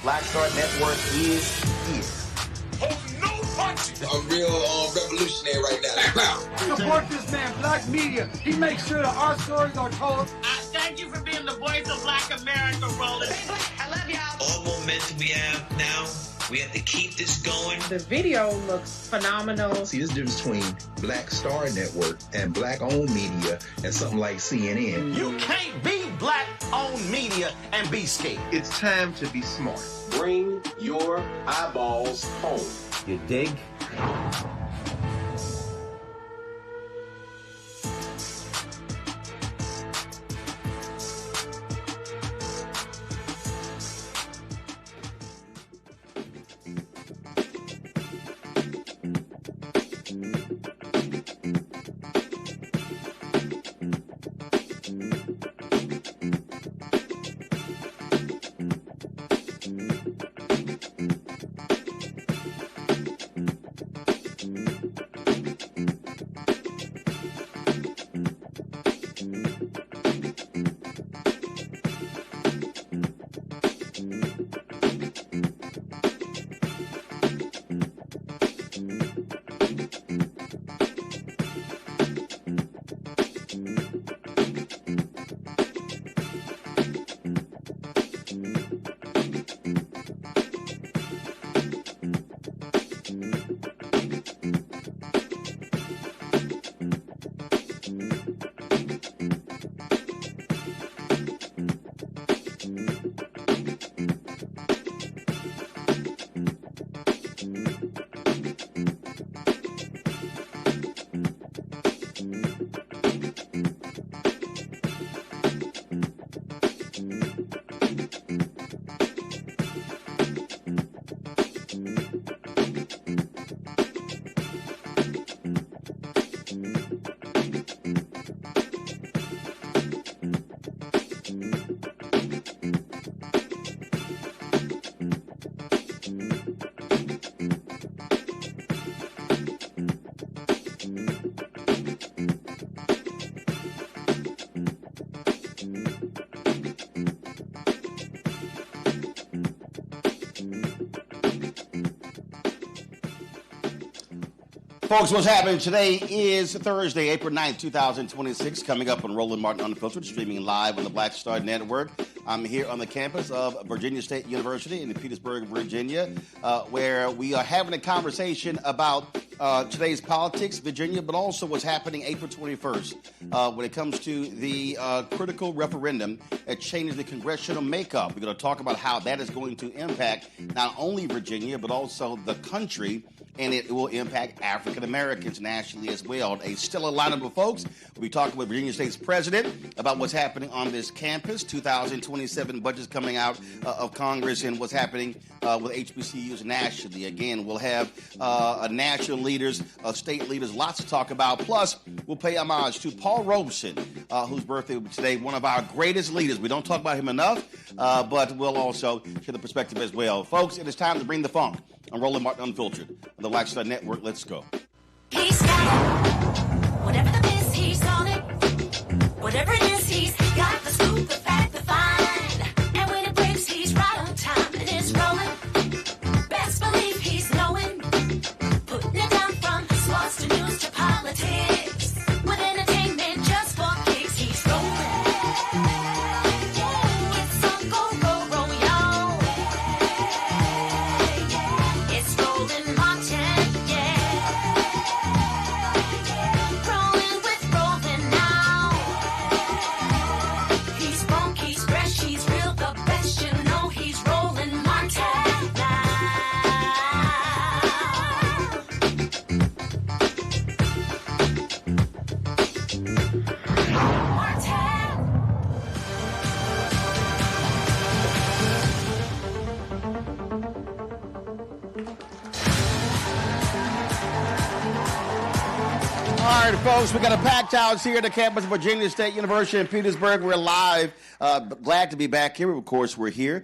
Black Star Network is here. Hold no punches. I'm real revolutionary right now. Support this man, Black Media. He makes sure that our stories are told. Thank you for being the voice of Black America, Roland. I love y'all. All momentum we have now, we have to keep this going. The video looks phenomenal. See, this difference between Black Star Network and Black-owned media and something like CNN. You can't be Black-owned media and be scared. It's time to be smart. Bring your eyeballs home. You dig? Folks, what's happening today is Thursday, April 9th, 2026, coming up on Roland Martin Unfiltered, streaming live on the Black Star Network. I'm here on the campus of Virginia State University in Petersburg, Virginia, where we are having a conversation about today's politics, Virginia, but also what's happening April 21st when it comes to the critical referendum that changes the congressional makeup. We're going to talk about how that is going to impact not only Virginia, but also the country, and it will impact African Americans nationally as well. A stellar lineup of folks. We'll be talking with Virginia State's president about what's happening on this campus, 2027 budgets coming out of Congress, and what's happening with HBCUs nationally. Again, we'll have national leaders, state leaders, lots to talk about. Plus, we'll pay homage to Paul Robeson, whose birthday will be today, one of our greatest leaders. We don't talk about him enough, but we'll also share the perspective as well. Folks, it is time to bring the funk. I'm Roland Martin Unfiltered on the Black Star Network. Let's go. He's got it. Whatever the miss, he's on it. Whatever it is, he's got the scoop, the fact, the find. And when it breaks, he's right on time and it's rolling. Best believe he's knowing. Putting it down from sports to news to politics. With entertainment just for kicks, he's rolling. It's a go, y'all. It's Roland Martin, rolling with Roland now. He's funky, he's fresh, he's real, the best, you know he's Roland Martin now. All right, folks, we got a packed house here at the campus of Virginia State University in Petersburg. We're live. Glad to be back here. Of course, we're here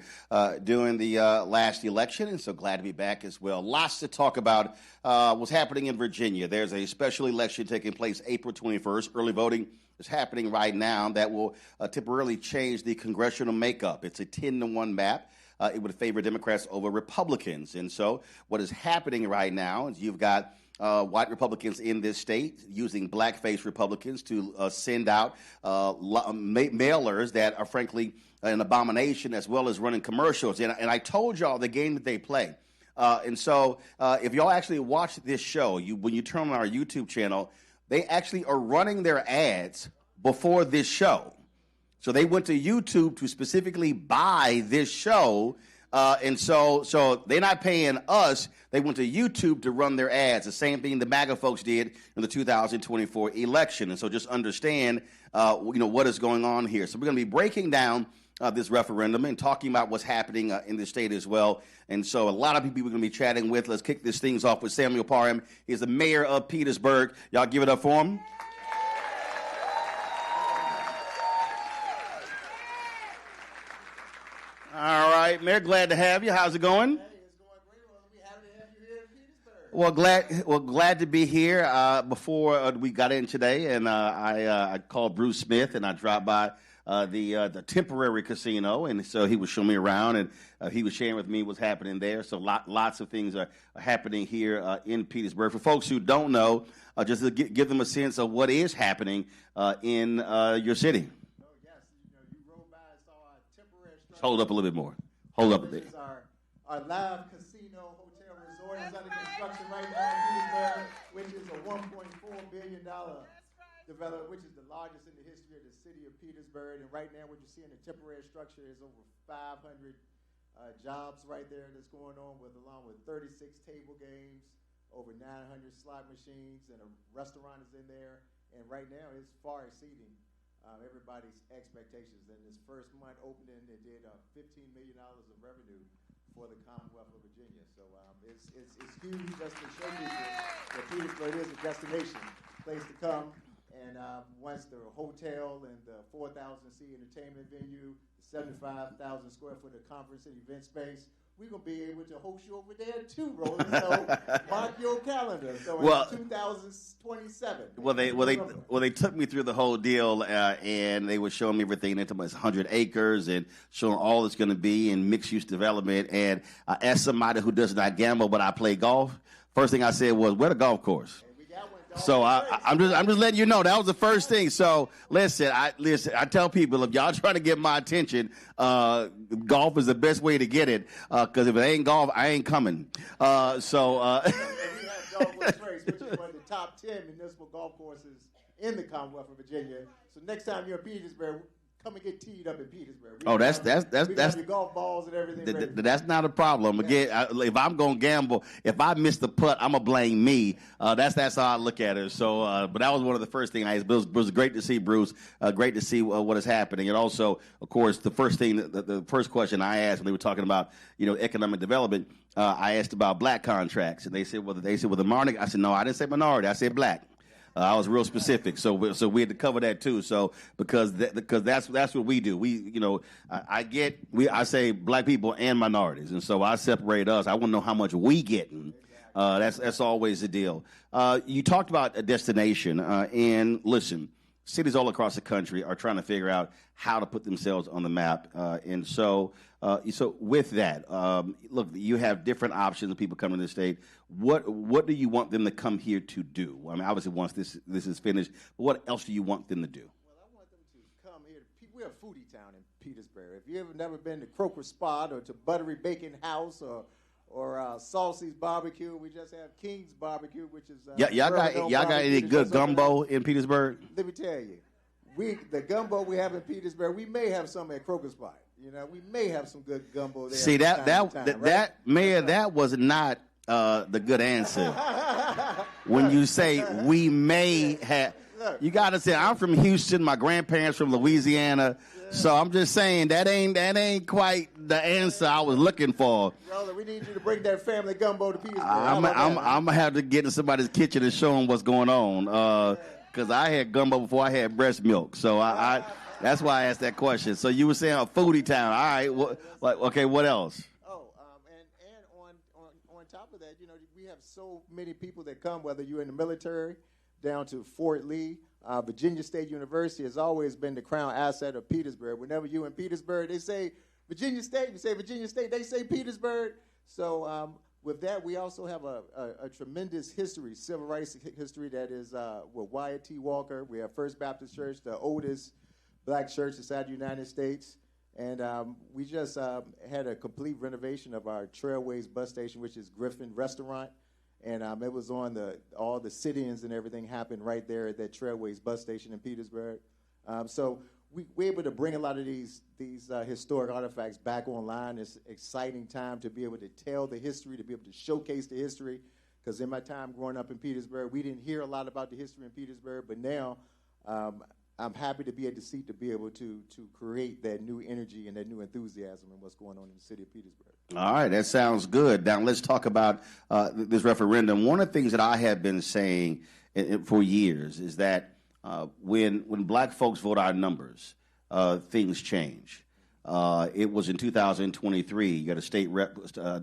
during the last election, and so glad to be back as well. Lots to talk about what's happening in Virginia. There's a special election taking place April 21st. Early voting is happening right now that will temporarily change the congressional makeup. It's a 10-to-1 map. it would favor Democrats over Republicans. And so what is happening right now is you've got white Republicans in this state using blackface Republicans to send out mailers that are frankly an abomination, as well as running commercials. And I told y'all the game that they play. And so if y'all actually watch this show, when you turn on our YouTube channel, they actually are running their ads before this show. So they went to YouTube to specifically buy this show. And so they're not paying us. They went to YouTube to run their ads. The same thing the MAGA folks did in the 2024 election. And so just understand, what is going on here. So we're going to be breaking down this referendum and talking about what's happening in the state as well. And so a lot of people we're going to be chatting with. Let's kick this things off with Samuel Parham. He's the mayor of Petersburg. Y'all give it up for him. All right, Mayor, glad to have you. How's it going? Hey, it's going great. Well, we're happy to have you here in Petersburg. Well, glad to be here. Before we got in today, and I called Bruce Smith, and I dropped by the temporary casino, and so he was showing me around, and he was sharing with me what's happening there. So lots of things are happening here in Petersburg. For folks who don't know, just to give them a sense of what is happening in your city. Hold up a little bit more. Hold up a bit. Our live casino hotel resort is under construction right now in Petersburg, which is a $1.4 billion development, which is the largest in the history of the city of Petersburg. And right now what you see in the temporary structure is over 500 jobs right there that's going on, along with 36 table games, over 900 slot machines, and a restaurant is in there. And right now it's far exceeding everybody's expectations. In this first month opening, it did $15 million of revenue for the Commonwealth of Virginia. So it's huge, just to show people that Petersburg is a destination place to come. And once the hotel and the 4,000-seat entertainment venue, the 75,000 square foot of conference and event space, we're going to be able to host you over there too, Roland. So mark your calendar. So in 2027. Well, they took me through the whole deal, and they were showing me everything. They told me it's 100 acres and showing all it's going to be in mixed-use development. And as somebody who does not gamble, but I play golf, first thing I said was, where the golf course? So I'm just letting you know that was the first thing. So listen, I tell people, if y'all trying to get my attention, golf is the best way to get it. Because if it ain't golf, I ain't coming. We have Golf Race, which is one of the top 10 municipal golf courses in the Commonwealth of Virginia. So next time you're in Petersburg, come and get teed up in Petersburg. That's your golf balls and everything. That's not a problem. Again, if I'm gonna gamble, if I miss the putt, I'm gonna blame me. That's how I look at it. So, but that was one of the first things I asked. It was great to see Bruce. Great to see what is happening, and also, of course, the first question I asked when they were talking about economic development, I asked about black contracts, and they said the minority. I said no, I didn't say minority. I said black. I was real specific, so we had to cover that too. So because that's what we do. I say black people and minorities, and so I separate us. I want to know how much we getting. That's always the deal. You talked about a destination, and listen, cities all across the country are trying to figure out how to put themselves on the map, and so with that, look, you have different options of people coming to the state. What do you want them to come here to do? I mean, obviously, once this is finished, but what else do you want them to do? Well, I want them to come here. We're a foodie town in Petersburg. If you've never been to Croaker Spot or to Buttery Bacon House or Saucy's Barbecue, we just have King's Barbecue, which is y'all got any good gumbo in Petersburg? Let me tell you, the gumbo we have in Petersburg, we may have some at Croaker Spot. We may have some good gumbo there. See, Mayor, that was not the good answer. When you say we may have, you got to say, I'm from Houston, my grandparents from Louisiana, so I'm just saying that ain't quite the answer I was looking for. Brother, we need you to bring that family gumbo to Petersburg. I'm gonna have to get in somebody's kitchen and show them what's going on, because I had gumbo before I had breast milk, so I that's why I asked that question. So you were saying a foodie town. All right, okay, what else? On top of that, we have so many people that come, whether you're in the military, down to Fort Lee. Virginia State University has always been the crown asset of Petersburg. Whenever you're in Petersburg, they say Virginia State. You say Virginia State, they say Petersburg. So with that, we also have a tremendous history, civil rights history that is with Wyatt T. Walker. We have First Baptist Church, the oldest black church inside the United States. And we just had a complete renovation of our Trailways bus station, which is Griffin Restaurant. And it was on all the sit-ins and everything happened right there at that Trailways bus station in Petersburg. So we're able to bring a lot of these historic artifacts back online. It's an exciting time to be able to tell the history, to be able to showcase the history. Because in my time growing up in Petersburg, we didn't hear a lot about the history in Petersburg, but now I'm happy to be at the seat to be able to create that new energy and that new enthusiasm in what's going on in the city of Petersburg. All right, that sounds good. Now let's talk about this referendum. One of the things that I have been saying for years is that when black folks vote our numbers, things change. It was in 2023. You got a state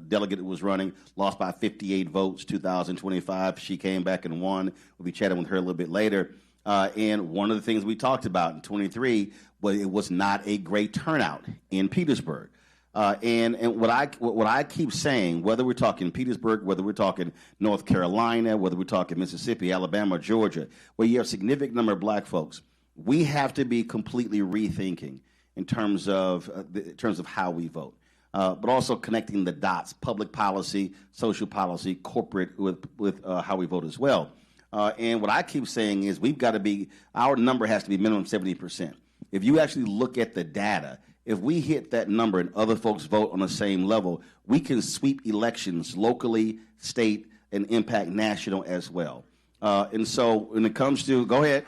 delegate that was running, lost by 58 votes. 2025, she came back and won. We'll be chatting with her a little bit later. And one of the things we talked about in 23 was it was not a great turnout in Petersburg. And what I keep saying, whether we're talking Petersburg, whether we're talking North Carolina, whether we're talking Mississippi, Alabama, Georgia, where you have a significant number of black folks, we have to be completely rethinking in terms of how we vote, but also connecting the dots, public policy, social policy, corporate with how we vote as well. And what I keep saying is our number has to be minimum 70%. If you actually look at the data, if we hit that number and other folks vote on the same level, we can sweep elections locally, state, and impact national as well. And so when it comes to, go ahead.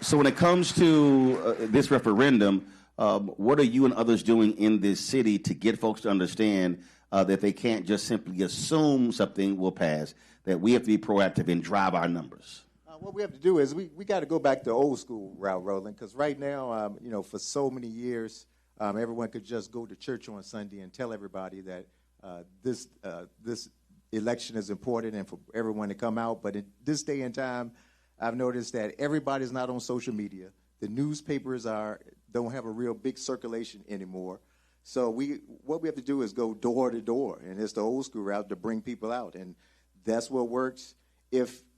So when it comes to this referendum, what are you and others doing in this city to get folks to understand that they can't just simply assume something will pass, that we have to be proactive and drive our numbers? What we have to do is we got to go back to old school route, Roland, because right now, for so many years, everyone could just go to church on Sunday and tell everybody that this election is important and for everyone to come out. But in this day and time, I've noticed that everybody's not on social media. The newspapers don't have a real big circulation anymore. So what we have to do is go door to door, and it's the old school route to bring people out, and that's what works.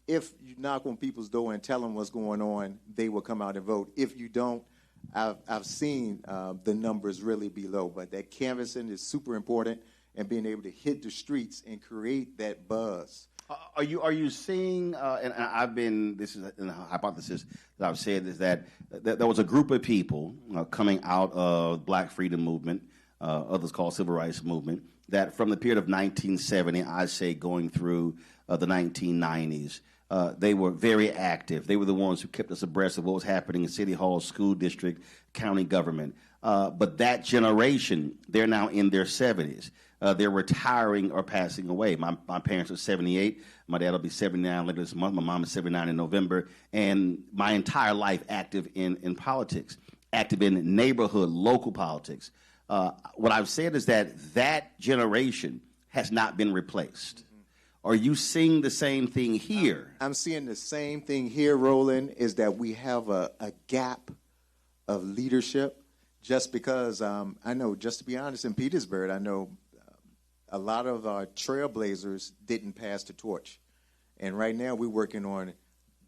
If you knock on people's door and tell them what's going on, they will come out and vote. If you don't, I've seen the numbers really be low. But that canvassing is super important, and being able to hit the streets and create that buzz. Are you seeing? And this is a hypothesis that I've said is that there was a group of people coming out of Black Freedom Movement, others call Civil Rights Movement, that from the period of 1970, I say going through the 1990s. They were very active. They were the ones who kept us abreast of what was happening in City Hall, school district, county government. But that generation, they're now in their 70s. They're retiring or passing away. My parents are 78. My dad will be 79 later this month. My mom is 79 in November. And my entire life active in politics, active in neighborhood, local politics. What I've said is that generation has not been replaced. Are you seeing the same thing here? I'm seeing the same thing here, Roland, is that we have a gap of leadership just because I know, just to be honest, in Petersburg, I know a lot of our trailblazers didn't pass the torch. And right now we're working on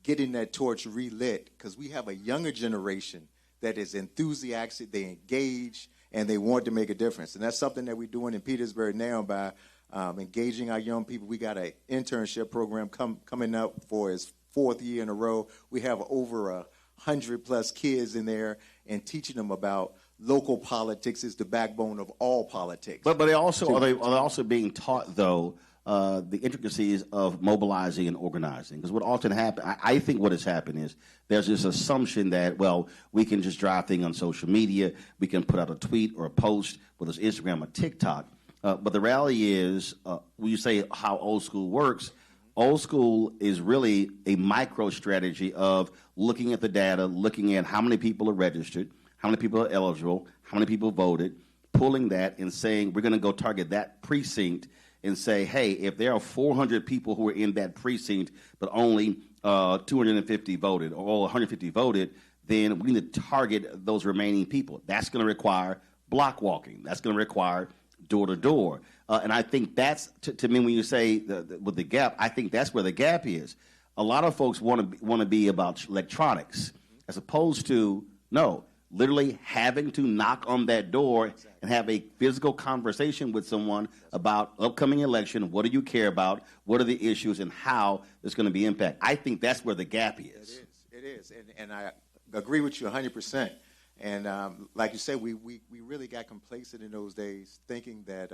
getting that torch relit because we have a younger generation that is enthusiastic, they engage, and they want to make a difference. And that's something that we're doing in Petersburg now by engaging our young people. We got an internship program coming up for its 4th year in a row. We have over 100+ kids in there and teaching them about local politics is the backbone of all politics. But they also are they also being taught though the intricacies of mobilizing and organizing? Because what often happens, I think what has happened is there's this assumption that, well, we can just drive things on social media, we can put out a tweet or a post, whether it's Instagram or TikTok. But the reality is, when you say how old school works, old school is really a micro strategy of looking at the data, looking at how many people are registered, how many people are eligible, how many people voted, pulling that and saying we're going to go target that precinct and say, hey, if there are 400 people who are in that precinct, but only 250 voted or 150 voted, then we need to target those remaining people. That's going to require block walking. That's going to require door-to-door. And I think that's, to me, when you say with the gap, I think that's where the gap is. A lot of folks want to be about electronics as opposed to, no, literally having to knock on that door and have a physical conversation with someone about upcoming election. What do you care about? What are the issues and how there's going to be impact? I think that's where the gap is. It is. And I agree with you 100%. And like you said, we really got complacent in those days, thinking that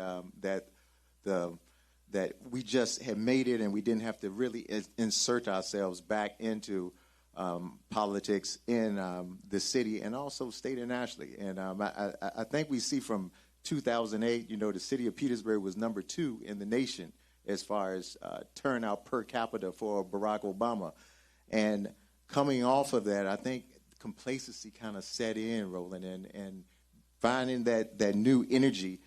that we just had made it and we didn't have to really insert ourselves back into politics in the city and also state and nationally. And I think we see from 2008, the city of Petersburg was number 2 in the nation as far as turnout per capita for Barack Obama. And coming off of that, I think complacency kind of set in, Roland, and finding that new energy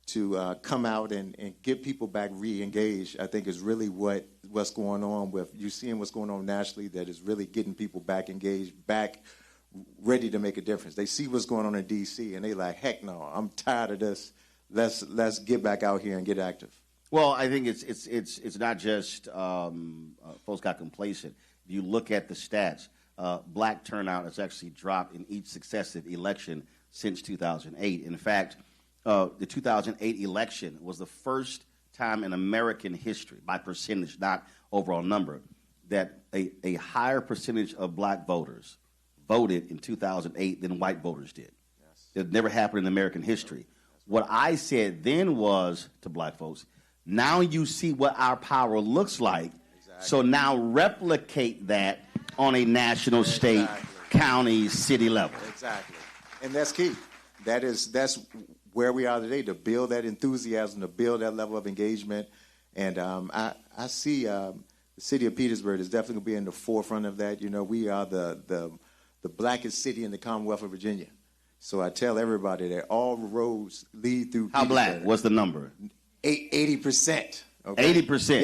to come out and get people back re-engaged, I think is really what's going on with, you seeing what's going on nationally that is really getting people back engaged, back ready to make a difference. They see what's going on in D.C. and they like, heck no, I'm tired of this. Let's get back out here and get active. Well, I think it's not just folks got complacent. If you look at the stats, black turnout has actually dropped in each successive election since 2008. In fact, the 2008 election was the first time in American history, by percentage, not overall number, that a higher percentage of black voters voted in 2008 than white voters did. Yes. It never happened in American history. What I said then was to black folks, now you see what our power looks like, so now replicate that on a national, state, county, city level. Exactly. And that's key. That's where we are today, to build that enthusiasm, to build that level of engagement. And I see the city of Petersburg is definitely going to be in the forefront of that. We are the blackest city in the Commonwealth of Virginia. So I tell everybody that all roads lead through How Petersburg. black? What's the number? 80%. Okay? 80%?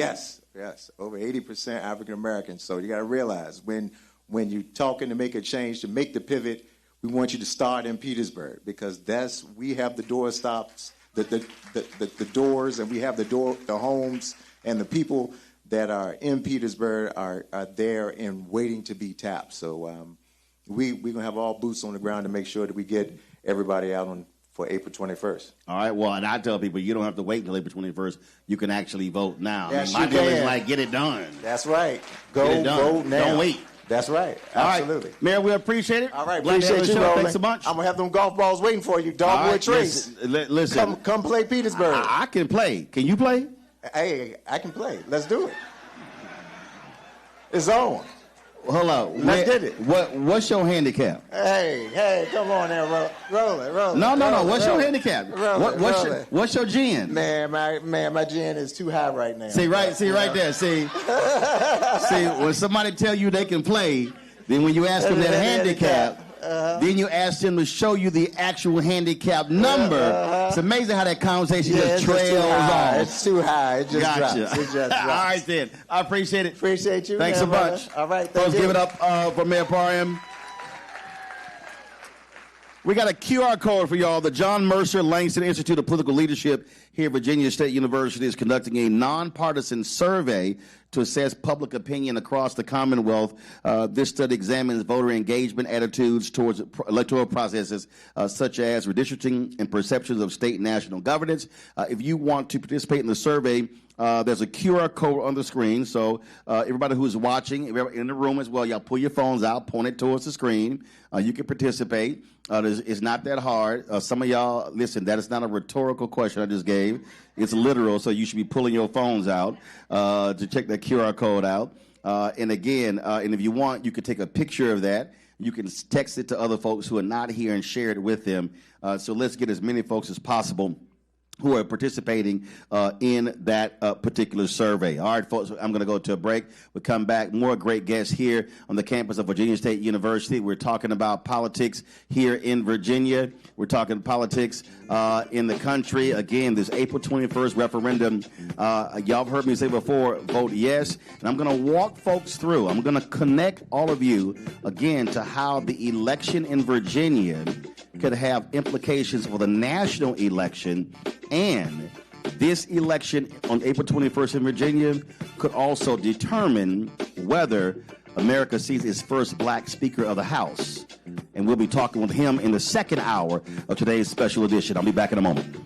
Yes. Over 80% African Americans. So you got to realize when you're talking to make a change, to make the pivot, we want you to start in Petersburg, because we have the door stops, the doors, and we have the homes, and the people that are in Petersburg are there and waiting to be tapped. So we're going to have all boots on the ground to make sure that we get everybody out for April 21st. All right, well, and I tell people, you don't have to wait until April 21st. You can actually vote now. Yes, my deal is like, get it done. That's right. Go vote now. Don't wait. That's right. Absolutely. All right. Mayor, we appreciate it. All right. Glad appreciate you, show. Roland. Thanks a bunch. I'm going to have them golf balls waiting for you. Dogwood right, Trace. Listen. Come play Petersburg. I can play. Can you play? Hey, I can play. Let's do it. It's on. Hold on. Let's get it. What's your handicap? Hey, come on there, Roland. No. What's your handicap? What's your gin? Man, my gin is too high right now. See right there. See, when somebody tell you they can play, then when you ask them that handicap, then you ask them to show you the actual handicap number. It's amazing how that conversation just trails off. It's too high. It just drops. It just drops. All right, then. I appreciate it. Appreciate you. Thanks a bunch. All right, folks, give it up for Mayor Parham. We got a QR code for y'all. The John Mercer Langston Institute of Political Leadership here at Virginia State University is conducting a nonpartisan survey to assess public opinion across the Commonwealth. This study examines voter engagement attitudes towards electoral processes such as redistricting and perceptions of state and national governance. If you want to participate in the survey, there's a QR code on the screen. So everybody who's watching, in the room as well, y'all pull your phones out, point it towards the screen. You can participate. It's not that hard. Some of y'all, listen, that is not a rhetorical question I just gave. It's literal, so you should be pulling your phones out to check that QR code out. And again, and if you want, you could take a picture of that. You can text it to other folks who are not here and share it with them. So let's get as many folks as possible who are participating in that particular survey. All right, folks, I'm going to go to a break. We'll come back. More great guests here on the campus of Virginia State University. We're talking about politics here in Virginia. We're talking politics in the country. Again, this April 21st referendum, y'all have heard me say before, vote yes. And I'm going to walk folks through. I'm going to connect all of you, again, to how the election in Virginia could have implications for the national election, and this election on April 21st in Virginia could also determine whether America sees its first black Speaker of the House. And we'll be talking with him in the second hour of today's special edition. I'll be back in a moment.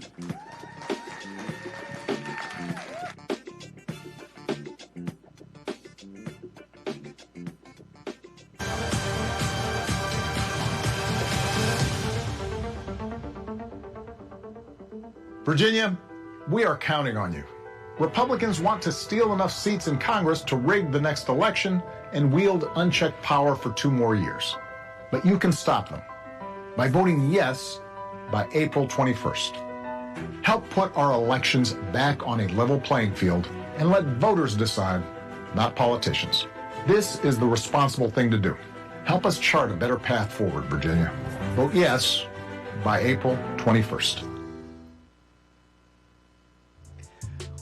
Virginia, we are counting on you. Republicans want to steal enough seats in Congress to rig the next election and wield unchecked power for 2 more years. But you can stop them by voting yes by April 21st. Help put our elections back on a level playing field and let voters decide, not politicians. This is the responsible thing to do. Help us chart a better path forward, Virginia. Vote yes by April 21st.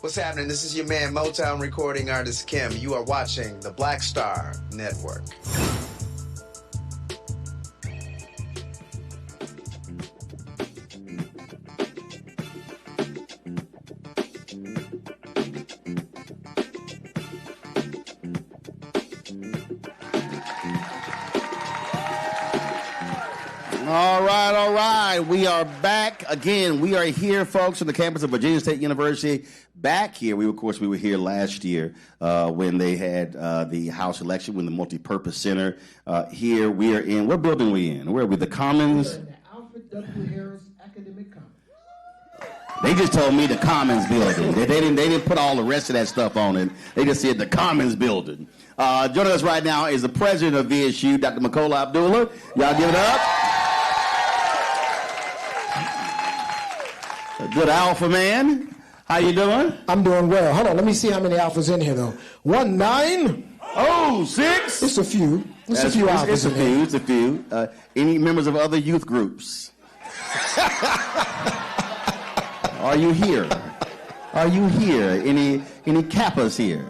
What's happening? This is your man, Motown recording artist Kim. You are watching the Black Star Network. All right. We are back again. We are here, folks, on the campus of Virginia State University. Back here, we were here last year when they had the House election, when the multi-purpose center. Here we are in. What building are we in? Where are we? The Commons. The Alfred W. Harris Academic Commons. They just told me the Commons building. They didn't put all the rest of that stuff on it. They just said the Commons building. Joining us right now is the president of VSU, Dr. Makola Abdullah. Y'all give it up. A good alpha man. How you doing? I'm doing well. Hold on, let me see how many alphas in here though. 19. Oh, 6. It's a few. It's a few alphas in here. It's a few. Any members of other youth groups? Are you here? Are you here? Any Kappas here?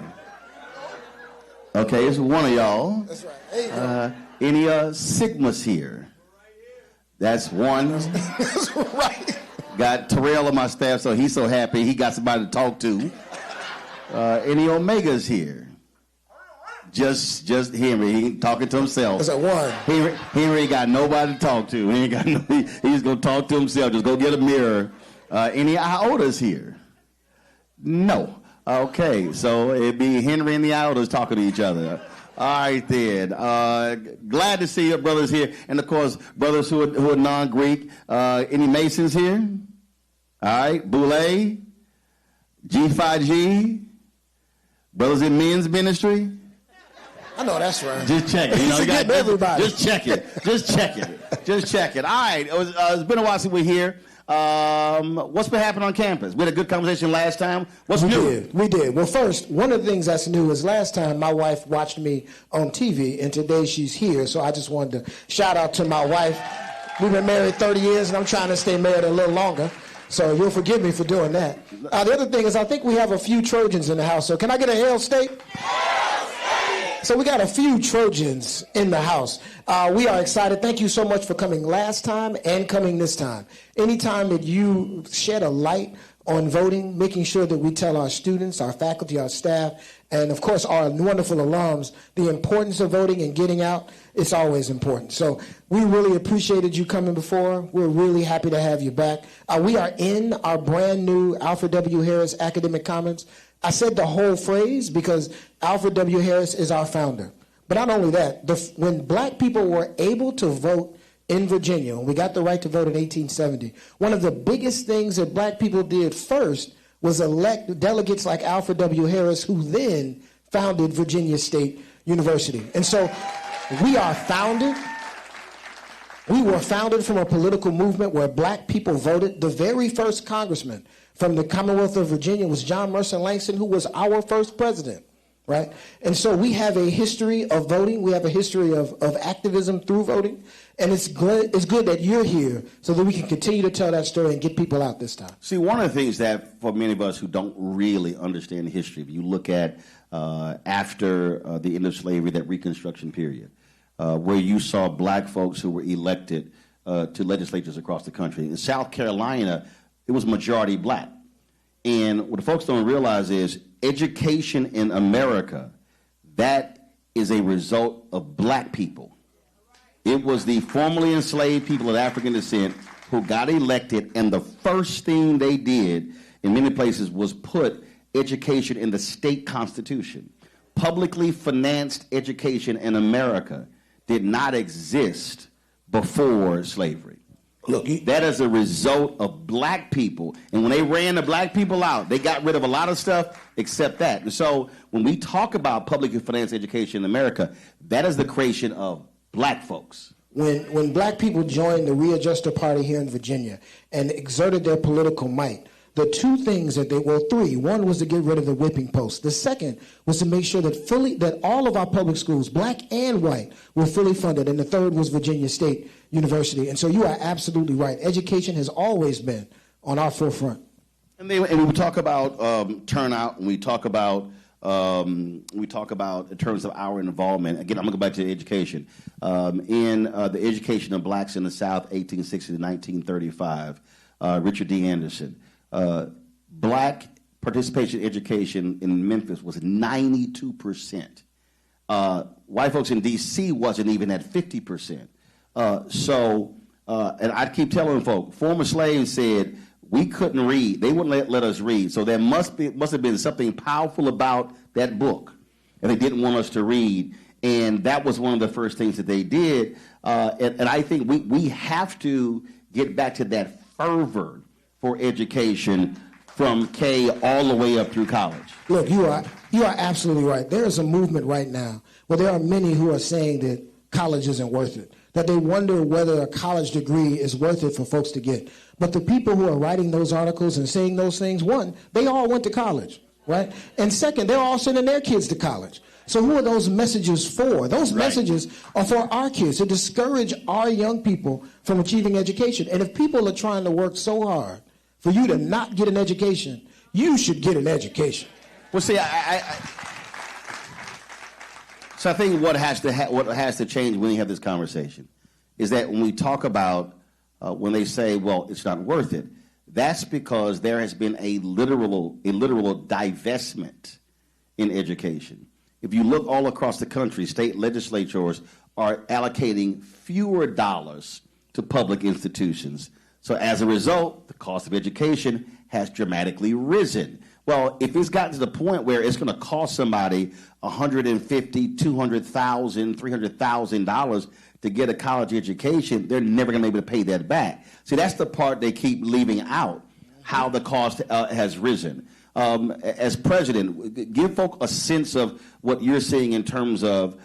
Okay, it's one of y'all. That's right. There you go. Any Sigmas here? That's one. That's right. Got Terrell on my staff, so he's so happy he got somebody to talk to. Any Omegas here? Just Henry. He talking to himself. That's at one. Henry ain't got nobody to talk to. He ain't got no, he's gonna talk to himself. Just go get a mirror. Any Iotas here? No. Okay, so it'd be Henry and the Iotas talking to each other. All right, then. Glad to see your brothers here. And, of course, brothers who are non-Greek. Any Masons here? All right. Boulay? G5G? Brothers in men's ministry? I know that's right. Just check it. You know, you got everybody. Just check it. Just check it. Just check it. All right. It's been a while since we're here. What's been happening on campus? We had a good conversation last time. What's new? We did. Well, first, one of the things that's new is last time my wife watched me on TV, and today she's here. So I just wanted to shout out to my wife. We've been married 30 years, and I'm trying to stay married a little longer. So you'll forgive me for doing that. The other thing is I think we have a few Trojans in the house. So can I get a Hail State? So we got a few Trojans in the house. We are excited. Thank you so much for coming last time and coming this time. Anytime that you shed a light on voting, making sure that we tell our students, our faculty, our staff, and of course our wonderful alums, the importance of voting and getting out, it's always important. So we really appreciated you coming before. We're really happy to have you back. We are in our brand new Alfred W. Harris Academic Commons. I said the whole phrase because Alfred W. Harris is our founder. But not only that, when black people were able to vote in Virginia, and we got the right to vote in 1870, one of the biggest things that black people did first was elect delegates like Alfred W. Harris, who then founded Virginia State University. And so we are founded We were founded from a political movement where black people voted. The very first congressman from the Commonwealth of Virginia was John Mercer Langston, who was our first president, right? And so we have a history of voting. We have a history of activism through voting. And it's good that you're here so that we can continue to tell that story and get people out this time. See, one of the things that for many of us who don't really understand the history, if you look at after the end of slavery, that Reconstruction period, where you saw black folks who were elected to legislatures across the country. In South Carolina, it was majority black. And what the folks don't realize is education in America, that is a result of black people. It was the formerly enslaved people of African descent who got elected, and the first thing they did in many places was put education in the state constitution. Publicly financed education in America did not exist before slavery. Look, that is a result of black people. And when they ran the black people out, they got rid of a lot of stuff except that. And so when we talk about publicly financed education in America, that is the creation of black folks. When black people joined the Readjuster Party here in Virginia and exerted their political might, the two things three. One was to get rid of the whipping post. The second was to make sure that all of our public schools, black and white, were fully funded. And the third was Virginia State University. And so you are absolutely right. Education has always been on our forefront. And we talk about turnout, and we talk about in terms of our involvement. Again, I'm going to go back to education. In the education of blacks in the South, 1860 to 1935, Richard D. Anderson, black participation in education in Memphis was 92%. White folks in D.C. wasn't even at 50%. And I keep telling folk, former slaves said we couldn't read. They wouldn't let us read. So there must have been something powerful about that book, and they didn't want us to read. And that was one of the first things that they did. And I think we have to get back to that fervor for education from K all the way up through college. Look, you are absolutely right. There is a movement right now where there are many who are saying that college isn't worth it, that they wonder whether a college degree is worth it for folks to get. But the people who are writing those articles and saying those things, one, they all went to college, right? And second, they're all sending their kids to college. So who are those messages for? Those messages are for our kids, to discourage our young people from achieving education. And if people are trying to work so hard for you to not get an education, you should get an education. Well, see, so I think what has to change when we have this conversation is that when we talk about when they say, well, it's not worth it, that's because there has been a literal divestment in education. If you look all across the country, state legislatures are allocating fewer dollars to public institutions. So as a result, the cost of education has dramatically risen. Well, if it's gotten to the point where it's going to cost somebody $150,000, $200,000, $300,000 to get a college education, they're never going to be able to pay that back. See, that's the part they keep leaving out, how the cost has risen. As president, give folk a sense of what you're seeing in terms of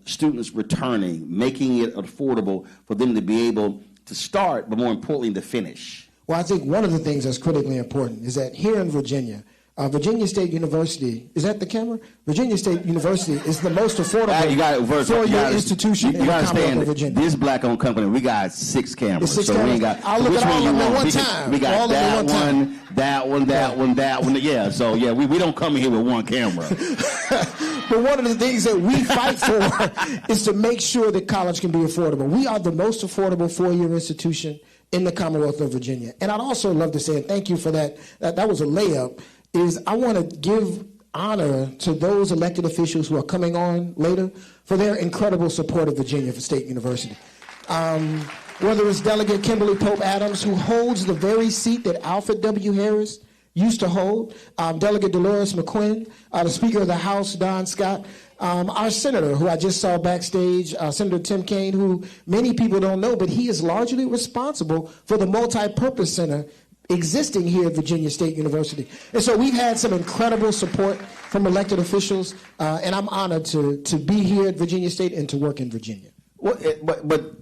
students returning, making it affordable for them to be able to start, but more importantly, to finish. Well, I think one of the things that's critically important is that here in Virginia, Virginia State University, is that the camera? Virginia State University is the most affordable four-year institution in the Commonwealth of Virginia. This black-owned company, we got 6 cameras. Six cameras. I'll look at all of them at one time. We got that one. Yeah, so yeah, we don't come here with one camera. But one of the things that we fight for is to make sure that college can be affordable. We are the most affordable four-year institution in the Commonwealth of Virginia. And I'd also love to say, and thank you for that, that was a layup, is I want to give honor to those elected officials who are coming on later for their incredible support of Virginia for State University. Whether it's Delegate Kimberly Pope Adams, who holds the very seat that Alfred W. Harris used to hold, Delegate Delores McQuinn, the Speaker of the House, Don Scott, our senator, who I just saw backstage, Senator Tim Kaine, who many people don't know, but he is largely responsible for the multi-purpose center existing here at Virginia State University. And so we've had some incredible support from elected officials, and I'm honored to be here at Virginia State and to work in Virginia. Well, but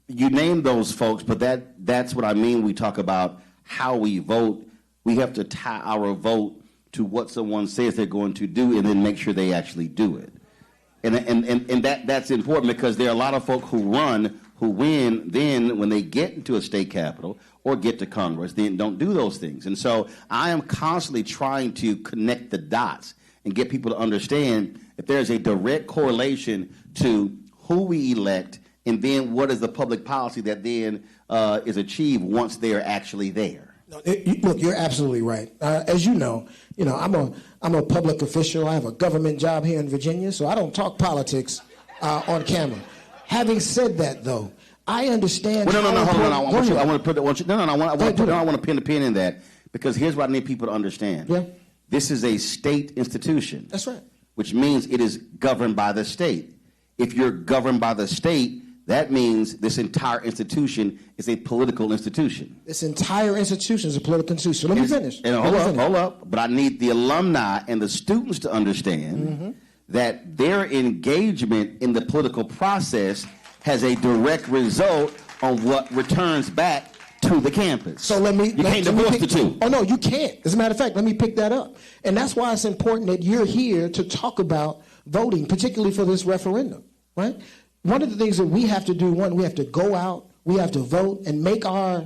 you name those folks, but that's what I mean. We talk about how we vote. We have to tie our vote to what someone says they're going to do, and then make sure they actually do it. And that's important, because there are a lot of folk who run, who win, then when they get into a state capitol or get to Congress, then don't do those things. And so I am constantly trying to connect the dots and get people to understand if there's a direct correlation to who we elect and then what is the public policy that then is achieved once they're actually there. No, look, you're absolutely right. As you know, I'm a public official. I have a government job here in Virginia, so I don't talk politics on camera. Having said that, though, I understand. Well, no, hold on. I want to pin the pin in that, because here's what I need people to understand. Yeah. This is a state institution. That's right. Which means it is governed by the state. If you're governed by the state, that means this entire institution is a political institution. This entire institution is a political institution. Let me finish. Hold up. But I need the alumni and the students to understand that their engagement in the political process has a direct result on what returns back to the campus. So you can't divorce the two. Oh, no, you can't. As a matter of fact, let me pick that up. And that's why it's important that you're here to talk about voting, particularly for this referendum, right? One of the things that we have to do, we have to go out, we have to vote and make our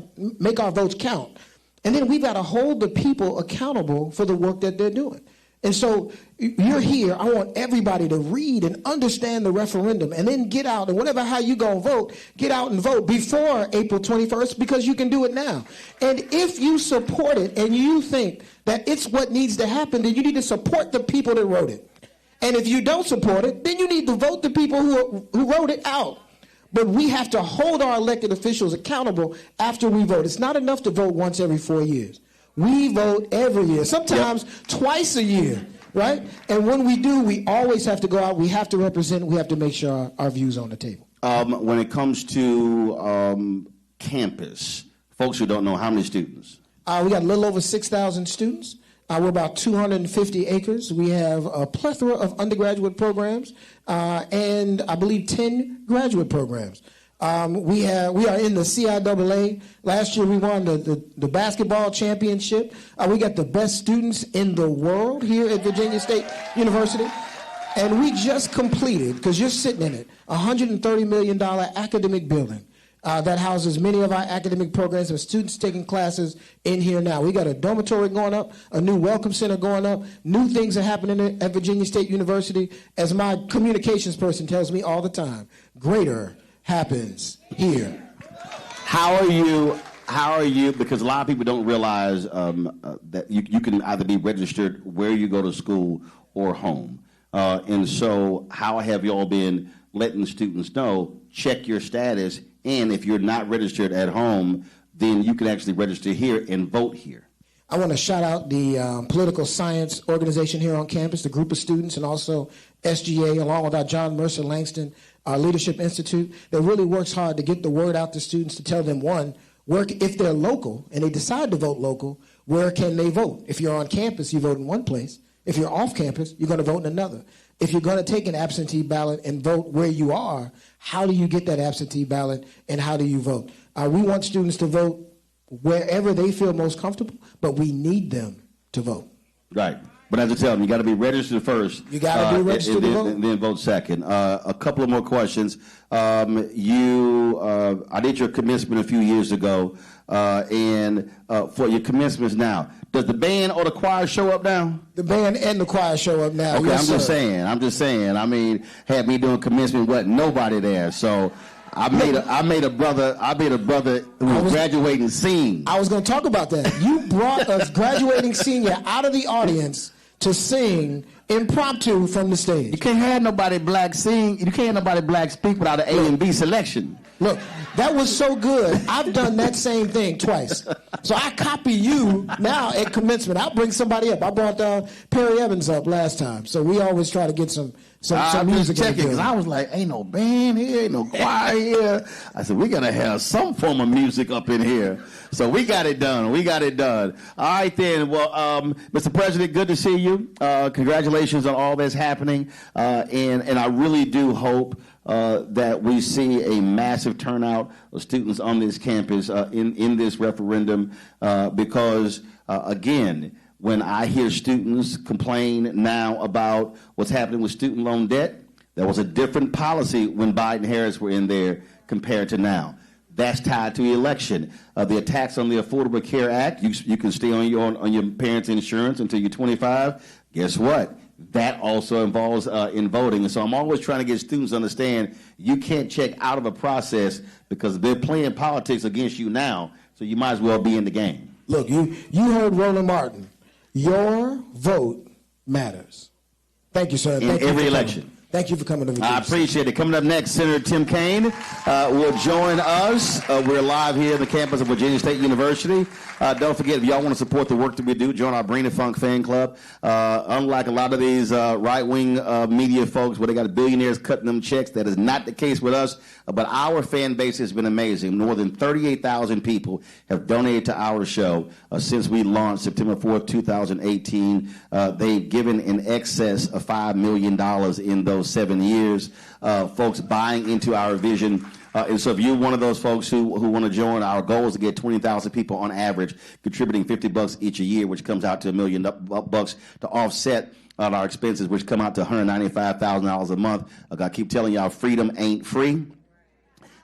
votes count. And then we've got to hold the people accountable for the work that they're doing. And so you're here. I want everybody to read and understand the referendum and then get out, and how you go vote, get out and vote before April 21st, because you can do it now. And if you support it and you think that it's what needs to happen, then you need to support the people that wrote it. And if you don't support it, then you need to vote the people who wrote it out. But we have to hold our elected officials accountable after we vote. It's not enough to vote once every 4 years. We vote every year, sometimes twice a year, right? And when we do, we always have to go out. We have to represent. We have to make sure our views are on the table. When it comes to campus, folks who don't know, how many students? We got a little over 6,000 students. We're about 250 acres. We have a plethora of undergraduate programs and I believe 10 graduate programs. We are in the CIAA. Last year we won the basketball championship. We got the best students in the world here at Virginia State University. And we just completed, because you're sitting in it, a $130 million academic building that houses many of our academic programs and students taking classes in here now. We got a dormitory going up, a new welcome center going up, new things are happening at Virginia State University. As my communications person tells me all the time, greater happens here. How are you, because a lot of people don't realize that you can either be registered where you go to school or home. And so how have you all been letting students know, check your status, and if you're not registered at home, then you can actually register here and vote here? I want to shout out the political science organization here on campus, the group of students, and also SGA, along with our John Mercer Langston Leadership Institute, that really works hard to get the word out to students, to tell them, one, if they're local and they decide to vote local, where can they vote? If you're on campus, you vote in one place. If you're off campus, you're going to vote in another. If you're going to take an absentee ballot and vote where you are, how do you get that absentee ballot and how do you vote? We want students to vote wherever they feel most comfortable, but we need them to vote. Right. But as I tell them, you got to be registered first. You got to be registered to vote. And then vote second. A couple of more questions. I did your commencement a few years ago, and for your commencements now, does the band or the choir show up now? The band and the choir show up now. Okay, yes, I'm just saying. I mean, had me doing commencement, wasn't nobody there, so I made a brother who was graduating sing. I was going to talk about that. You brought a graduating senior out of the audience to sing impromptu from the stage. You can't have nobody black sing. You can't have nobody black speak without an A and B selection. Look, that was so good. I've done that same thing twice. So I copy you now at commencement. I'll bring somebody up. I brought Perry Evans up last time. So we always try to get some some music. Checking, because I was like, ain't no band here, ain't no choir here. I said, we got to have some form of music up in here. So we got it done. All right, then. Well, Mr. President, good to see you. Congratulations on all that's happening. And I really do hope that we see a massive turnout of students on this campus in this referendum because, again, when I hear students complain now about what's happening with student loan debt, there was a different policy when Biden and Harris were in there compared to now. That's tied to the election. The attacks on the Affordable Care Act, you can stay on your parents' insurance until you're 25. Guess what? That also involves in voting. And so I'm always trying to get students to understand you can't check out of a process because they're playing politics against you now, so you might as well be in the game. Look, you heard Roland Martin. Your vote matters. Thank you, sir. In every election. Thank you for coming to Virginia. I appreciate it. Coming up next, Senator Tim Kaine will join us. We're live here at the campus of Virginia State University. Don't forget, if y'all want to support the work that we do, join our Bring the Funk fan club. Unlike a lot of these right-wing media folks where they got billionaires cutting them checks, that is not the case with us. But our fan base has been amazing. More than 38,000 people have donated to our show since we launched September 4th, 2018. They've given in excess of $5 million in those 7 years, folks buying into our vision. And so if you're one of those folks who want to join, our goal is to get 20,000 people on average contributing $50 each a year, which comes out to $1 million to offset our expenses, which come out to $195,000 a month. I keep telling y'all, freedom ain't free.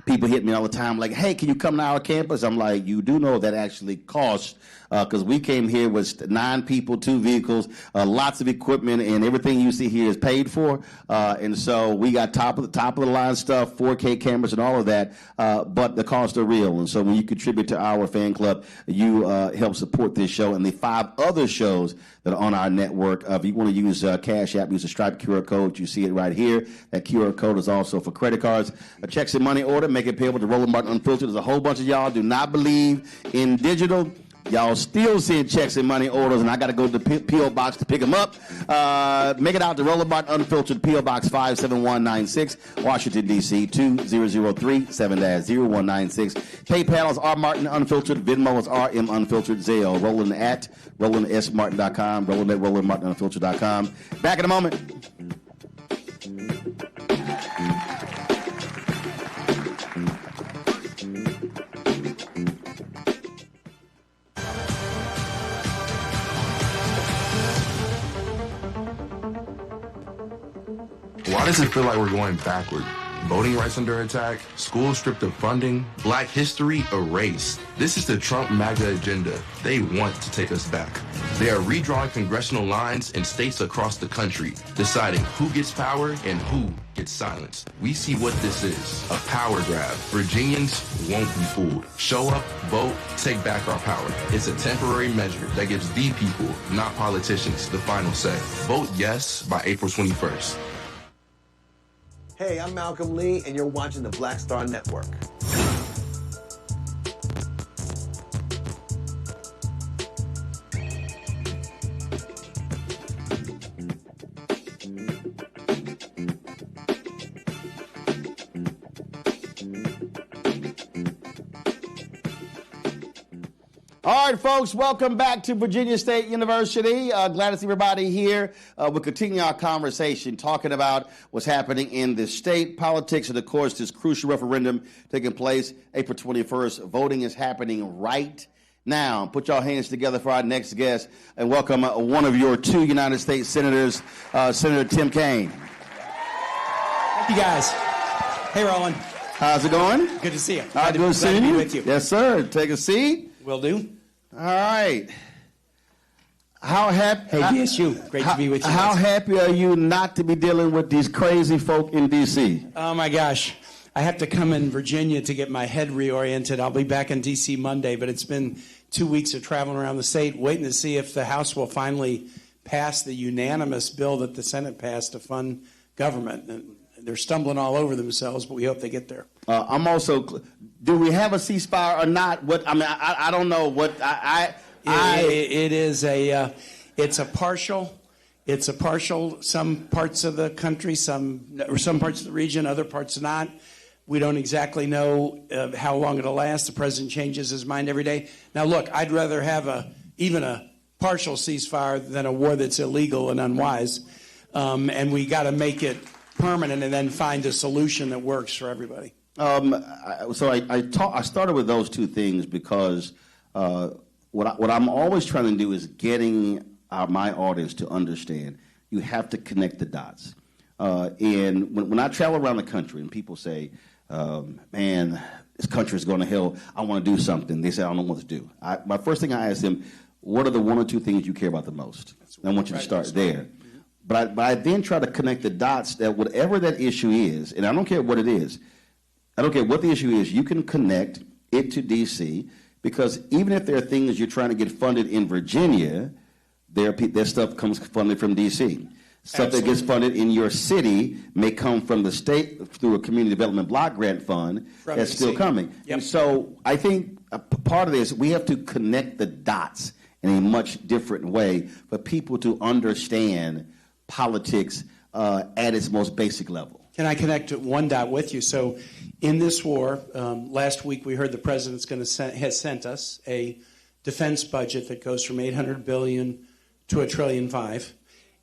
People hit me all the time like, hey, can you come to our campus? I'm like, you do know that actually costs, because we came here with 9 people, 2 vehicles, lots of equipment, and everything you see here is paid for. And so we got top of the line stuff, 4K cameras and all of that, but the costs are real. And so when you contribute to our fan club, you help support this show and the 5 other shows that are on our network. If you want to use Cash App, use the Stripe QR code. You see it right here. That QR code is also for credit cards. Checks and money order, make it payable to Roland Martin Unfiltered. There's a whole bunch of y'all do not believe in digital. Y'all still seeing checks and money orders, and I got to go to the P.O. Box to pick them up. Make it out to Roland Martin Unfiltered, P.O. Box 57196, Washington, D.C., 20037-0196. PayPal is R. Martin Unfiltered. Venmo is RM Unfiltered. Zelle, Roland at RolandSMartin.com, Roland at RolandMartinUnfiltered.com. Back in a moment. Why does it feel like we're going backward? Voting rights under attack, schools stripped of funding, Black history erased. This is the Trump MAGA agenda. They want to take us back. They are redrawing congressional lines in states across the country, deciding who gets power and who gets silenced. We see what this is, a power grab. Virginians won't be fooled. Show up, vote, take back our power. It's a temporary measure that gives the people, not politicians, the final say. Vote yes by April 21st. Hey, I'm Malcolm Lee, and you're watching the Black Star Network. All right, folks, welcome back to Virginia State University. Glad to see everybody here. We'll continue our conversation talking about what's happening in the state politics and, of course, this crucial referendum taking place April 21st. Voting is happening right now. Put your hands together for our next guest and welcome one of your 2 United States senators, Senator Tim Kaine. Thank you, guys. Hey, Roland. How's it going? Good to see you. Glad to be with you. Yes, sir. Take a seat. Will do. All right. How happy? Hey, DSU. Great to be with you. How happy are you not to be dealing with these crazy folk in D.C.? Oh, my gosh. I have to come in Virginia to get my head reoriented. I'll be back in D.C. Monday, but it's been 2 weeks of traveling around the state, waiting to see if the House will finally pass the unanimous bill that the Senate passed to fund government. And they're stumbling all over themselves, but we hope they get there. I'm also. Do we have a ceasefire or not? What I mean, I don't know what It is a. It's a partial It's a partial, some parts of the country, some parts of the region, other parts not. We don't exactly know how long it'll last. The president changes his mind every day. Now, look, I'd rather have even a partial ceasefire than a war that's illegal and unwise. And we got to make it permanent and then find a solution that works for everybody. I started with those two things because what I'm always trying to do is getting my audience to understand you have to connect the dots. And when I travel around the country and people say, man, this country is going to hell, I want to do something. They say, I don't know what to do. My first thing I ask them, what are the one or two things you care about the most? And I want you to start there. But I then try to connect the dots that whatever that issue is, and I don't care what it is, I don't care what the issue is, you can connect it to D.C. because even if there are things you're trying to get funded in Virginia, their stuff comes funded from D.C. Stuff that gets funded in your city may come from the state through a community development block grant fund that's still coming. Yep. And so I think a part of this, we have to connect the dots in a much different way for people to understand politics at its most basic level. Can I connect one dot with you? So in this war, last week we heard the president's has sent us a defense budget that goes from $800 billion to $1.5 trillion.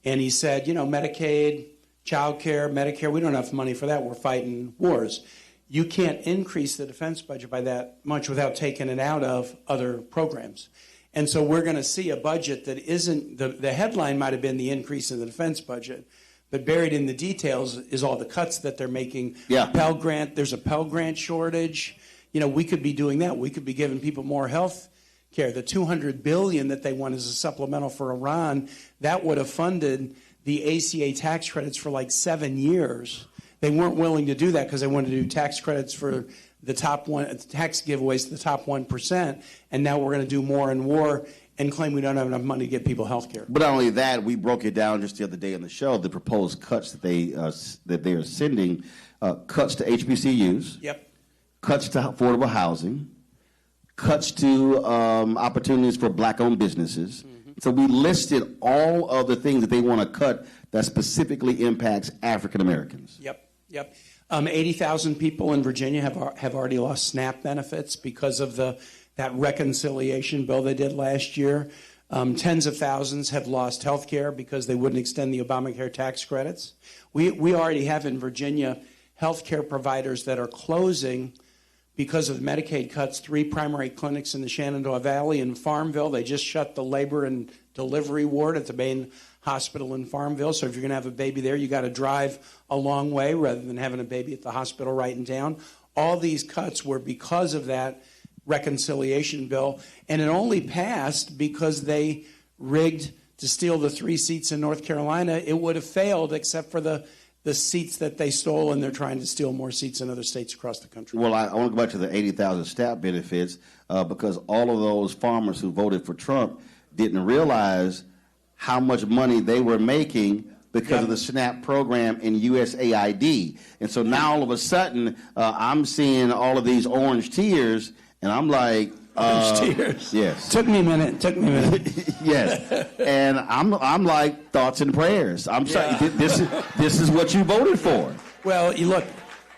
And he said, Medicaid, child care, Medicare, we don't have enough money for that. We're fighting wars. You can't increase the defense budget by that much without taking it out of other programs. And so we're going to see a budget that isn't, the headline might have been the increase in the defense budget, but buried in the details is all the cuts that they're making. Yeah. Pell Grant, there's a Pell Grant shortage. We could be doing that. We could be giving people more health care. The $200 billion that they want as a supplemental for Iran, that would have funded the ACA tax credits for like 7 years. They weren't willing to do that because they wanted to do tax credits for the top tax giveaways to the top 1%, and now we're going to do more in war and claim we don't have enough money to get people health care. But not only that, we broke it down just the other day on the show, the proposed cuts that they are sending, cuts to HBCUs, yep, cuts to affordable housing, cuts to opportunities for black-owned businesses. Mm-hmm. So we listed all of the things that they want to cut that specifically impacts African Americans. Yep. 80,000 people in Virginia have already lost SNAP benefits because of that reconciliation bill they did last year. Tens of thousands have lost health care because they wouldn't extend the Obamacare tax credits. We already have in Virginia health care providers that are closing because of Medicaid cuts. 3 primary clinics in the Shenandoah Valley and Farmville. They just shut the labor and delivery ward at the main hospital in Farmville. So if you're going to have a baby there, you got to drive a long way rather than having a baby at the hospital right in town. All these cuts were because of that reconciliation bill, and it only passed because they rigged to steal the 3 seats in North Carolina. It would have failed except for the seats that they stole, and they're trying to steal more seats in other states across the country. Well, I want to go back to the 80,000 SNAP benefits because all of those farmers who voted for Trump didn't realize how much money they were making because of the SNAP program and USAID. And so now all of a sudden, I'm seeing all of these orange tears, and I'm like, orange tears. Yes. Took me a minute. Yes. And I'm like, thoughts and prayers. I'm sorry. This is what you voted for. Well, you look,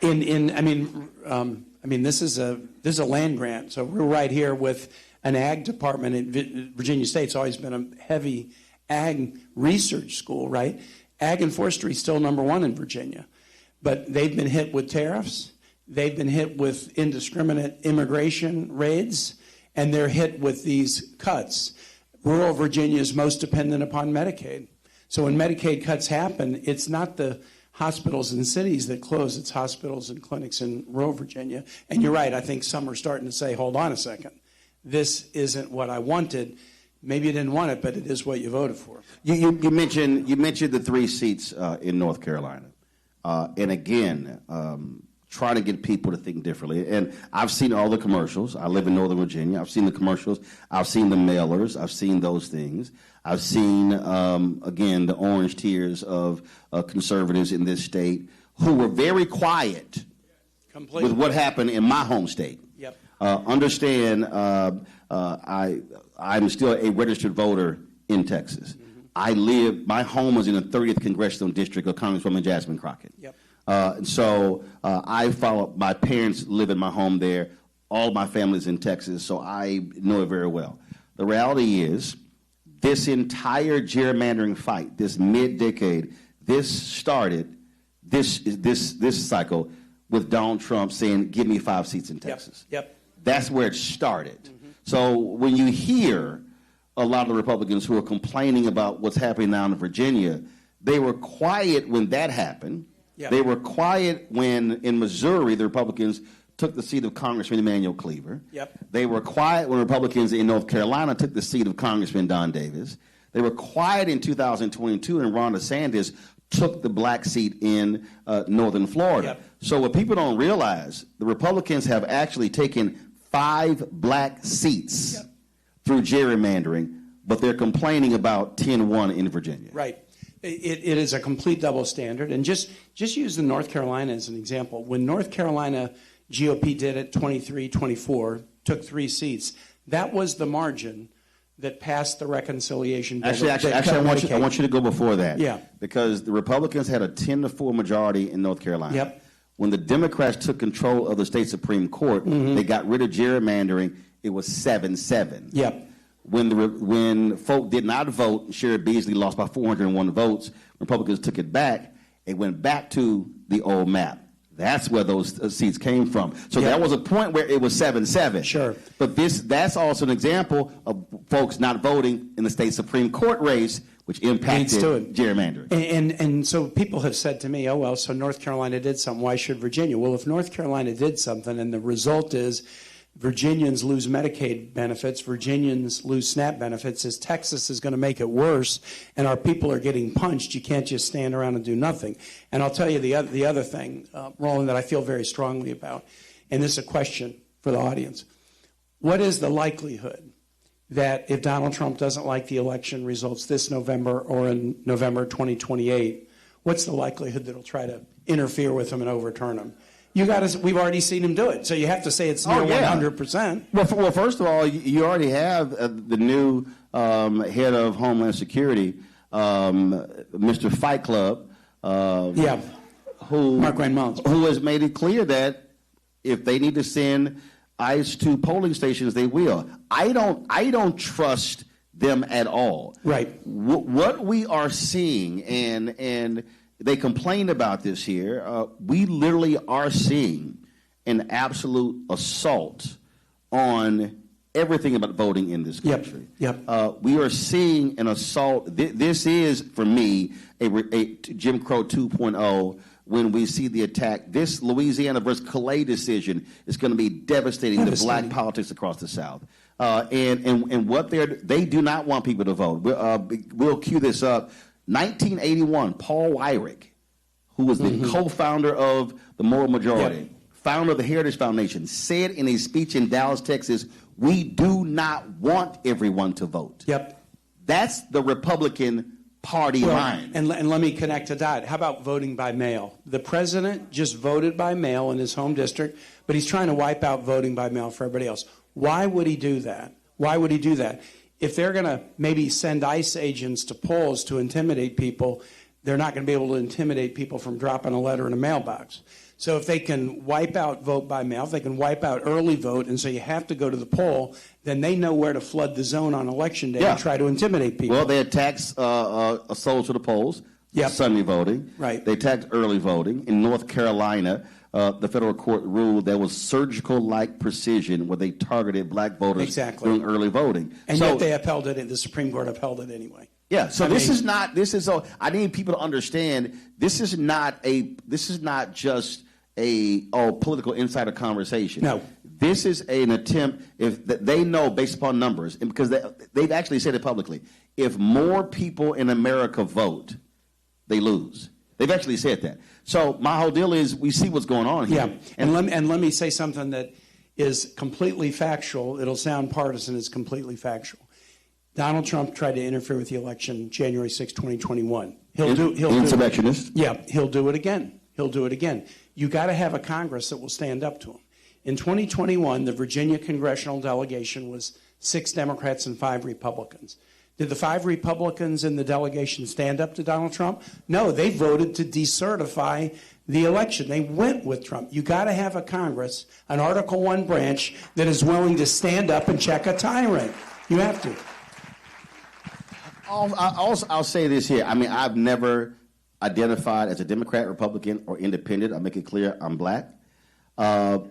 this is a land grant. So we're right here with an ag department at Virginia State. It's always been a heavy ag research school, right? Ag and forestry is still number 1 in Virginia. But they've been hit with tariffs. They've been hit with indiscriminate immigration raids. And they're hit with these cuts. Rural Virginia is most dependent upon Medicaid. So when Medicaid cuts happen, it's not the hospitals and cities that close. It's hospitals and clinics in rural Virginia. And you're right. I think some are starting to say, hold on a second. This isn't what I wanted. Maybe you didn't want it, but it is what you voted for. You mentioned the 3 seats in North Carolina. And again, trying to get people to think differently. And I've seen all the commercials. I live in Northern Virginia. I've seen the commercials. I've seen the mailers. I've seen those things. I've seen, again, the orange tears of conservatives in this state who were very quiet with what happened in my home state. Yep. Understand, I'm still a registered voter in Texas. my home was in the 30th Congressional District of Congresswoman Jasmine Crockett. Yep. I follow, my parents live in my home there. All my family's in Texas, so I know it very well. The reality is, this entire gerrymandering fight, this mid-decade, this started, this cycle with Donald Trump saying, give me 5 seats in Texas. Yep. That's where it started. Mm-hmm. So when you hear a lot of the Republicans who are complaining about what's happening now in Virginia, they were quiet when that happened. Yep. They were quiet when, in Missouri, the Republicans took the seat of Congressman Emanuel Cleaver. Yep. They were quiet when Republicans in North Carolina took the seat of Congressman Don Davis. They were quiet in 2022 when Ron DeSantis took the black seat in northern Florida. Yep. So what people don't realize, the Republicans have actually taken 5 black seats through gerrymandering, but they're complaining about 10-1 in Virginia. Right. It is a complete double standard. And just use the North Carolina as an example. When North Carolina GOP did it 23-24, took 3 seats, that was the margin that passed the reconciliation bill. Actually, I want you to go before that. Yeah. Because the Republicans had a 10-4 majority in North Carolina. Yep. When the Democrats took control of the state Supreme Court, they got rid of gerrymandering. It was 7-7. Yep. When folk did not vote, Sherrod Beasley lost by 401 votes. Republicans took it back. It went back to the old map. That's where those seats came from. So that was a point where it was 7-7. Sure. But that's also an example of folks not voting in the state Supreme Court race, which impacted gerrymandering. And so people have said to me, oh, well, so North Carolina did something. Why should Virginia? Well, if North Carolina did something and the result is Virginians lose Medicaid benefits, Virginians lose SNAP benefits, as Texas is going to make it worse and our people are getting punched, you can't just stand around and do nothing. And I'll tell you the other thing, Roland, that I feel very strongly about, and this is a question for the audience. What is the likelihood that if Donald Trump doesn't like the election results this November or in November 2028, what's the likelihood that he'll try to interfere with them and overturn them? We've already seen him do it, so you have to say it's near 100%. Well, first of all, you already have the new head of Homeland Security, Mr. Fight Club, who has made it clear that if they need to send ICE to polling stations, they will. I don't trust them at all. Right. What we are seeing, and they complained about this here. We literally are seeing an absolute assault on everything about voting in this country. Yep. We are seeing an assault. This is, for me, a Jim Crow 2.0 when we see the attack. This Louisiana versus Calais decision is going to be devastating to black politics across the South. And what they do not want people to vote. We'll cue this up. 1981, Paul Weyrich, who was the co-founder of the Moral Majority, founder of the Heritage Foundation, said in a speech in Dallas, Texas, we do not want everyone to vote. Yep. That's the Republican Party line. And let me connect to that. How about voting by mail? The president just voted by mail in his home district, but he's trying to wipe out voting by mail for everybody else. Why would he do that? Why would he do that? If they're going to maybe send ICE agents to polls to intimidate people, they're not going to be able to intimidate people from dropping a letter in a mailbox. So if they can wipe out vote by mail, if they can wipe out early vote, and so you have to go to the poll, then they know where to flood the zone on Election Day and try to intimidate people. Well, they attacked assaults to the polls, Sunday voting. Right. They attacked early voting. In North Carolina, the federal court ruled there was surgical-like precision where they targeted black voters during early voting. And yet they upheld it, and the Supreme Court upheld it anyway. Yeah, so I need people to understand this is not just a political insider conversation. No. This is an attempt, if they know based upon numbers, and because they've actually said it publicly, if more people in America vote, they lose. They've actually said that. So my whole deal is we see what's going on here. Yeah, and let me say something that is completely factual. It'll sound partisan. It's completely factual. Donald Trump tried to interfere with the election January 6, 2021. He'll do insurrectionist. Yeah, he'll do it again. He'll do it again. You got to have a Congress that will stand up to him. In 2021, the Virginia Congressional delegation was 6 Democrats and 5 Republicans. Did the 5 Republicans in the delegation stand up to Donald Trump? No, they voted to decertify the election. They went with Trump. You got to have a Congress, an Article I branch that is willing to stand up and check a tyrant. You have to. I'll say this here. I mean, I've never identified as a Democrat, Republican, or independent. I'll make it clear I'm black. But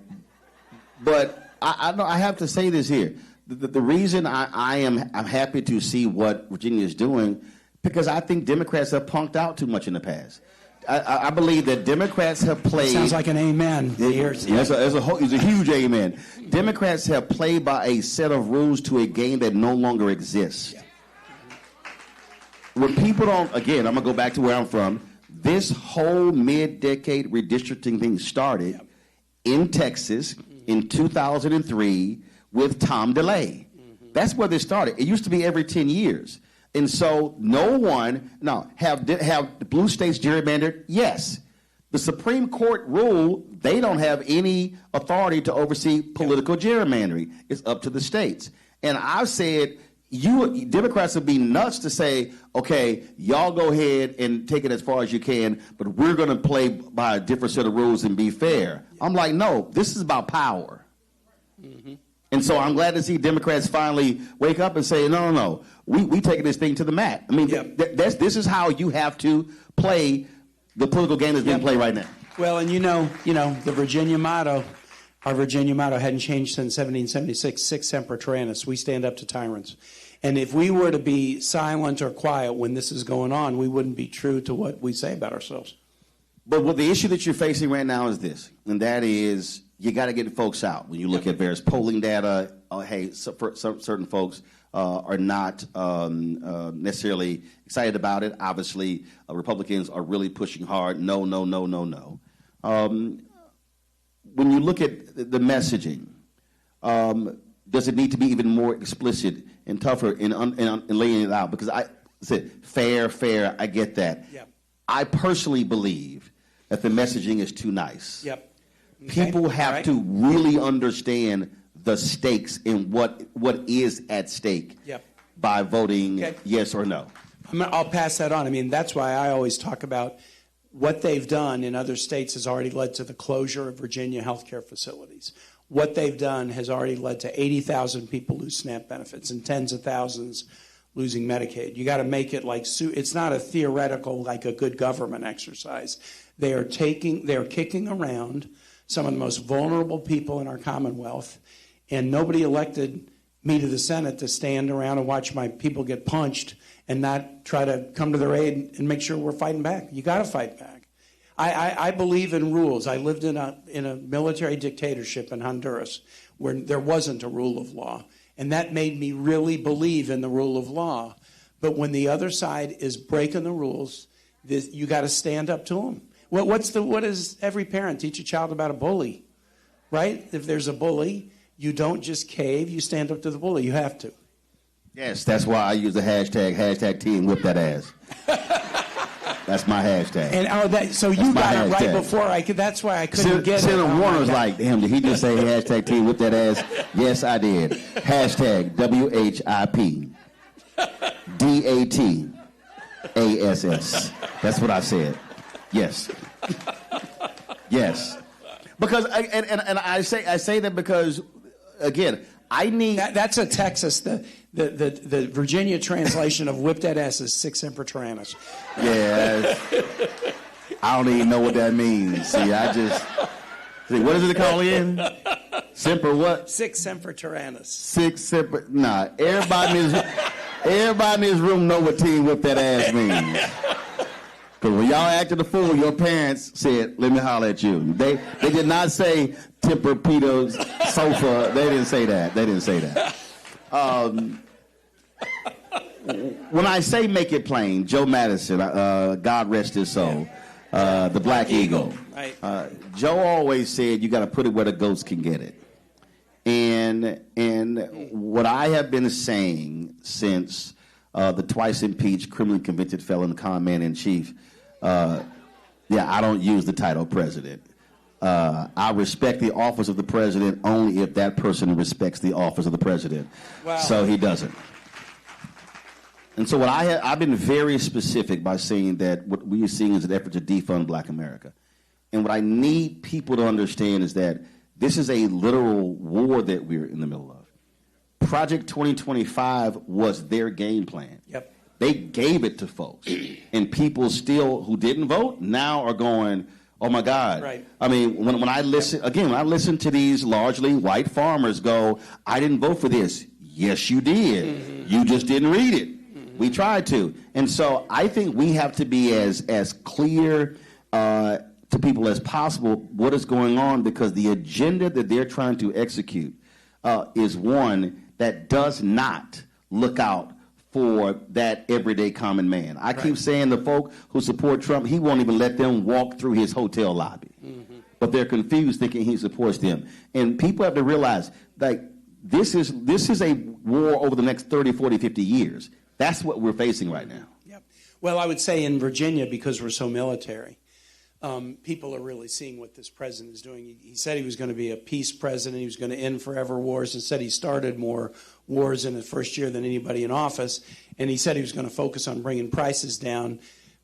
I have to say this here. The reason I'm happy to see what Virginia is doing, because I think Democrats have punked out too much in the past. I believe that Democrats have played. Sounds like an amen. It's a huge amen. Democrats have played by a set of rules to a game that no longer exists. Yeah. When people don't, again, I'm going to go back to where I'm from. This whole mid-decade redistricting thing started in Texas in 2003 with Tom DeLay. That's where this started. It used to be every 10 years. And so have the blue states gerrymandered? Yes. The Supreme Court ruled they don't have any authority to oversee political gerrymandering. It's up to the states. And I've said, you Democrats would be nuts to say, okay, y'all go ahead and take it as far as you can, but we're going to play by a different set of rules and be fair. I'm like, no, this is about power. Mm-hmm. And so I'm glad to see Democrats finally wake up and say, no, we taking this thing to the mat. I mean, this is how you have to play the political game that's being played right now. Well, and you know, the Virginia motto, our Virginia motto hadn't changed since 1776, sic semper tyrannis, we stand up to tyrants. And if we were to be silent or quiet when this is going on, we wouldn't be true to what we say about ourselves. But what the issue that you're facing right now is this, and that is you got to get folks out. When you look at various polling data, certain folks are not necessarily excited about it. Obviously, Republicans are really pushing hard, no. When you look at the messaging, does it need to be even more explicit and tougher in laying it out? Because I said fair, I get that. Yep. I personally believe that the messaging is too nice. Yep. Okay. People have to really understand the stakes and what is at stake by voting yes or no. I'll pass that on. I mean, that's why I always talk about what they've done in other states has already led to the closure of Virginia healthcare facilities. What they've done has already led to 80,000 people lose SNAP benefits and tens of thousands losing Medicaid. You got to make it like it's not a theoretical, like a good government exercise. They are kicking around some of the most vulnerable people in our Commonwealth, and nobody elected me to the Senate to stand around and watch my people get punched and not try to come to their aid and make sure we're fighting back. You got to fight back. I believe in rules. I lived in a military dictatorship in Honduras where there wasn't a rule of law, and that made me really believe in the rule of law. But when the other side is breaking the rules, you got to stand up to them. What does every parent teach a child about a bully, right? If there's a bully, you don't just cave, you stand up to the bully. You have to. Yes, that's why I use the hashtag team whip that ass. That's my hashtag. And so you got it right before I could. That's why I couldn't get it. Senator Warner was like, damn, did he just say hashtag team whip that ass? Yes, I did. Hashtag WHIP DATASS. That's what I said. Yes. Yes. Because I say that because again, I need that's a Texas the Virginia translation of whip that ass is sic semper tyrannis. Yeah. I don't even know what that means. See, what is it called again? Semper what? Sic semper tyrannis. Sic semper. Nah. Everybody in this room know what team whip that ass means. Because when y'all acted a fool, your parents said, let me holler at you. They did not say Tempur-Pedic sofa. They didn't say that. When I say make it plain, Joe Madison, God rest his soul, the Black Eagle. Right. Joe always said you got to put it where the ghosts can get it. And what I have been saying since the twice impeached, criminally convicted felon con man in chief, I don't use the title president. I respect the office of the president only if that person respects the office of the president. Wow. So he doesn't. And so I've been very specific by saying that what we are seeing is an effort to defund Black America. And what I need people to understand is that this is a literal war that we're in the middle of. Project 2025 was their game plan. Yep. They gave it to folks. And people still who didn't vote now are going, oh my God. Right. I mean, when I listen to these largely white farmers go, I didn't vote for this. Yes, you did. Mm-hmm. You just didn't read it. Mm-hmm. We tried to. And so I think we have to be as clear to people as possible what is going on, because the agenda that they're trying to execute is one that does not look out for that everyday common man. I keep saying the folk who support Trump, he won't even let them walk through his hotel lobby. Mm-hmm. But they're confused thinking he supports them. And people have to realize, like, this is a war over the next 30, 40, 50 years. That's what we're facing right now. Yep. Well, I would say in Virginia, because we're so military, people are really seeing what this president is doing. He said he was going to be a peace president. He was going to end forever wars, and said he started more wars in his first year than anybody in office. And he said he was going to focus on bringing prices down,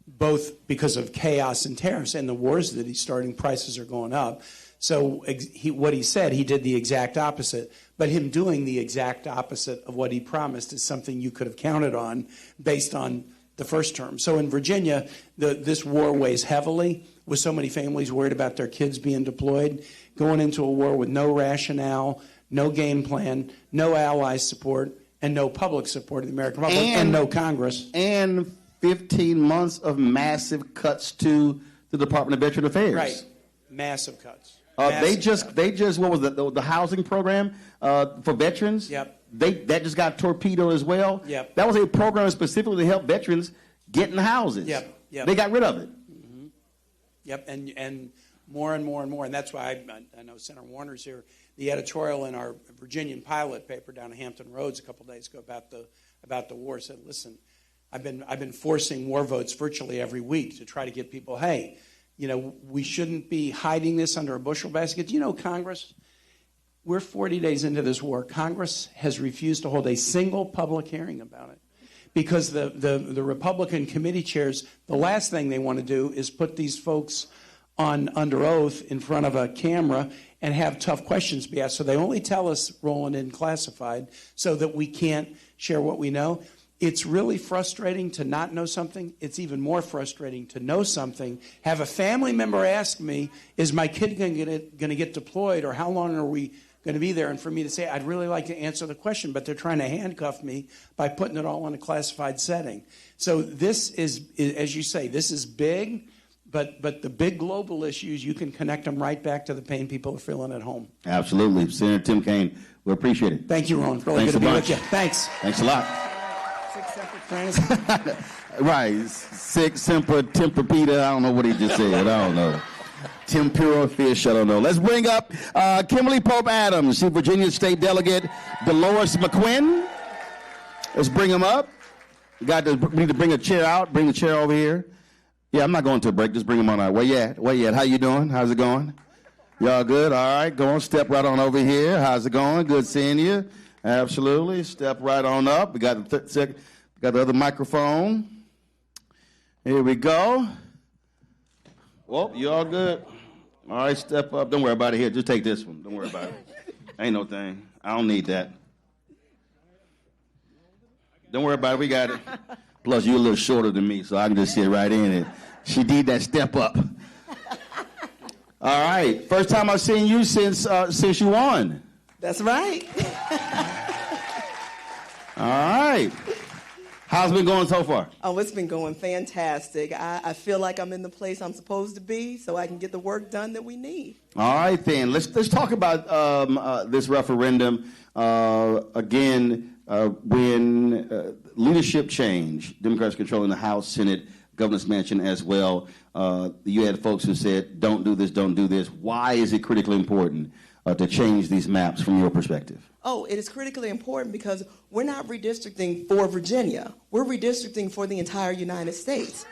both because of chaos and tariffs, and the wars that he's starting, prices are going up. So what he said, he did the exact opposite. But him doing the exact opposite of what he promised is something you could have counted on based on the first term. So in Virginia, this war weighs heavily, with so many families worried about their kids being deployed, going into a war with no rationale, no game plan, no ally support, and no public support of the American public, and no Congress. And 15 months of massive cuts to the Department of Veteran Affairs. Right. Massive cuts. They just what was the housing program for veterans? Yep. That just got torpedoed as well. Yep. That was a program specifically to help veterans get in houses. Yep. They got rid of it. Mm-hmm. Yep. And more and more and more, and that's why I know Senator Warner's here. The editorial in our Virginian Pilot paper down at Hampton Roads a couple days ago about the war said, listen, I've been forcing war votes virtually every week to try to get people, hey, you know, we shouldn't be hiding this under a bushel basket. Do you know Congress? We're 40 days into this war. Congress has refused to hold a single public hearing about it because the Republican committee chairs, the last thing they want to do is put these folks on under oath in front of a camera and have tough questions be asked. So they only tell us, Roland, in classified, so that we can't share what we know. It's really frustrating to not know something. It's even more frustrating to know something. Have a family member ask me, is my kid going to get deployed, or how long are we going to be there? And for me to say, I'd really like to answer the question, but they're trying to handcuff me by putting it all in a classified setting. So this is, as you say, this is big, but the big global issues, you can connect them right back to the pain people are feeling at home. Absolutely. Senator Tim Kaine, we appreciate it. Thank you, Roland. Really Thanks good to be bunch. with you. Thanks. Thanks a lot. Right, sick, semper, tempur-pita. I don't know what he just said. I don't know. Tempura fish, I don't know. Let's bring up Kimberly Pope Adams, she's Virginia State Delegate. Delores McQuinn. Let's bring him up. We need to bring a chair out. Bring the chair over here. Yeah, I'm not going to a break. Just bring him on out. Where you at? Where you at? How you doing? How's it going? Y'all good? All right, go on. Step right on over here. How's it going? Good seeing you. Absolutely. Step right on up. We got the other microphone. Here we go. Well, you all good? All right, step up. Don't worry about it here. Just take this one. Don't worry about it. Ain't no thing. I don't need that. Don't worry about it. We got it. Plus, you're a little shorter than me, so I can just sit right in it. She did that step up. All right. First time I've seen you since you won. That's right. All right. How's it been going so far? Oh, it's been going fantastic. I feel like I'm in the place I'm supposed to be so I can get the work done that we need. All right, then. Let's talk about this referendum. Again, when leadership change, Democrats controlling the House, Senate, Governor's Mansion as well, you had folks who said, don't do this, don't do this. Why is it critically important to change these maps from your perspective? Oh, it is critically important because we're not redistricting for Virginia. We're redistricting for the entire United States.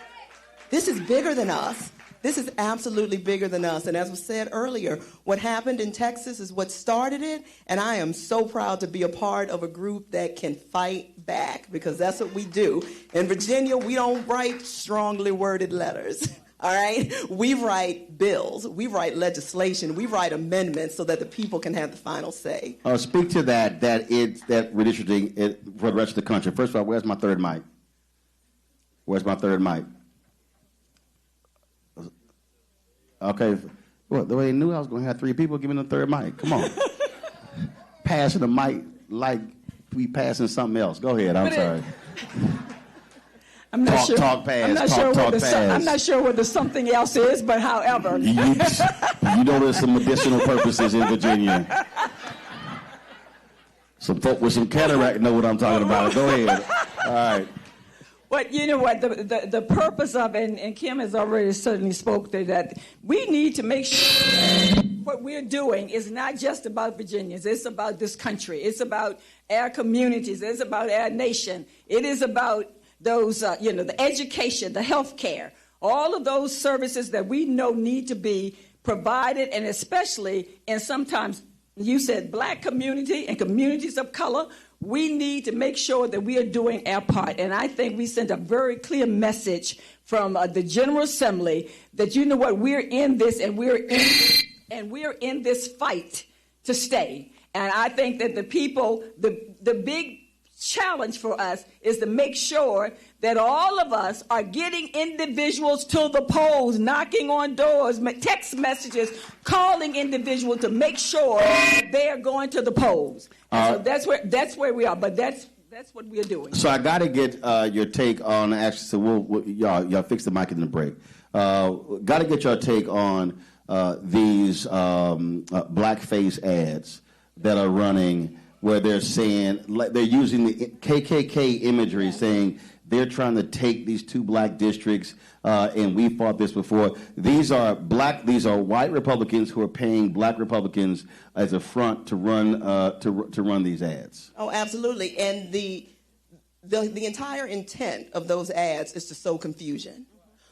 This is bigger than us. This is absolutely bigger than us. And as was said earlier, what happened in Texas is what started it. And I am so proud to be a part of a group that can fight back, because that's what we do. In Virginia, we don't write strongly worded letters. All right? We write bills. We write legislation. We write amendments so that the people can have the final say. Speak to that redistricting for the rest of the country. First of all, where's my third mic? Where's my third mic? Okay. Well, the way they knew I was going to have 3 people, give me the third mic. Come on. Passing the mic like we passing something else. Go ahead. I'm sorry. I'm not sure. Talk pass. I'm not sure what the something else is, but however. You know there's some medicinal purposes in Virginia. Some folk with some cataract know what I'm talking about. Go ahead. All right. But you know what, the purpose of it, and Kim has already certainly spoke to that, we need to make sure what we're doing is not just about Virginians. It's about this country. It's about our communities. It's about our nation. It is about those, the education, the health care, all of those services that we know need to be provided, and especially in sometimes, you said, black community and communities of color, we need to make sure that we are doing our part. And I think we sent a very clear message from the General Assembly that, you know what, we're in this, and we're in this fight to stay. And I think that the people, the big challenge for us is to make sure that all of us are getting individuals to the polls, knocking on doors, text messages, calling individuals to make sure that they are going to the polls. So that's where we are. But that's what we are doing. So I got to get your take on actually. So y'all fix the mic in the break. Got to get your take on these blackface ads that are running, where they're saying, they're using the KKK imagery, saying they're trying to take these 2 black districts, and we fought this before. These are white Republicans who are paying black Republicans as a front to run these ads. Oh, absolutely. And the entire intent of those ads is to sow confusion.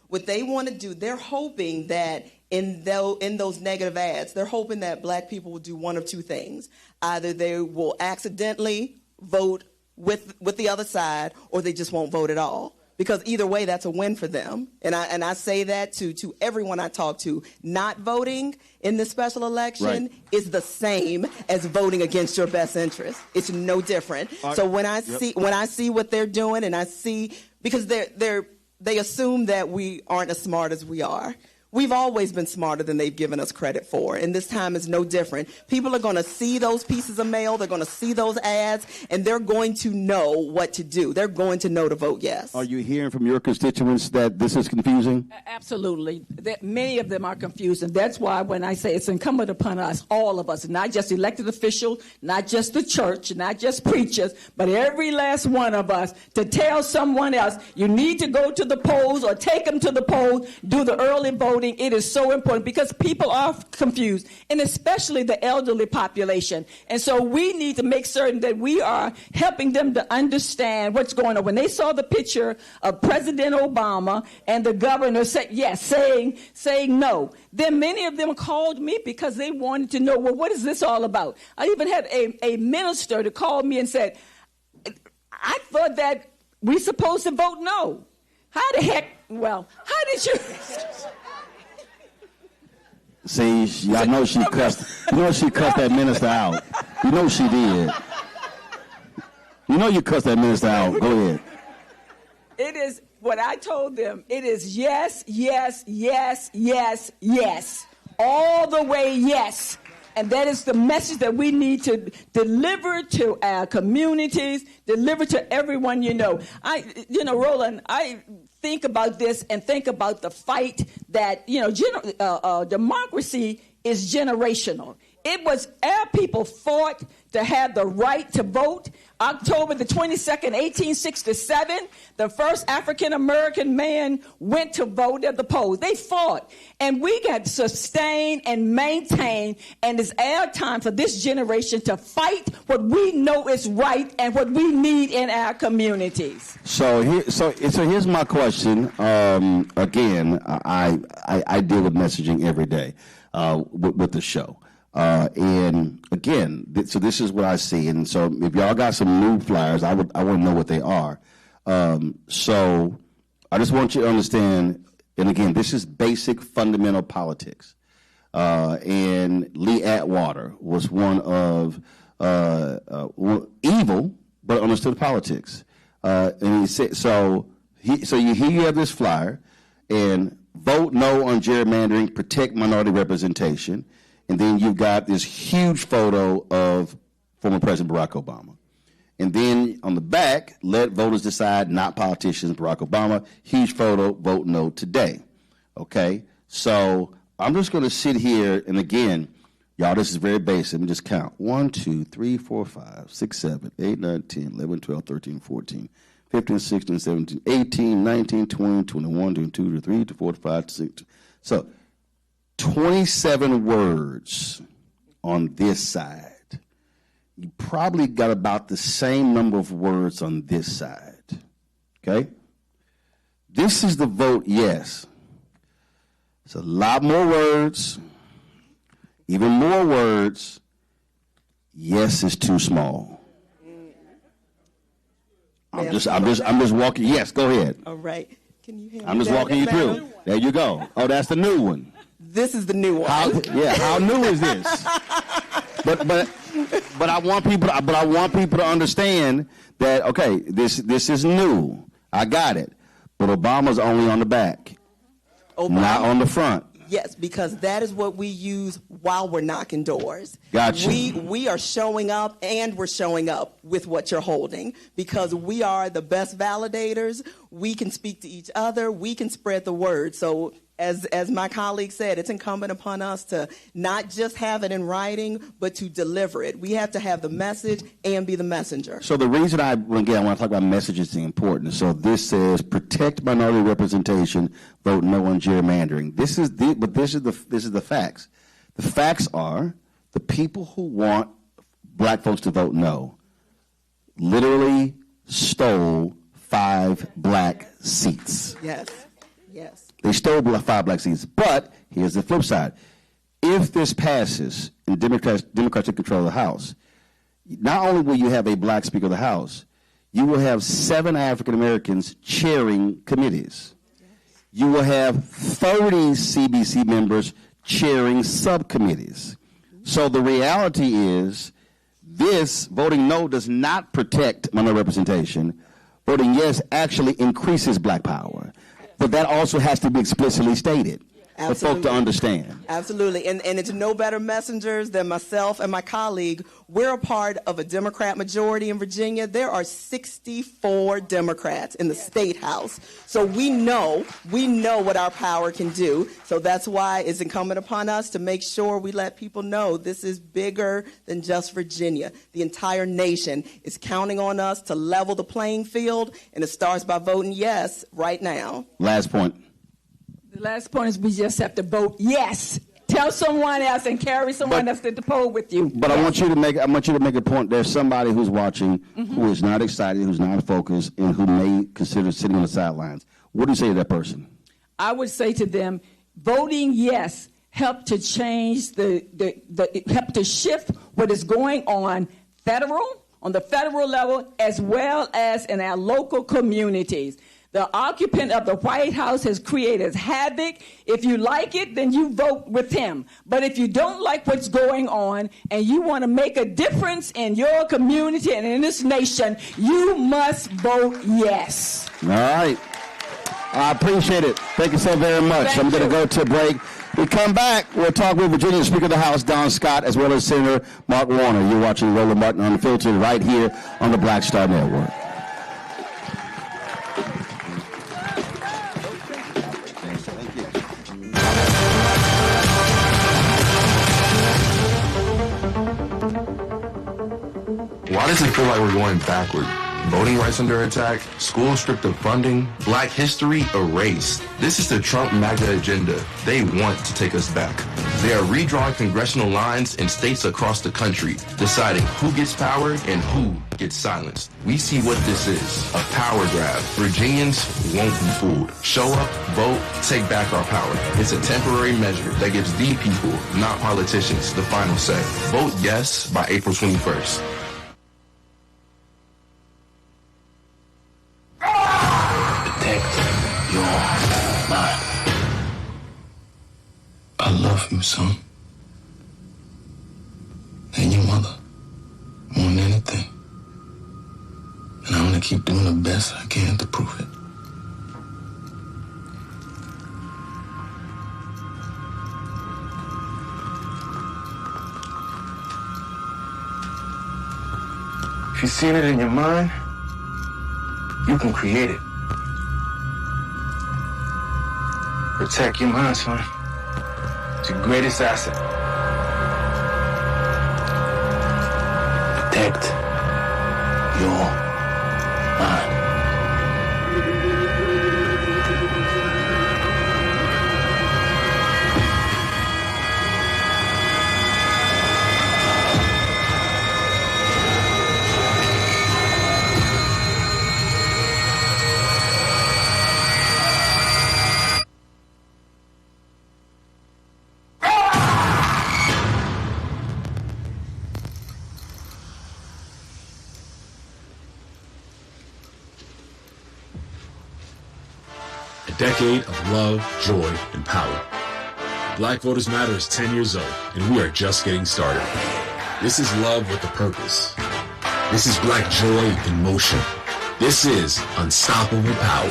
What they want to do, they're hoping that in those negative ads, they're hoping that black people will do one of 2 things. Either they will accidentally vote with the other side, or they just won't vote at all. Because either way, that's a win for them. And I say that to everyone I talk to. Not voting in this special election is the same as voting against your best interest. It's no different. So when I see what they're doing, and I see, because they assume that we aren't as smart as we are. We've always been smarter than they've given us credit for, and this time is no different. People are going to see those pieces of mail, they're going to see those ads, and they're going to know what to do. They're going to know to vote yes. Are you hearing from your constituents that this is confusing? Absolutely. Many of them are confused, and that's why when I say it's incumbent upon us, all of us, not just elected officials, not just the church, not just preachers, but every last one of us, to tell someone else, you need to go to the polls or take them to the polls, do the early voting. It is so important because people are confused, and especially the elderly population. And so we need to make certain that we are helping them to understand what's going on. When they saw the picture of President Obama and the governor saying no, then many of them called me because they wanted to know, well, what is this all about? I even had a minister to call me and said, I thought that we're supposed to vote no. How the heck, how did you... See, y'all know she cussed. You know she cussed that minister out. You know she did. You know you cussed that minister out. Go ahead. It is what I told them. It is yes, yes, yes, yes, yes. All the way yes. And that is the message that we need to deliver to our communities, deliver to everyone you know. Roland, I think about this and think about the fight that, democracy is generational. our people fought to have the right to vote. October the 22nd, 1867, the first African-American man went to vote at the polls. They fought. And we got to sustain and maintain, and it's our time for this generation to fight what we know is right and what we need in our communities. So here's my question. Again, I deal with messaging every day with the show. And again, so this is what I see. And so if y'all got some new flyers, I want to know what they are. So I just want you to understand, and again, this is basic fundamental politics. And Lee Atwater was one of evil, but understood politics. And he said, so you have this flyer, and vote no on gerrymandering, protect minority representation. And then you've got this huge photo of former President Barack Obama. And then on the back, let voters decide, not politicians, Barack Obama. Huge photo, vote no today. Okay? So I'm just going to sit here, and again, y'all, this is very basic. Let me just count. 1, 2, 3, 4, 5, 6, 7, 8, 9, 10, 11, 12, 13, 14, 15, 16, 17, 18, 19, 20, 21, 22, 23, 24, 25, 26. So 27 words on this side. You probably got about the same number of words on this side. Okay? This is the vote yes. It's a lot more words, even more words. Yes is too small. I'm just walking. Yes, go ahead. All right. Can you I'm just walking you through. There you go. Oh, that's the new one. This is the new one. How new is this? But I want people to understand that, okay, this is new. I got it. But Obama's only on the back, not on the front. Yes, because that is what we use while we're knocking doors. Gotcha. We are showing up, and we're showing up with what you're holding, because we are the best validators. We can speak to each other. We can spread the word. So as my colleague said, it's incumbent upon us to not just have it in writing, but to deliver it. We have to have the message and be the messenger. So the reason I want to talk about messages is important. So this says protect minority representation, vote no on gerrymandering. This is the facts. The facts are the people who want black folks to vote no literally stole 5 black seats. Yes. Yes. They stole 5 black seats. But here's the flip side. If this passes and Democrats take control of the House, not only will you have a black Speaker of the House, you will have 7 African Americans chairing committees. You will have 30 CBC members chairing subcommittees. So the reality is this voting no does not protect minority representation. Voting yes actually increases black power. But that also has to be explicitly stated for folk to understand. Absolutely. And it's no better messengers than myself and my colleague. We're a part of a Democrat majority in Virginia. There are 64 Democrats in the State House. So we know what our power can do. So that's why it's incumbent upon us to make sure we let people know this is bigger than just Virginia. The entire nation is counting on us to level the playing field, and it starts by voting yes right now. Last point. The last point is we just have to vote yes. Tell someone else and carry someone else to the poll with you. But yes. I want you to make a point. There's somebody who's watching who is not excited, who's not focused, and who may consider sitting on the sidelines. What do you say to that person? I would say to them, voting yes helped to change help to shift what is going on the federal level, as well as in our local communities. The occupant of the White House has created havoc. If you like it, then you vote with him. But if you don't like what's going on and you want to make a difference in your community and in this nation, you must vote yes. All right. I appreciate it. Thank you so very much. I'm going to go to a break. We come back, we'll talk with Virginia Speaker of the House, Don Scott, as well as Senator Mark Warner. You're watching Roland Martin Unfiltered right here on the Black Star Network. Why does it feel like we're going backward? Voting rights under attack, schools stripped of funding, black history erased. This is the Trump MAGA agenda. They want to take us back. They are redrawing congressional lines in states across the country, deciding who gets power and who gets silenced. We see what this is, a power grab. Virginians won't be fooled. Show up, vote, take back our power. It's a temporary measure that gives the people, not politicians, the final say. Vote yes by April 21st. I love you, son. And your mother. More than anything. And I'm gonna keep doing the best I can to prove it. If you've seen it in your mind, you can create it. Protect your mind, son. It's your greatest asset. Protect your mind. Decade of love, joy, and power. Black Voters Matter is 10 years old, and we are just getting started. This is love with a purpose. This is black joy in motion. This is unstoppable power.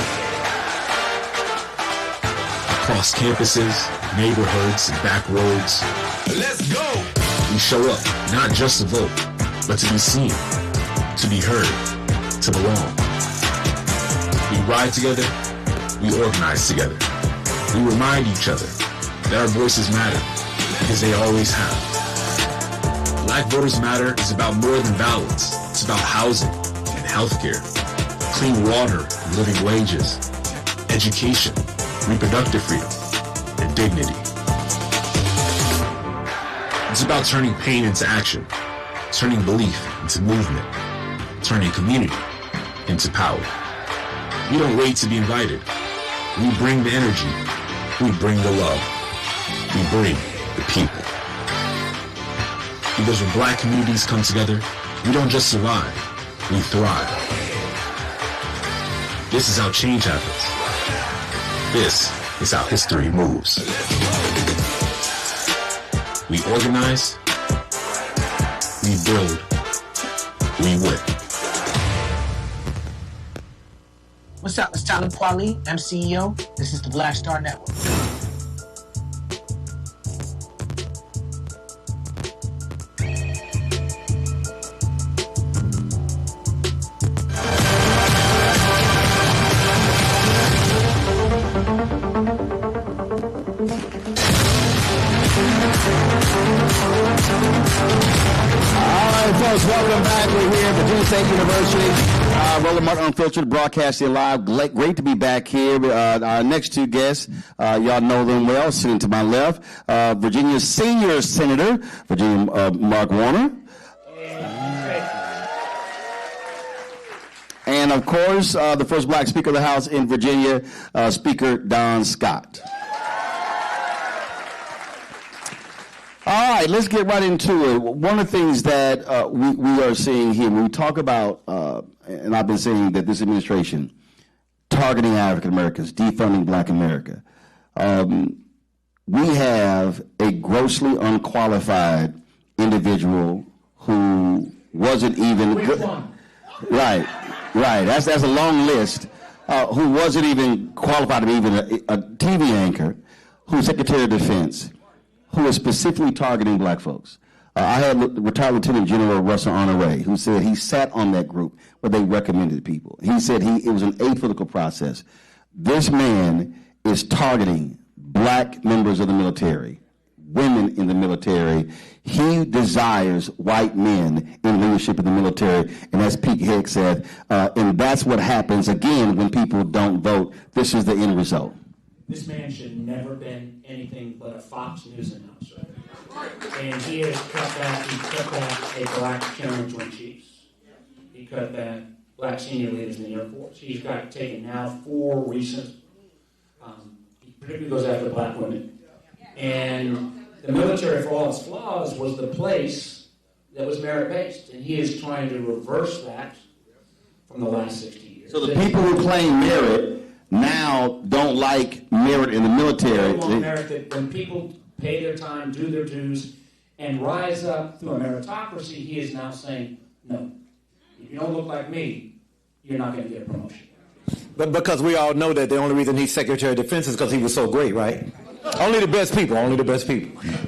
Across campuses, neighborhoods, and back roads. Let's go! We show up, not just to vote, but to be seen, to be heard, to belong. We ride together. We organize together. We remind each other that our voices matter, because they always have. Black Voters Matter is about more than ballots. It's about housing and healthcare, clean water and living wages, education, reproductive freedom, and dignity. It's about turning pain into action, turning belief into movement, turning community into power. We don't wait to be invited. We bring the energy. We bring the love. We bring the people. Because when black communities come together, we don't just survive, we thrive. This is how change happens. This is how history moves. We organize, we build, we win. What's up? It's Talib Kweli. I'm CEO. This is the Black Star Network. Welcome back. We're here at Virginia State University. Roland Martin Unfiltered, broadcasting live. Great to be back here. Our next two guests, y'all know them well. Sitting to my left, Virginia's senior senator, Mark Warner. And, of course, the first black Speaker of the House in Virginia, Speaker Don Scott. All right, let's get right into it. One of the things that we are seeing here, when we talk about, and I've been saying that this administration targeting African Americans, defunding Black America, we have a grossly unqualified individual who wasn't even good. Right. That's a long list. Who wasn't even qualified to be even a TV anchor, who's Secretary of Defense, who is specifically targeting black folks. I had retired Lieutenant General Russell Honore, who said he sat on that group where they recommended people. He said it was an apolitical process. This man is targeting black members of the military, women in the military. He desires white men in leadership in the military, and as Pete Hicks said, and that's what happens again when people don't vote. This is the end result. This man should have never been anything but a Fox News announcer. And he has cut back a black chairman Joint Chiefs. He cut back black senior leaders in the Air Force. He's got taken now 4 recent, he particularly goes after black women. And the military, for all its flaws, was the place that was merit-based. And he is trying to reverse that from the last 60 years. So the people who claim merit now don't like merit in the military. They want merit that when people pay their time, do their dues, and rise up through a meritocracy, he is now saying, no, if you don't look like me, you're not going to get a promotion. But because we all know that the only reason he's Secretary of Defense is because he was so great, right? Only the best people.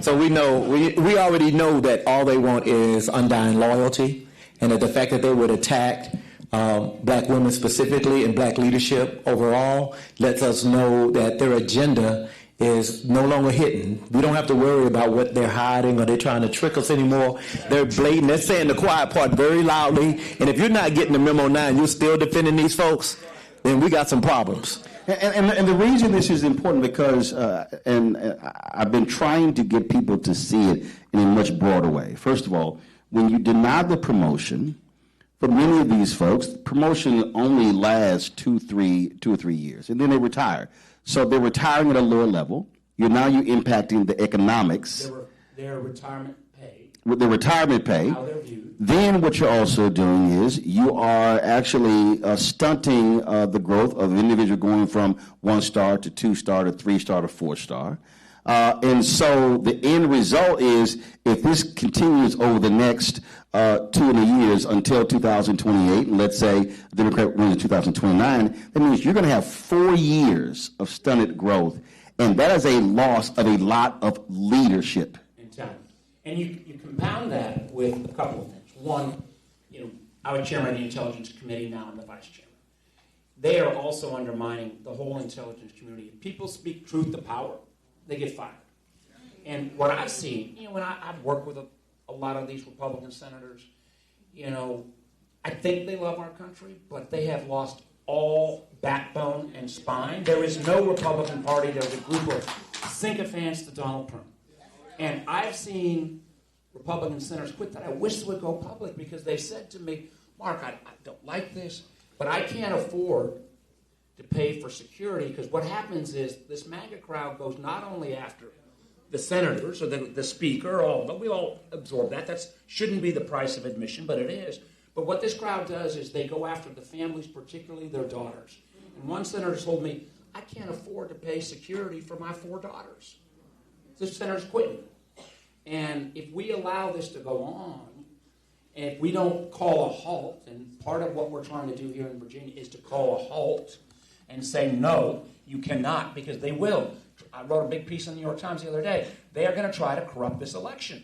So we know, we already know that all they want is undying loyalty, and that the fact that they would attack black women specifically and black leadership overall lets us know that their agenda is no longer hidden. We don't have to worry about what they're hiding or they're trying to trick us anymore. They're blatant. They're saying the quiet part very loudly. And if you're not getting the memo now and you're still defending these folks, then we got some problems. And the reason this is important because, I've been trying to get people to see it in a much broader way. First of all, when you deny the promotion, for many of these folks, promotion only lasts 2 or 3 years, and then they retire. So they're retiring at a lower level. You're impacting the economics. Their retirement pay. With the retirement pay. How they're viewed. Then what you're also doing is you are actually stunting the growth of an individual going from 1-star to 2-star to 3-star to 4-star. And so the end result is if this continues over the next 2 years until 2028, and let's say the Democrat wins in 2029, that means you're going to have 4 years of stunted growth, and that is a loss of a lot of leadership. And talent. And you compound that with a couple of things. One, I was chairman of the Intelligence Committee, now I'm the vice chairman. They are also undermining the whole intelligence community. If people speak truth to power, they get fired. And what I've seen, when I've worked with a lot of these Republican senators, I think they love our country, but they have lost all backbone and spine. There is no Republican Party. There's a group of sycophants to Donald Trump. And I've seen Republican senators quit that. I wish they would go public because they said to me, Mark, I don't like this, but I can't afford to pay for security because what happens is this MAGA crowd goes not only after the senators or the speaker, but we all absorb that. That shouldn't be the price of admission, but it is. But what this crowd does is they go after the families, particularly their daughters. And one senator told me, I can't afford to pay security for my 4 daughters. This senator's quitting. And if we allow this to go on, and if we don't call a halt, and part of what we're trying to do here in Virginia is to call a halt and say, no, you cannot, because they will. I wrote a big piece in the New York Times the other day. They are going to try to corrupt this election.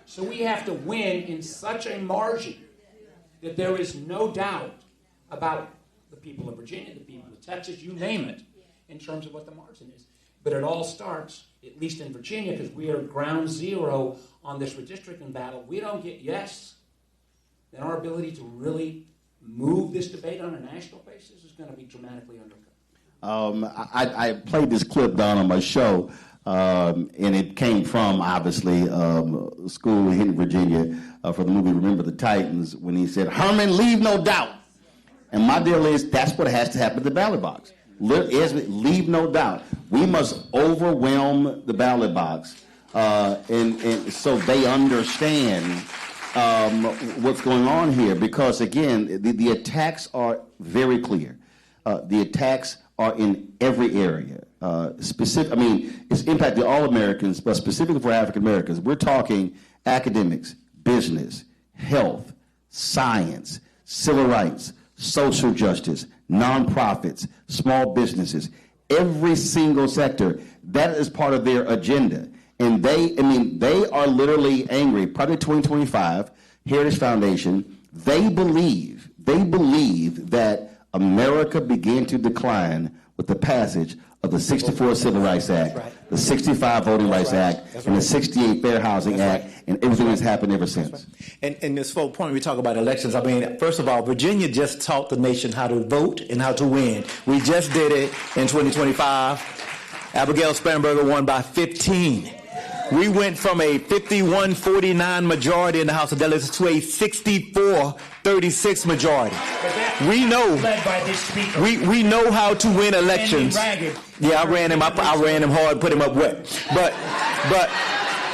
So we have to win in such a margin that there is no doubt about the people of Virginia, the people of Texas, you name it, in terms of what the margin is. But it all starts, at least in Virginia, because we are ground zero on this redistricting battle. We don't get yes, then our ability to really move this debate on a national basis is going to be dramatically undercut. I played this clip down on my show, and it came from, obviously, school in Virginia for the movie Remember the Titans, when he said, Herman, leave no doubt. And my deal is that's what has to happen at the ballot box. Leave no doubt. We must overwhelm the ballot box, and so they understand what's going on here. Because, again, the attacks are very clear. The attacks are in every area. It's impacting all Americans, but specifically for African Americans. We're talking academics, business, health, science, civil rights, social justice, nonprofits, small businesses, every single sector. That is part of their agenda. And they are literally angry. Project 2025, Heritage Foundation, they believe that America began to decline with the passage of the 64 Civil Rights Act, the 65 Voting Rights Act, and the 68 Fair Housing Act, and everything that's happened ever since. And this whole point we talk about elections, I mean, first of all, Virginia just taught the nation how to vote and how to win. We just did it in 2025. Abigail Spanberger won by 15. We went from a 51-49 majority in the House of Delegates to a 64-36 majority. We know. Led by this speaker. We know how to win elections. Yeah, I ran him hard, put him up wet. But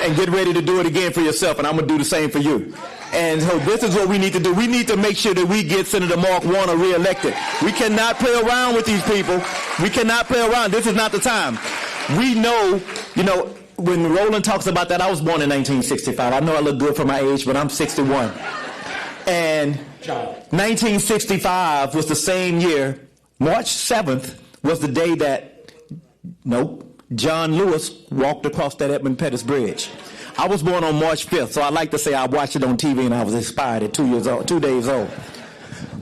and get ready to do it again for yourself, and I'm gonna do the same for you. And so this is what we need to do. We need to make sure that we get Senator Mark Warner reelected. We cannot play around with these people. We cannot play around. This is not the time. We know, when Roland talks about that, I was born in 1965. I know I look good for my age, but I'm 61. And 1965 was the same year. March 7th was the day that, John Lewis walked across that Edmund Pettus Bridge. I was born on March 5th, so I like to say I watched it on TV and I was inspired at 2 days old.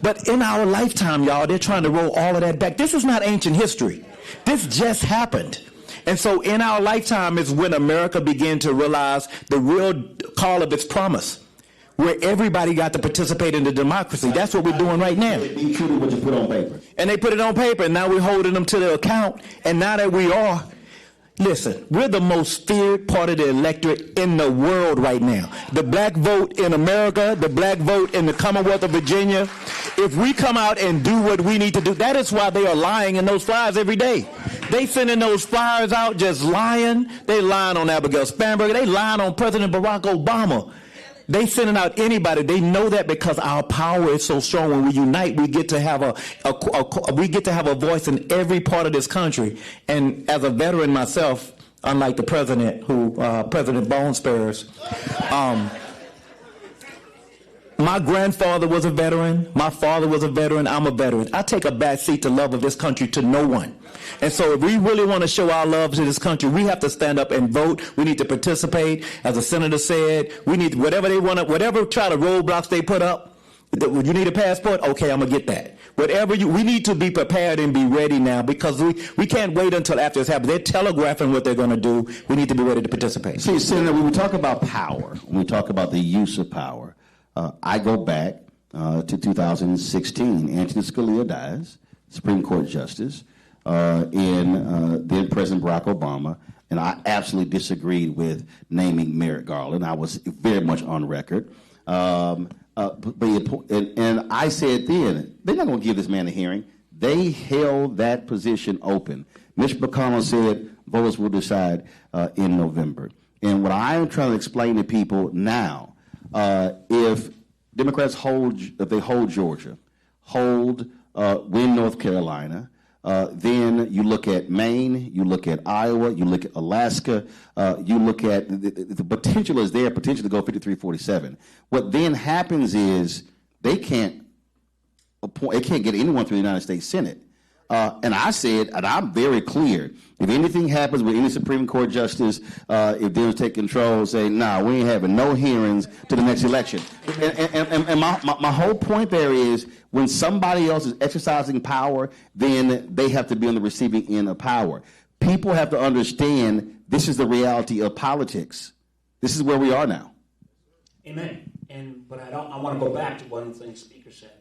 But in our lifetime, y'all, they're trying to roll all of that back. This is not ancient history. This just happened. And so in our lifetime is when America began to realize the real call of its promise, where everybody got to participate in the democracy. That's what we're doing right now. Be true to what you put on paper. And they put it on paper, and now we're holding them to their account. And now that we are, listen, we're the most feared part of the electorate in the world right now. The black vote in America, the black vote in the Commonwealth of Virginia. If we come out and do what we need to do, that is why they are lying in those flyers every day. They sending those flyers out just lying. They lying on Abigail Spanberger. They lying on President Barack Obama. They sending out anybody. They know that because our power is so strong. When we unite, we get to have a voice in every part of this country. And as a veteran myself, unlike the president, President Bone Spurs, my grandfather was a veteran. My father was a veteran. I'm a veteran. I take a back seat to love of this country to no one. And so if we really want to show our love to this country, we have to stand up and vote. We need to participate. As the senator said, we need whatever they want to, whatever try to roadblocks they put up. You need a passport? Okay, I'm going to get that. We need to be prepared and be ready now because we can't wait until after this happens. They're telegraphing what they're going to do. We need to be ready to participate. See, Senator, when we talk about power, when we talk about the use of power, I go back to 2016. Antonin Scalia dies, Supreme Court Justice, and then President Barack Obama, and I absolutely disagreed with naming Merrick Garland. I was very much on record. And I said then, they're not going to give this man a hearing. They held that position open. Mitch McConnell said voters will decide in November. And what I am trying to explain to people now, if Democrats hold Georgia, win North Carolina, then you look at Maine, you look at Iowa, you look at Alaska, you look at the potential is there, potential to go 53-47. What then happens is they can't get anyone through the United States Senate. And I said, and I'm very clear, if anything happens with any Supreme Court justice, if Dems take control, say, nah, we ain't having no hearings to the next election. And my whole point there is when somebody else is exercising power, then they have to be on the receiving end of power. People have to understand this is the reality of politics. This is where we are now. Amen. But I want to go back to one of the things the speaker said.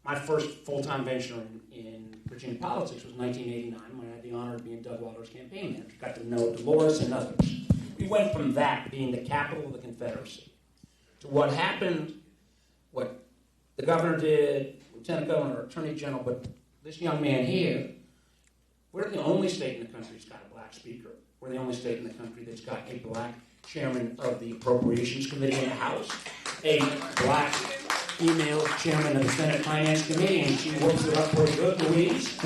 My first full-time venture in Virginia politics was 1989 when I had the honor of being Doug Waller's campaign manager. Got to know Delores and others. We went from that being the capital of the Confederacy to what happened, what the governor did, Lieutenant Governor, Attorney General, but this young man here, we're the only state in the country that's got a black speaker. We're the only state in the country that's got a black chairman of the Appropriations Committee in the House, a black female chairman of the Senate Finance Committee, and she works it up pretty good, Louise,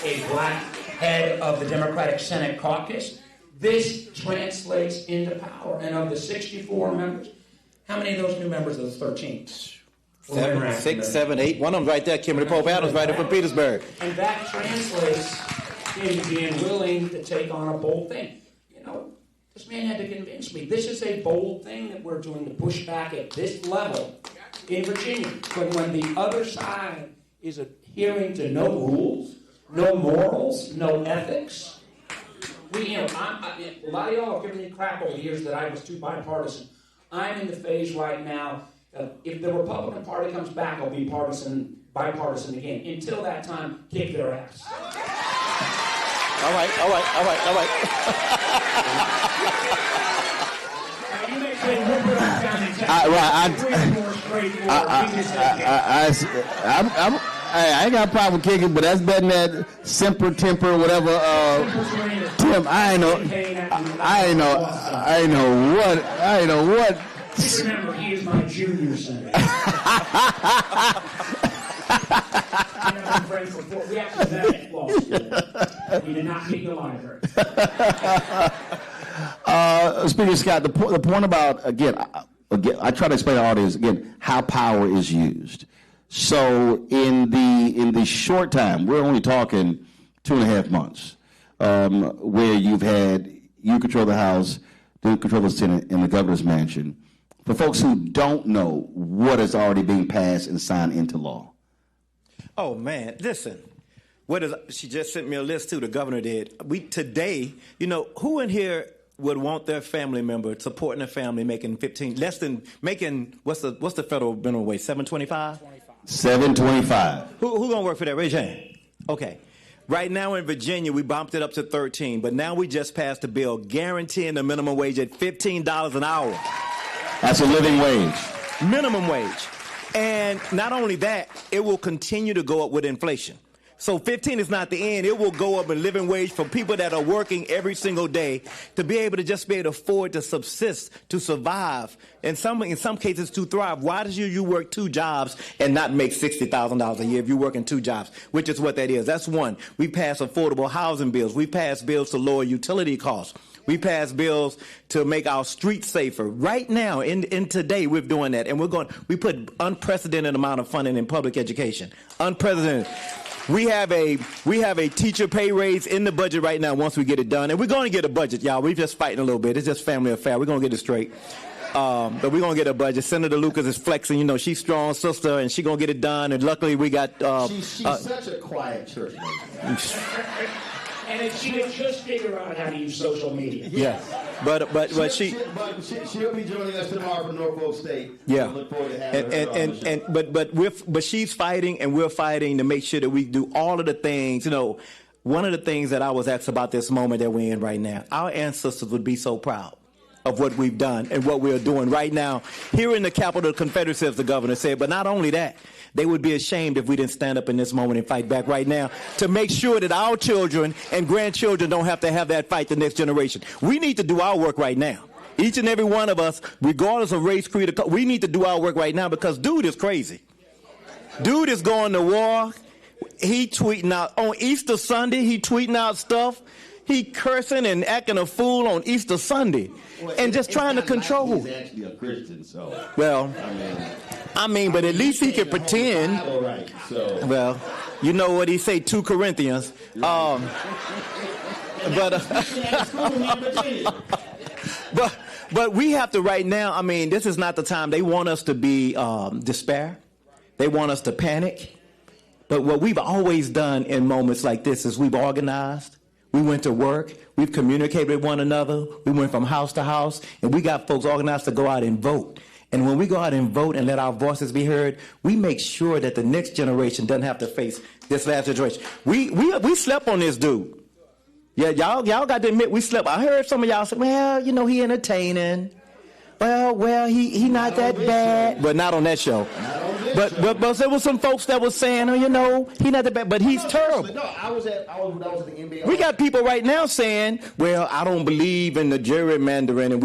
a black head of the Democratic Senate Caucus. This translates into power. And of the 64 members, how many of those new members of the 13? 7, 6, 7, 8. One of them right there, Kimberly Pope Adams, right there from Petersburg. And that translates into being willing to take on a bold thing. This man had to convince me. This is a bold thing that we're doing to push back at this level in Virginia. But when the other side is adhering to no rules, no morals, no ethics. A lot of y'all have given me crap over the years that I was too bipartisan. I'm in the phase right now. If the Republican Party comes back, I'll be bipartisan again. Until that time, kick their ass. All right. You may say we're I ain't got a problem kicking, but that's better than that simper, temper, whatever. Tim, I ain't know what. Just remember, he is my junior senator. We actually met at law school. We did not meet in the library. Speaker Scott, the point about, again, I try to explain to the audience, again, how power is used. So in the short time, we're only talking 2.5 months, where you control the House, you control the Senate, and the governor's mansion. For folks who don't know what is already being passed and signed into law. Oh, man, listen. She just sent me a list, too, the governor did. Today, who in here would want their family member supporting a family making what's the federal minimum wage, $7.25? $7.25. Who gonna work for that? Raise your hand. Okay. Right now in Virginia, we bumped it up to $13, but now we just passed a bill guaranteeing the minimum wage at $15 an hour. That's a living wage. Minimum wage. And not only that, it will continue to go up with inflation. So 15 is not the end. It will go up in living wage for people that are working every single day to be able to afford to subsist, to survive, in some cases to thrive. Why do you work 2 jobs and not make $60,000 a year if you're working 2 jobs, which is what that is? That's one. We passed affordable housing bills. We passed bills to lower utility costs. We passed bills to make our streets safer. Right now, in today, we're doing that. And we put unprecedented amount of funding in public education. Unprecedented. We have a teacher pay raise in the budget right now once we get it done. And we're going to get a budget, y'all. We're just fighting a little bit. It's just family affair. We're going to get it straight. But we're going to get a budget. Senator Lucas is flexing. She's strong sister, and she's going to get it done. And luckily we got... she's such a quiet church lady. And if she would just figure out how to use social media. Yeah. But she'll be joining us tomorrow from Norfolk State. Yeah. Look forward to having her. But she's fighting, and we're fighting to make sure that we do all of the things. One of the things that I was asked about this moment that we're in right now, our ancestors would be so proud of what we've done and what we're doing right now here in the capital of the Confederacy, as the governor said. But not only that, they would be ashamed if we didn't stand up in this moment and fight back right now to make sure that our children and grandchildren don't have to have that fight the next generation. We need to do our work right now. Each and every one of us, regardless of race, creed, or we need to do our work right now because dude is crazy. Dude is going to war. He tweeting out on Easter Sunday. He tweeting out stuff. He cursing and acting a fool on Easter Sunday, and just trying to control. He's actually a Christian, so. Well, I mean, but at least he can pretend. All right, so. Well, you know what he say, 2 Corinthians. But we have to right now. I mean, this is not the time. They want us to be despair. They want us to panic. But what we've always done in moments like this is we've organized. We went to work. We've communicated with one another. We went from house to house, and we got folks organized to go out and vote. And when we go out and vote and let our voices be heard, we make sure that the next generation doesn't have to face this last generation. We slept on this dude. Yeah, y'all got to admit we slept. I heard some of y'all say, well, he entertaining. Well, he not that bad. But not on that show. But there was some folks that was saying, he not that bad, but he's terrible. No, I was at the NBA. We got people right now saying, well, I don't believe in the gerrymandering and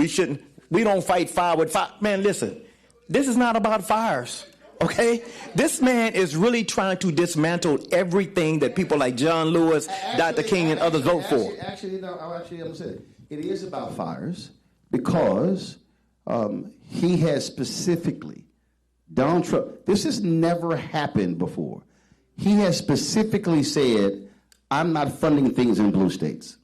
we don't fight fire with fire. Man, listen, this is not about fires, okay? This man is really trying to dismantle everything that people like John Lewis, Dr. King, and others vote for. I'm going to say it is about fires because he has specifically, Donald Trump, this has never happened before. He has specifically said, I'm not funding things in blue states.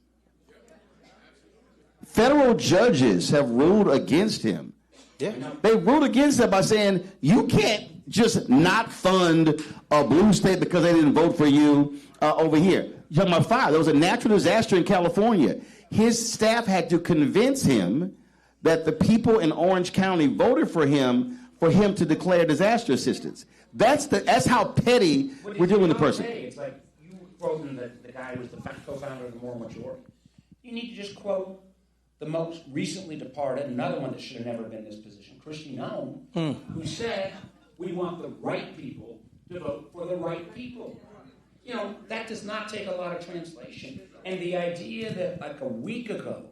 Federal judges have ruled against him. Yeah. They ruled against him by saying, you can't just not fund a blue state because they didn't vote for you over here. You're talking about fire. There was a natural disaster in California. His staff had to convince him that the people in Orange County voted for him to declare disaster assistance. That's how petty we're doing the person. It's like you quoting the guy who was the co-founder of the Moral Majority. You need to just quote the most recently departed, another one that should have never been in this position, Christy Nome, who said, we want the right people to vote for the right people. You know, that does not take a lot of translation. And the idea that like a week ago,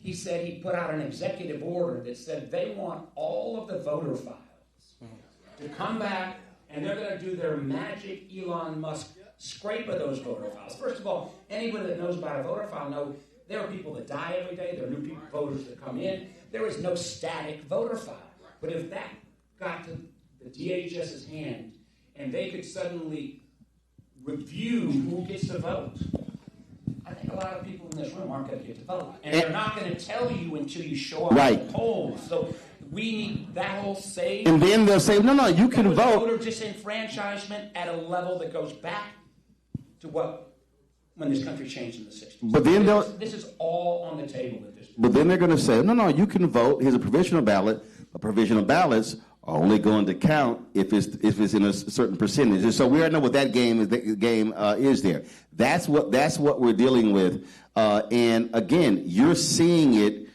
he said he put out an executive order that said they want all of the voter files to come back and they're going to do their magic Elon Musk scrape of those voter files. First of all, anybody that knows about a voter file knows there are people that die every day. There are new voters that come in. There is no static voter file. But if that got to the DHS's hand and they could suddenly review who gets to vote, I think a lot of people in this room aren't going to get to vote. And they're not going to tell you until you show up at the polls. So we need that whole save. And then they'll say, no, you can vote. Voter disenfranchisement at a level that goes back to when this country changed in the 60s. But then this is all on the table at this point. But then they're going to say, no, you can vote. Here's a provisional ballot. But provisional ballots are only going to count if it's in a certain percentage. And so we already know what that game is there. That's what we're dealing with. And again, you're seeing it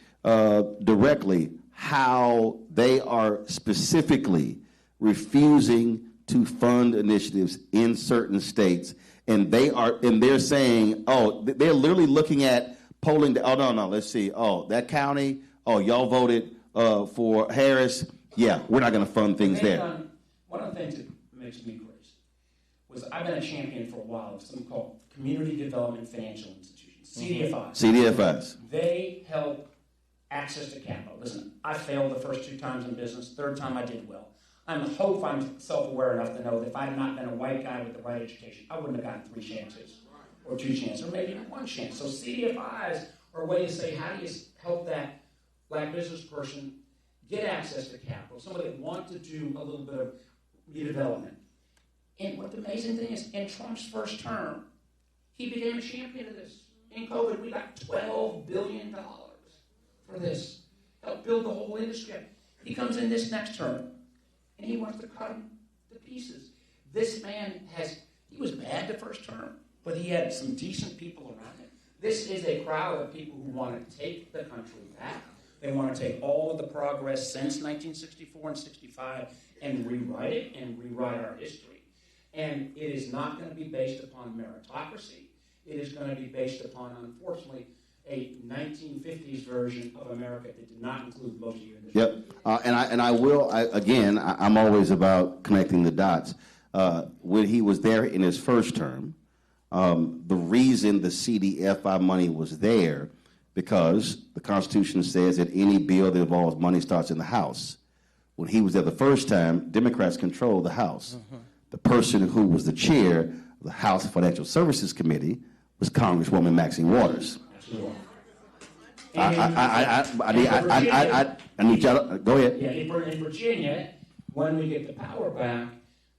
directly how they are specifically refusing to fund initiatives in certain states, and they're saying, they're literally looking at polling. No, let's see. That county. Y'all voted for Harris. Yeah, we're not going to fund things there. One of the things that makes me crazy was I've been a champion for a while of something called Community Development Financial Institutions, CDFIs. CDFIs. They help access to capital. Listen, I failed the first 2 times in business. Third time I did well. I hope I'm self-aware enough to know that if I had not been a white guy with the right education, I wouldn't have gotten 3 chances or 2 chances or maybe even 1 chance. So CDFIs are a way to say, how do you help that black business person get access to capital, somebody that wants to do a little bit of redevelopment. And what the amazing thing is, in Trump's first term, he became a champion of this. In COVID, we got $12 billion for this. Help build the whole industry. He comes in this next term, and he wants to cut them to pieces. This man he was bad the first term, but he had some decent people around him. This is a crowd of people who want to take the country back. They want to take all of the progress since 1964 and 65 and rewrite it and rewrite our history. And it is not going to be based upon meritocracy. It is going to be based upon, unfortunately, a 1950s version of America that did not include most of you in this. Yep. I'm always about connecting the dots. When he was there in his first term, the reason the CDFI money was there because the Constitution says that any bill that involves money starts in the House. When he was there the first time, Democrats controlled the House. The person who was the chair of the House Financial Services Committee was Congresswoman Maxine Waters. I need y'all to go ahead. Yeah, in Virginia, when we get the power back,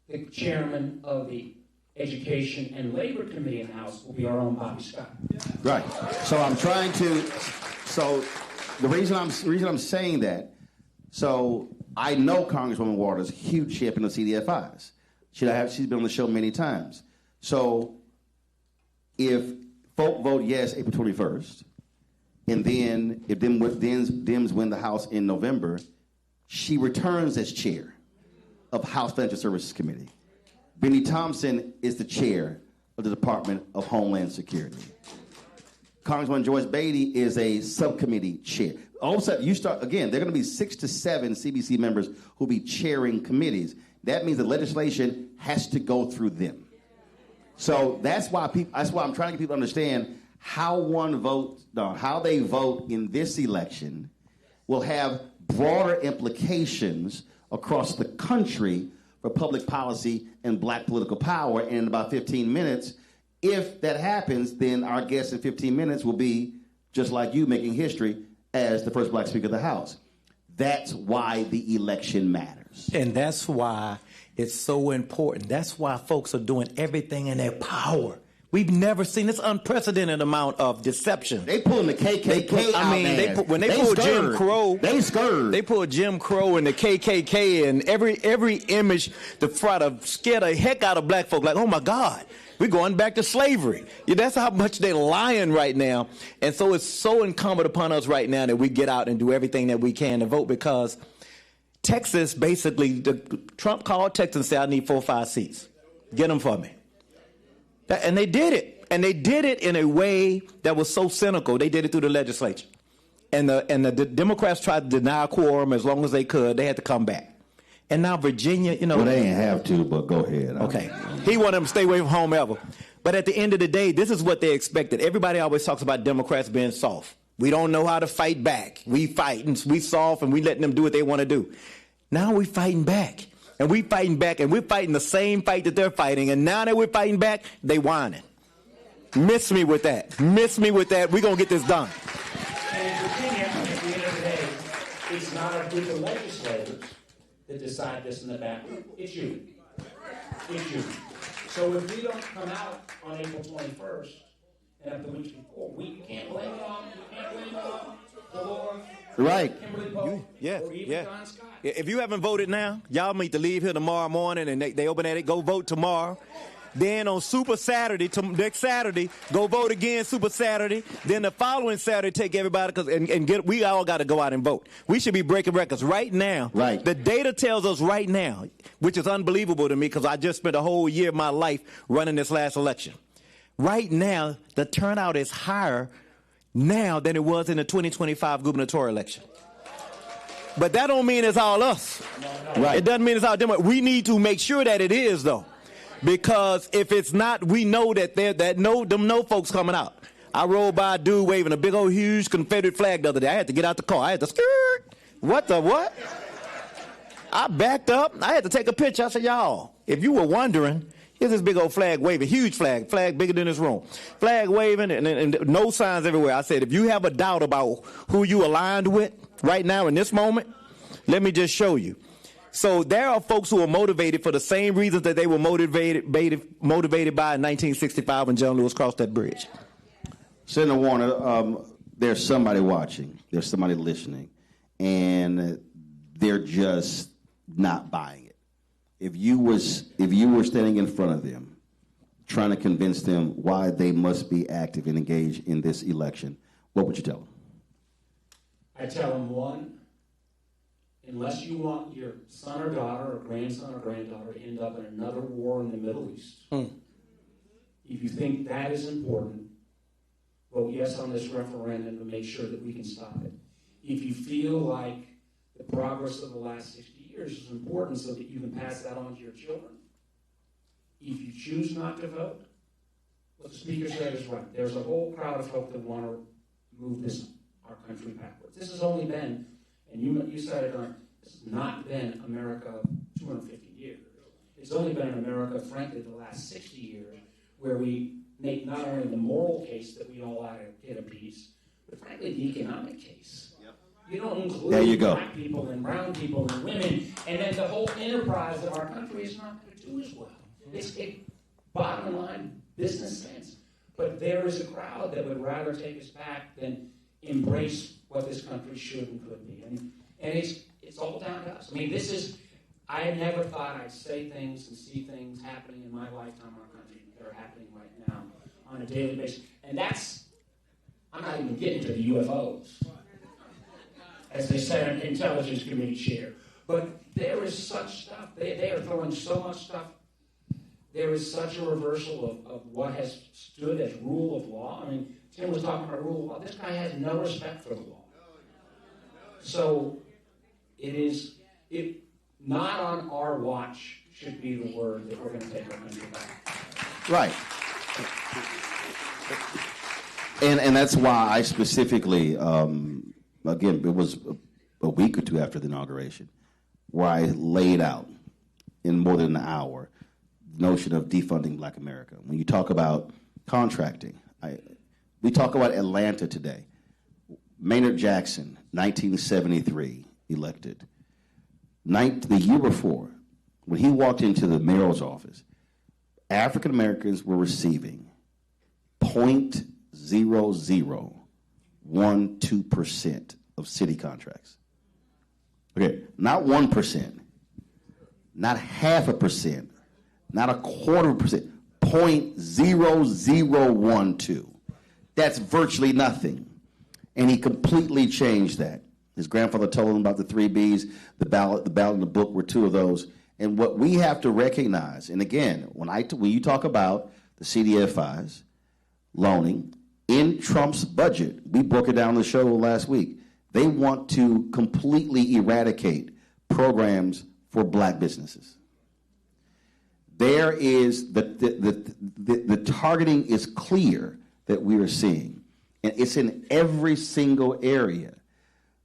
the chairman of the Education and Labor Committee in the House will be our own Bobby Scott. Right. So I'm trying to. So the reason I'm saying that. So I know Congresswoman Waters, huge champion of CDFIs. She's been on the show many times. So if folk vote yes April 21st, and then if Dems win the House in November, she returns as chair of House Financial Services Committee. Benny Thompson is the chair of the Department of Homeland Security. Congresswoman Joyce Beatty is a subcommittee chair. All of a sudden, there are going to be 6 to 7 CBC members who will be chairing committees. That means the legislation has to go through them. So that's why I'm trying to get people to understand how they vote in this election will have broader implications across the country for public policy and black political power. And in about 15 minutes, if that happens, then our guest in 15 minutes will be just like you, making history as the first black Speaker of the House. That's why the election matters. And that's why it's so important. That's why folks are doing everything in their power. We've never seen this unprecedented amount of deception. They pulling the KKK out, man. When they pulled Jim Crow, they scared. They pulled Jim Crow and the KKK and every image to try to scare the heck out of black folk. Like, oh my God, we're going back to slavery. Yeah, that's how much they're lying right now. And so it's so incumbent upon us right now that we get out and do everything that we can to vote, because Texas, basically, Trump called Texas and said, I need 4 or 5 seats. Get them for me. And they did it. And they did it in a way that was so cynical. They did it through the legislature. And the Democrats tried to deny quorum as long as they could. They had to come back. And now Virginia, you know. Well, they ain't have to, but go ahead. Okay. He wanted them to stay away from home ever. But at the end of the day, this is what they expected. Everybody always talks about Democrats being soft. We don't know how to fight back. We fight and we soft and we letting them do what they want to do. Now we fighting back. And we fighting back, and we're fighting the same fight that they're fighting. And now that we're fighting back, they whining. Miss me with that. Miss me with that. We're going to get this done. And in Virginia, at the end of the day, it's not a group of legislators that decide this in the back room. It's you. It's you. So if we don't come out on April 21st, and up the week before, we can't blame it on Delores, right. Kimberly, or even Don Scott. If you haven't voted now, y'all need to leave here tomorrow morning, and they open at it. Go vote tomorrow. Then on Super Saturday, next Saturday, go vote again. Super Saturday. Then the following Saturday, take everybody we all got to go out and vote. We should be breaking records right now. Right. The data tells us right now, which is unbelievable to me because I just spent a whole year of my life running this last election. Right now, the turnout is higher now than it was in the 2025 gubernatorial election. But that don't mean it's all us. No. Right. It doesn't mean it's all Democrats. We need to make sure that it is, though. Because if it's not, we know that no folks coming out. I rode by a dude waving a big old huge Confederate flag the other day. I had to get out the car. I had to skirt. What the what? I backed up. I had to take a picture. I said, y'all, if you were wondering, here's this big old flag waving, huge flag bigger than this room. Flag waving and no signs everywhere. I said, if you have a doubt about who you aligned with right now in this moment, let me just show you. So there are folks who are motivated for the same reasons that they were motivated by in 1965 when John Lewis crossed that bridge. Senator Warner, there's somebody watching, there's somebody listening, and they're just not buying it. If you were standing in front of them, trying to convince them why they must be active and engaged in this election, what would you tell them? I tell them, one, unless you want your son or daughter or grandson or granddaughter to end up in another war in the Middle East, if you think that is important, vote yes on this referendum to make sure that we can stop it. If you feel like the progress of the last 60 years is important so that you can pass that on to your children, if you choose not to vote, what the speaker said is right. There's a whole crowd of folk that want to move our country backwards. This has only been, and you said it, it's not been America 250 years. It's only been in America, frankly, the last 60 years, where we make not only the moral case that we all ought to get a piece, but frankly, the economic case. Yep. You don't include black people and brown people and women, and then the whole enterprise of our country is not going to do as well. It's a bottom line business sense. But there is a crowd that would rather take us back than embrace what this country should and could be. And it's all down to us. I mean, I never thought I'd say things and see things happening in my lifetime in our country that are happening right now on a daily basis. And I'm not even getting to the UFOs, as they said in Intelligence Committee chair. But there is such stuff. They are throwing so much stuff. There is such a reversal of what has stood as rule of law. I mean, Tim was talking about rule of law. This guy has no respect for the law. So it not on our watch should be the word that we're going to take our country back. Right. And that's why I specifically, again, it was a week or two after the inauguration, where I laid out in more than an hour the notion of defunding Black America. When you talk about contracting, we talk about Atlanta today. Maynard Jackson, 1973, elected. The year before, when he walked into the mayor's office, African Americans were receiving 0.0012% of city contracts. Okay, not 1%, not 0.5%, not 0.25%, 0.0012. That's virtually nothing. And he completely changed that. His grandfather told him about the 3 Bs, the ballot and the book were 2 of those. And what we have to recognize, and again, when you talk about the CDFIs, loaning, in Trump's budget, we broke it down on the show last week, they want to completely eradicate programs for black businesses. There is, the targeting is clear that we are seeing, and it's in every single area.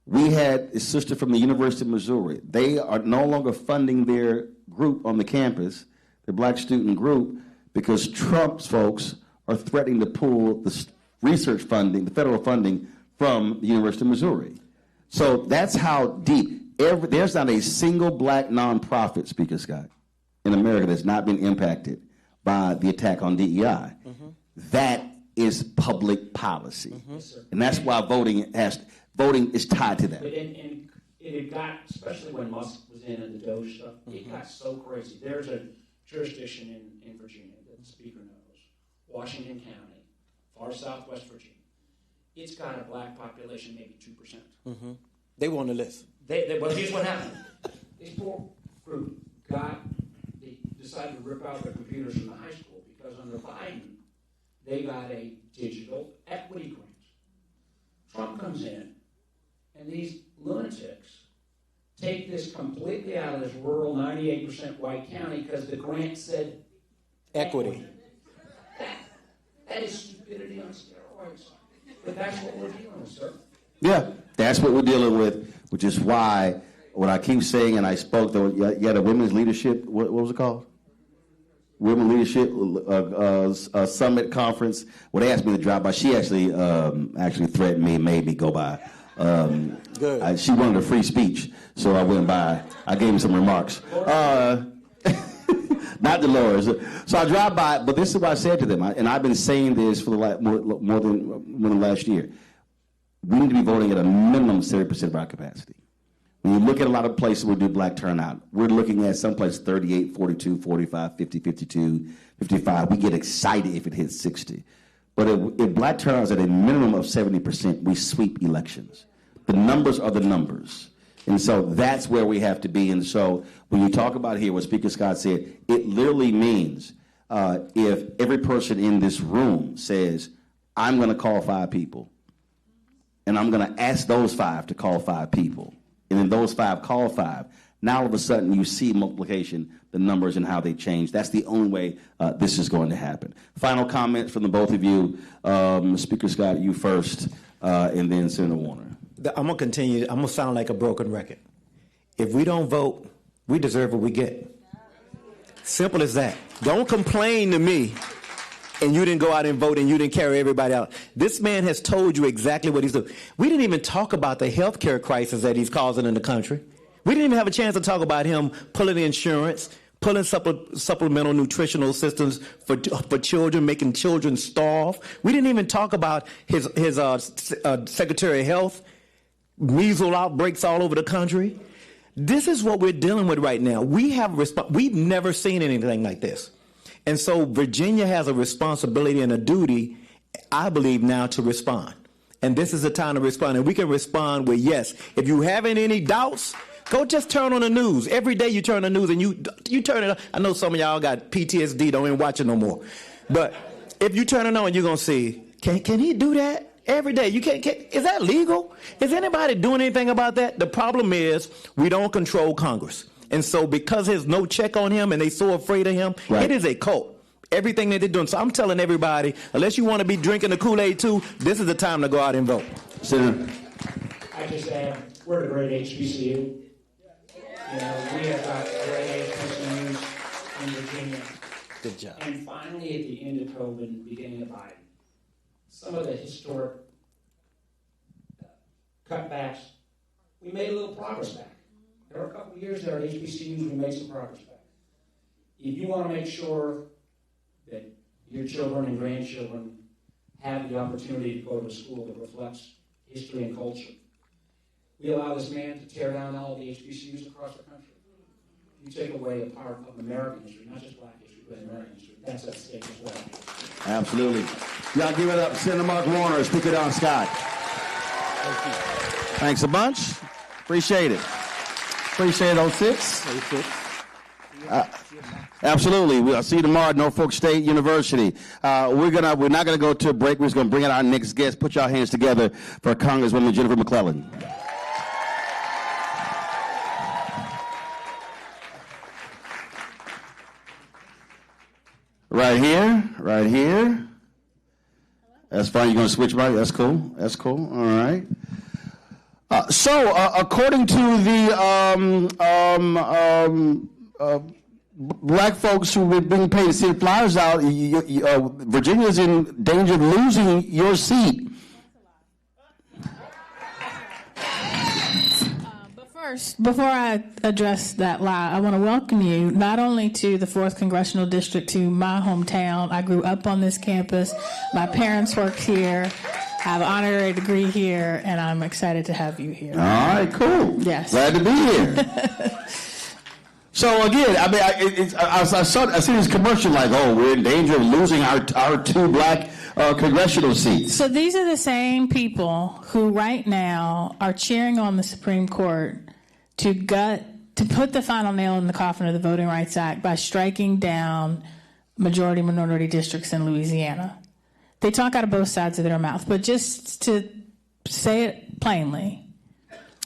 We had a sister from the University of Missouri. They are no longer funding their group on the campus, their black student group, because Trump's folks are threatening to pull the research funding, the federal funding, from the University of Missouri. So that's how deep. There's not a single black nonprofit, Speaker Scott, in America that's not been impacted by the attack on DEI. Mm-hmm. That is public policy. Mm-hmm. And that's why voting is tied to that. And it got, especially when Musk was in and the Doge stuff, it got so crazy. There's a jurisdiction in Virginia that the Speaker knows, Washington County, far southwest Virginia. It's got a black population, maybe 2%. Mm-hmm. They were on the list. Well, here's what happened. This poor group decided to rip out their computers from the high school because under Biden, they got a digital equity grant. Trump comes in, and these lunatics take this completely out of this rural 98% white county because the grant said equity. That is stupidity on steroids. But that's what we're dealing with, sir. Yeah, that's what we're dealing with, which is why what I keep saying, and I spoke, though, you had a women's leadership, what was it called? Women Leadership Summit Conference. Well, they asked me to drop by. She actually threatened me and made me go by. Good. She wanted a free speech, so I went by. I gave him some remarks. Not Delores. So I dropped by, but this is what I said to them, and I've been saying this for more than last year. We need to be voting at a minimum 70% of our capacity. When you look at a lot of places we do black turnout, we're looking at some places 38, 42, 45, 50, 52, 55. We get excited if it hits 60. But if black turnout is at a minimum of 70%, we sweep elections. The numbers are the numbers. And so that's where we have to be. And so when you talk about here what Speaker Scott said, it literally means if every person in this room says, I'm going to call 5 people, and I'm going to ask those 5 to call 5 people, and then those 5 call 5, now all of a sudden you see multiplication, the numbers and how they change. That's the only way this is going to happen. Final comment from the both of you. Speaker Scott, you first, and then Senator Warner. I'm going to continue. I'm going to sound like a broken record. If we don't vote, we deserve what we get. Simple as that. Don't complain to me and you didn't go out and vote and you didn't carry everybody out. This man has told you exactly what he's doing. We didn't even talk about the health care crisis that he's causing in the country. We didn't even have a chance to talk about him pulling insurance, pulling supplemental nutritional systems for children, making children starve. We didn't even talk about his Secretary of Health, measles outbreaks all over the country. This is what we're dealing with right now. We've never seen anything like this. And so Virginia has a responsibility and a duty, I believe now, to respond. And this is the time to respond. And we can respond with yes. If you having any doubts, go just turn on the news. Every day you turn on the news and you turn it on. I know some of y'all got PTSD, don't even watch it no more. But if you turn it on, you're going to see, can he do that? Every day. You can't, is that legal? Is anybody doing anything about that? The problem is we don't control Congress. And so because there's no check on him and they're so afraid of him, right. It is a cult. Everything that they're doing. So I'm telling everybody, unless you want to be drinking the Kool-Aid too, this is the time to go out and vote. Senator. I just add, we're a great HBCU. You know, we have got great HBCUs in Virginia. Good job. And finally, at the end of COVID and beginning of Biden, some of the historic cutbacks we made a little progress back. There were a couple of years there at HBCUs we made some progress back. If you want to make sure that your children and grandchildren have the opportunity to go to a school that reflects history and culture, we allow this man to tear down all the HBCUs across the country. You take away a part of American history, not just black history, but American history. That's at stake as well. Absolutely. Y'all give it up. Senator Mark Warner, Speaker Don Scott. Thanks a bunch. Appreciate it. Appreciate it, 06. Absolutely. We'll see you tomorrow at Norfolk State University. We're not gonna go to a break. We're just gonna bring in our next guest. Put your hands together for Congresswoman Jennifer McClellan. Right here. That's fine. You're going to switch by? That's cool. All right. So, according to the black folks who've been paid to send flyers out, Virginia's in danger of losing your seat. First, before I address that lie, I want to welcome you not only to the 4th Congressional District, to my hometown. I grew up on this campus. My parents worked here. I have an honorary degree here, and I'm excited to have you here. All right, cool. Yes. Glad to be here. So again, I mean, I see this commercial like, oh, we're in danger of losing our 2 black congressional seats. So these are the same people who right now are cheering on the Supreme Court to put the final nail in the coffin of the Voting Rights Act by striking down majority minority districts in Louisiana. They talk out of both sides of their mouth, but just to say it plainly,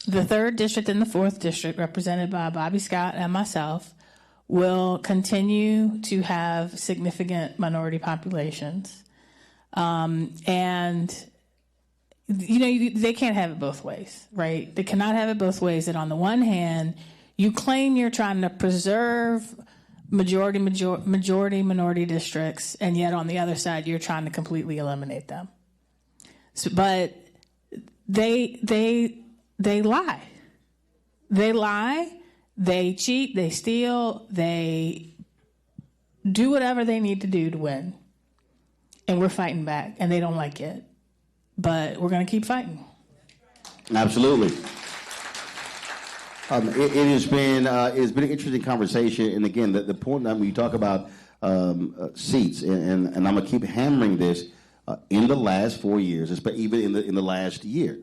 the 3rd District and the 4th District, represented by Bobby Scott and myself, will continue to have significant minority populations. And, you know, they can't have it both ways, right? They cannot have it both ways. That on the one hand, you claim you're trying to preserve majority minority districts, and yet on the other side, you're trying to completely eliminate them. So, but they lie. They lie. They cheat. They steal. They do whatever they need to do to win. And we're fighting back, and they don't like it. But we're going to keep fighting. Absolutely. It has been it's been an interesting conversation, and again, the point that when you talk about seats, and I'm going to keep hammering this, in the last 4 years, but even in the last year,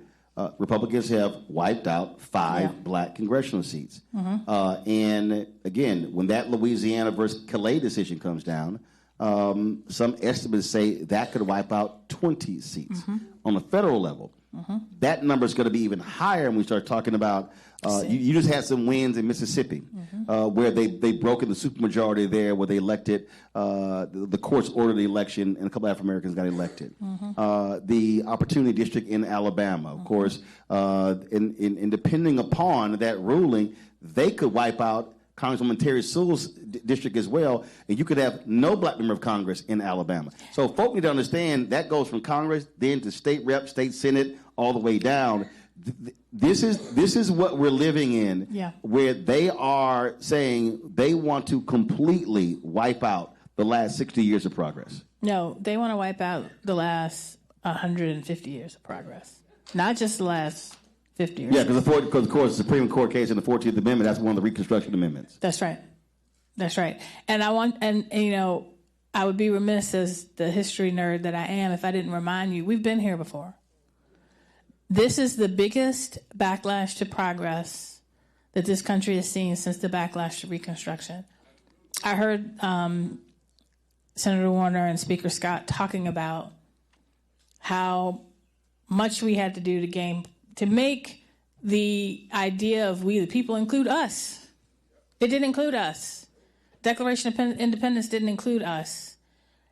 Republicans have wiped out 5 black congressional seats. Mm-hmm. And again, when that Louisiana versus Calais decision comes down, some estimates say that could wipe out 20 seats on the federal level. Mm-hmm. That number is going to be even higher when we start talking about. You just had some wins in Mississippi, where they broken the supermajority there, where they elected the courts ordered the election, and a couple of African Americans got elected. Mm-hmm. The Opportunity District in Alabama, of course, and depending upon that ruling, they could wipe out Congresswoman Terry Sewell's district as well, and you could have no black member of Congress in Alabama. So folk need to understand that goes from Congress, then to state rep, state senate, all the way down. This is what we're living in, where they are saying they want to completely wipe out the last 60 years of progress. No, they want to wipe out the last 150 years of progress, not just the last 50 years. Yeah, because of course, the Supreme Court case in the 14th Amendment, that's one of the Reconstruction Amendments. That's right. And you know, I would be remiss as the history nerd that I am if I didn't remind you, we've been here before. This is the biggest backlash to progress that this country has seen since the backlash to Reconstruction. I heard Senator Warner and Speaker Scott talking about how much we had to do to make the idea of we the people include us. It didn't include us. Declaration of Independence didn't include us.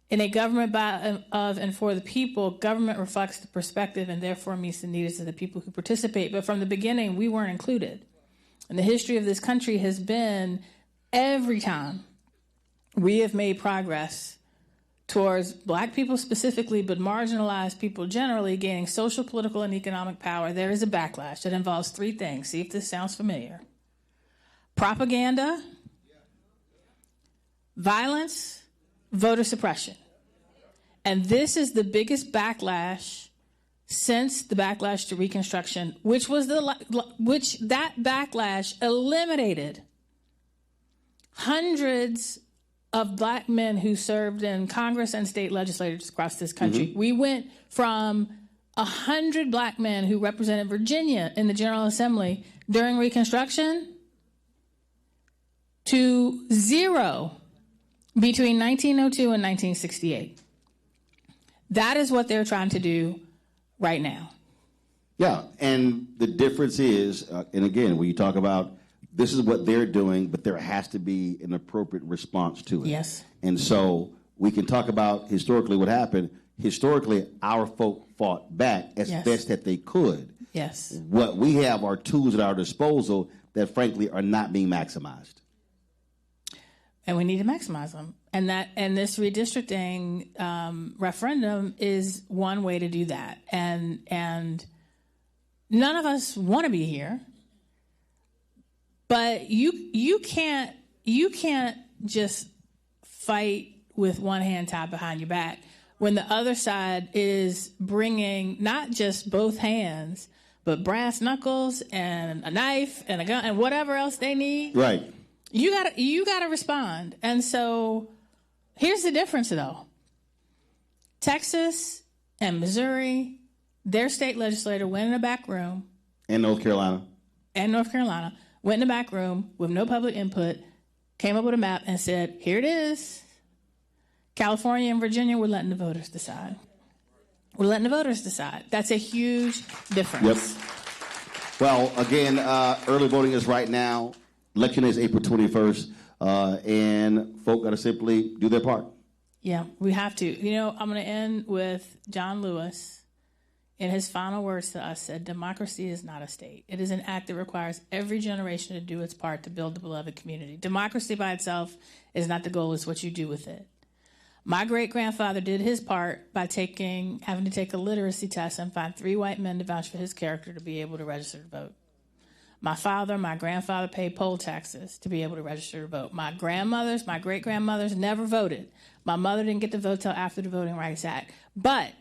In a government by, of, and for the people, government reflects the perspective and therefore meets the needs of the people who participate. But from the beginning, we weren't included. And the history of this country has been every time we have made progress, towards black people specifically, but marginalized people generally gaining social, political, and economic power, there is a backlash that involves three things. See if this sounds familiar. Propaganda, violence, voter suppression. And this is the biggest backlash since the backlash to Reconstruction, which that backlash eliminated hundreds of black men who served in Congress and state legislatures across this country. We went from 100 black men who represented Virginia in the General Assembly during Reconstruction to 0 between 1902 and 1968. That is what they're trying to do right now. Yeah, and the difference is, and again, when you talk about this is what they're doing, but there has to be an appropriate response to it. Yes. And so we can talk about historically what happened. Historically, our folk fought back as best that they could. Yes. What we have are tools at our disposal that, frankly, are not being maximized. And we need to maximize them. And this redistricting referendum is one way to do that. And none of us want to be here. But you can't just fight with one hand tied behind your back when the other side is bringing not just both hands, but brass knuckles and a knife and a gun and whatever else they need. Right. You gotta respond. And so here's the difference, though. Texas and Missouri, their state legislator went in a back room. And North Carolina. Went in the back room with no public input, came up with a map and said, here it is. California and Virginia, we're letting the voters decide. That's a huge difference. Yep. Well, again, early voting is right now. Election is April 21st, and folk got to simply do their part. Yeah, we have to. I'm going to end with John Lewis. In his final words to us, said, democracy is not a state. It is an act that requires every generation to do its part to build the beloved community. Democracy by itself is not the goal, it's what you do with it. My great-grandfather did his part by having to take a literacy test and find 3 white men to vouch for his character to be able to register to vote. My grandfather paid poll taxes to be able to register to vote. My great-grandmothers never voted. My mother didn't get to vote till after the Voting Rights Act. But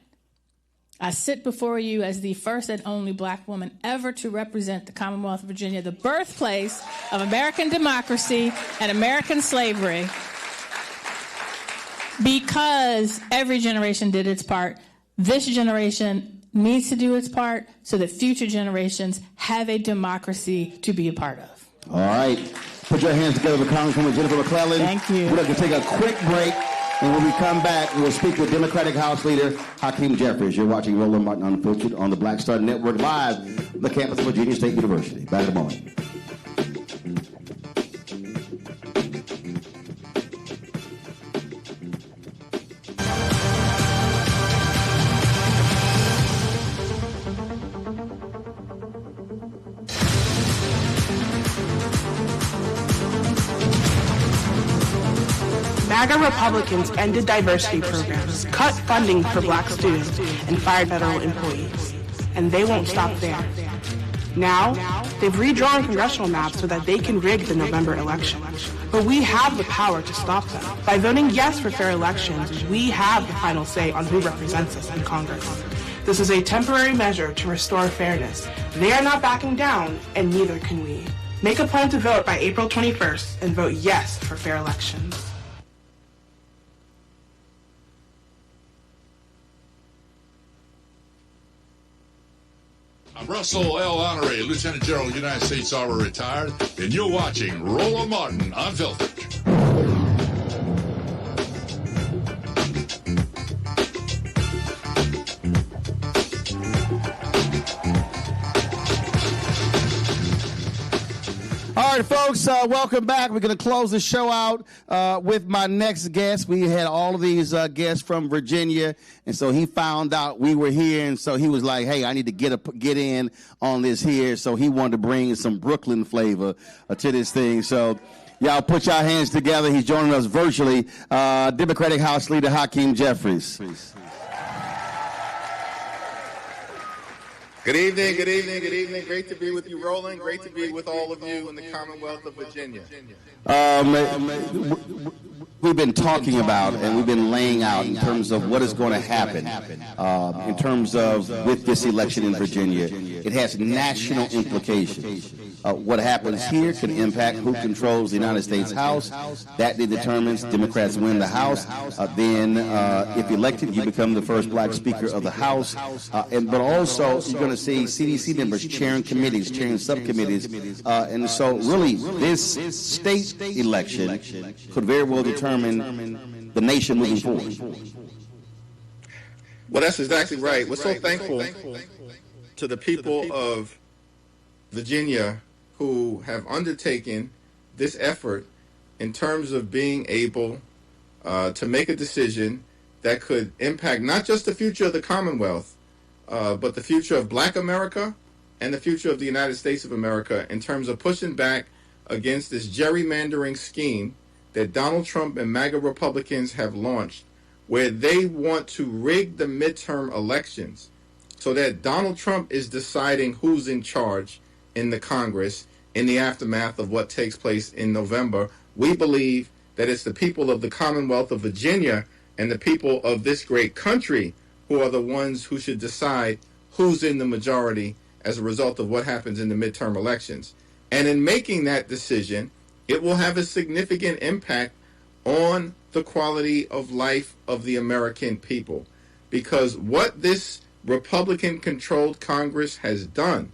I sit before you as the first and only black woman ever to represent the Commonwealth of Virginia, the birthplace of American democracy and American slavery, because every generation did its part. This generation needs to do its part so that future generations have a democracy to be a part of. All right. Put your hands together for Congresswoman Jennifer McClellan. Thank you. We're going to take a quick break. And when we come back, we'll speak with Democratic House Leader Hakeem Jeffries. You're watching Roland Martin Unfiltered on the Black Star Network live on the campus of Virginia State University. Back in a moment. MAGA Republicans ended diversity programs, cut funding for black students, and fired federal employees. And they won't stop there. Now, they've redrawn congressional maps so that they can rig the November election. But we have the power to stop them. By voting yes for fair elections, we have the final say on who represents us in Congress. This is a temporary measure to restore fairness. They are not backing down, and neither can we. Make a plan to vote by April 21st and vote yes for fair elections. I'm Russell L. Honoré, Lieutenant General, United States Army, retired, and you're watching Roland Martin Unfiltered. All right, folks, welcome back. We're going to close the show out with my next guest. We had all of these guests from Virginia, and so he found out we were here, and so he was like, hey, I need to get in on this here. So he wanted to bring some Brooklyn flavor to this thing. So Y'all put your hands together. He's joining us virtually. Democratic House Leader Hakeem Jeffries. Good evening, good evening, good evening. Great to be with you, Roland. Great to be with all of you in the Commonwealth of Virginia. We've been talking about and we've been laying out in terms of what is going to happen in terms of with this election in Virginia. It has national implications. What happens here can impact who controls the United States House. That determines Democrats win the House. Then, if elected, you become the first black Speaker of the House. But also, you're going to see CDC members chairing committees, chairing subcommittees. And so, really, this state election could very well determine the nation moving forward. Well, that's exactly right. We're so thankful to the people of Virginia who have undertaken this effort in terms of being able to make a decision that could impact not just the future of the Commonwealth, but the future of Black America and the future of the United States of America in terms of pushing back against this gerrymandering scheme that Donald Trump and MAGA Republicans have launched, where they want to rig the midterm elections so that Donald Trump is deciding who's in charge in the Congress in the aftermath of what takes place in November. We believe that it's the people of the Commonwealth of Virginia and the people of this great country who are the ones who should decide who's in the majority as a result of what happens in the midterm elections. And in making that decision, it will have a significant impact on the quality of life of the American people. Because what this Republican-controlled Congress has done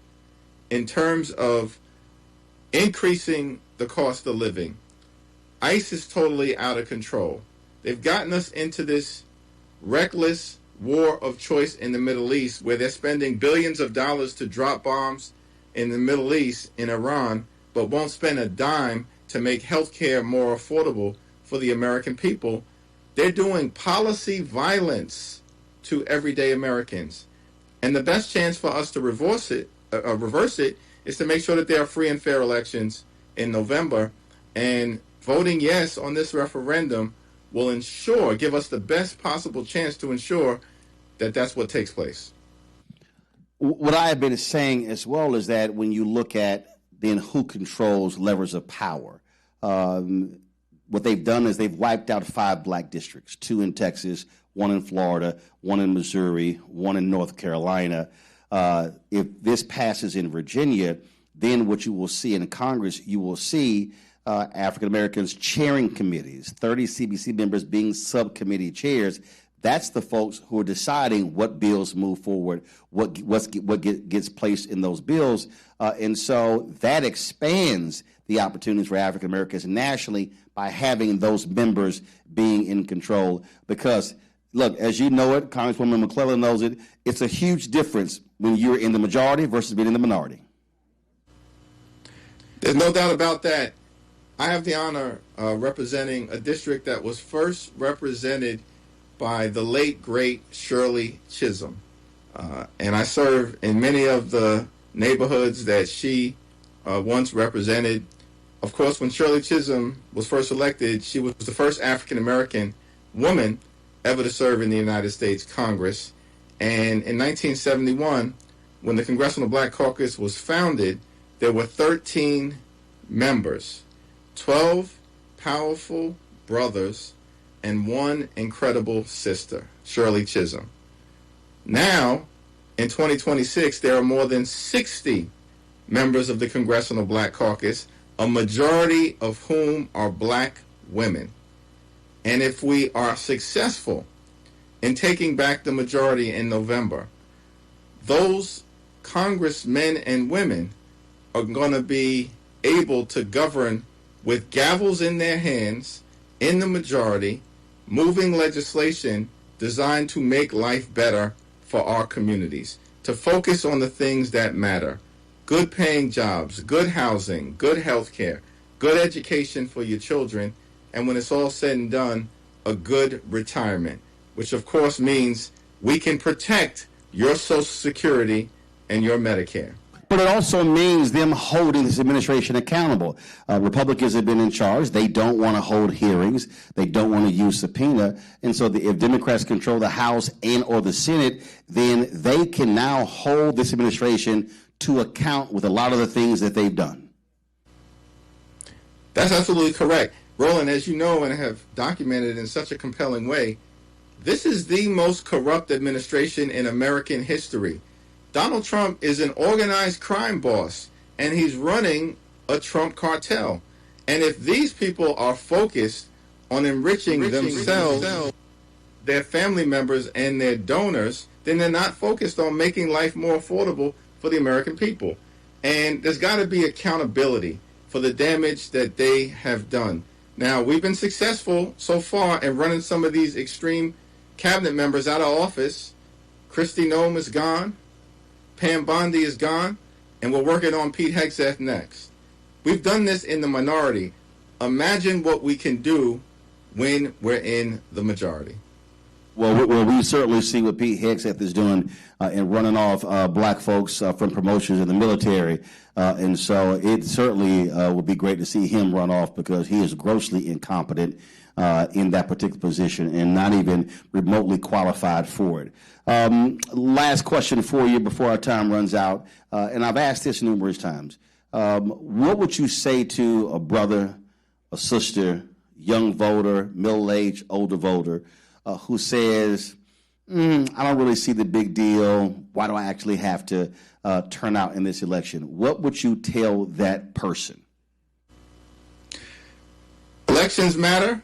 in terms of increasing the cost of living, ICE is totally out of control. They've gotten us into this reckless war of choice in the Middle East, where they're spending billions of dollars to drop bombs in the Middle East, in Iran, but won't spend a dime to make health care more affordable for the American people. They're doing policy violence to everyday Americans. And the best chance for us to reverse it is to make sure that there are free and fair elections in November. And voting yes on this referendum will give us the best possible chance to ensure that that's what takes place. What I have been saying as well is that when you look at then who controls levers of power, what they've done is they've wiped out 5 black districts, 2 in Texas, 1 in Florida, 1 in Missouri, 1 in North Carolina. If this passes in Virginia, then what you will see in Congress, you will see African Americans chairing committees, 30 CBC members being subcommittee chairs. That's the folks who are deciding what bills move forward, what gets placed in those bills. And so that expands the opportunities for African Americans nationally by having those members being in control. Because, look, as you know it, Congresswoman McClellan knows it, it's a huge difference when you're in the majority versus being in the minority. There's no doubt about that. I have the honor of representing a district that was first represented by the late, great Shirley Chisholm. And I serve in many of the neighborhoods that she once represented. Of course, when Shirley Chisholm was first elected, she was the first African-American woman ever to serve in the United States Congress. And in 1971, when the Congressional Black Caucus was founded, there were 13 members, 12 powerful brothers, and 1 incredible sister, Shirley Chisholm. Now, in 2026, there are more than 60 members of the Congressional Black Caucus, a majority of whom are black women. And if we are successful in taking back the majority in November, those congressmen and women are going to be able to govern with gavels in their hands in the majority, moving legislation designed to make life better for our communities, to focus on the things that matter: good paying jobs, good housing, good health care, good education for your children, and when it's all said and done, a good retirement, which of course means we can protect your Social Security and your Medicare. But it also means them holding this administration accountable. Republicans have been in charge. They don't want to hold hearings. They don't want to use subpoena. And so if Democrats control the House and or the Senate, then they can now hold this administration to account with a lot of the things that they've done. That's absolutely correct. Roland, as you know and have documented in such a compelling way, this is the most corrupt administration in American history. Donald Trump is an organized crime boss, and he's running a Trump cartel. And if these people are focused on enriching themselves, their family members, and their donors, then they're not focused on making life more affordable for the American people. And there's got to be accountability for the damage that they have done. Now, we've been successful so far in running some of these extreme cabinet members out of office. Kristi Noem is gone. Pam Bondi is gone. And we're working on Pete Hegseth next. We've done this in the minority. Imagine what we can do when we're in the majority. Well, we certainly see what Pete Hegseth is doing in running off black folks from promotions in the military. And so it certainly would be great to see him run off, because he is grossly incompetent in that particular position and not even remotely qualified for it. Last question for you before our time runs out, and I've asked this numerous times. What would you say to a brother, a sister, young voter, middle-aged, older voter, who says, I don't really see the big deal. Why do I actually have to turn out in this election? What would you tell that person? Elections matter,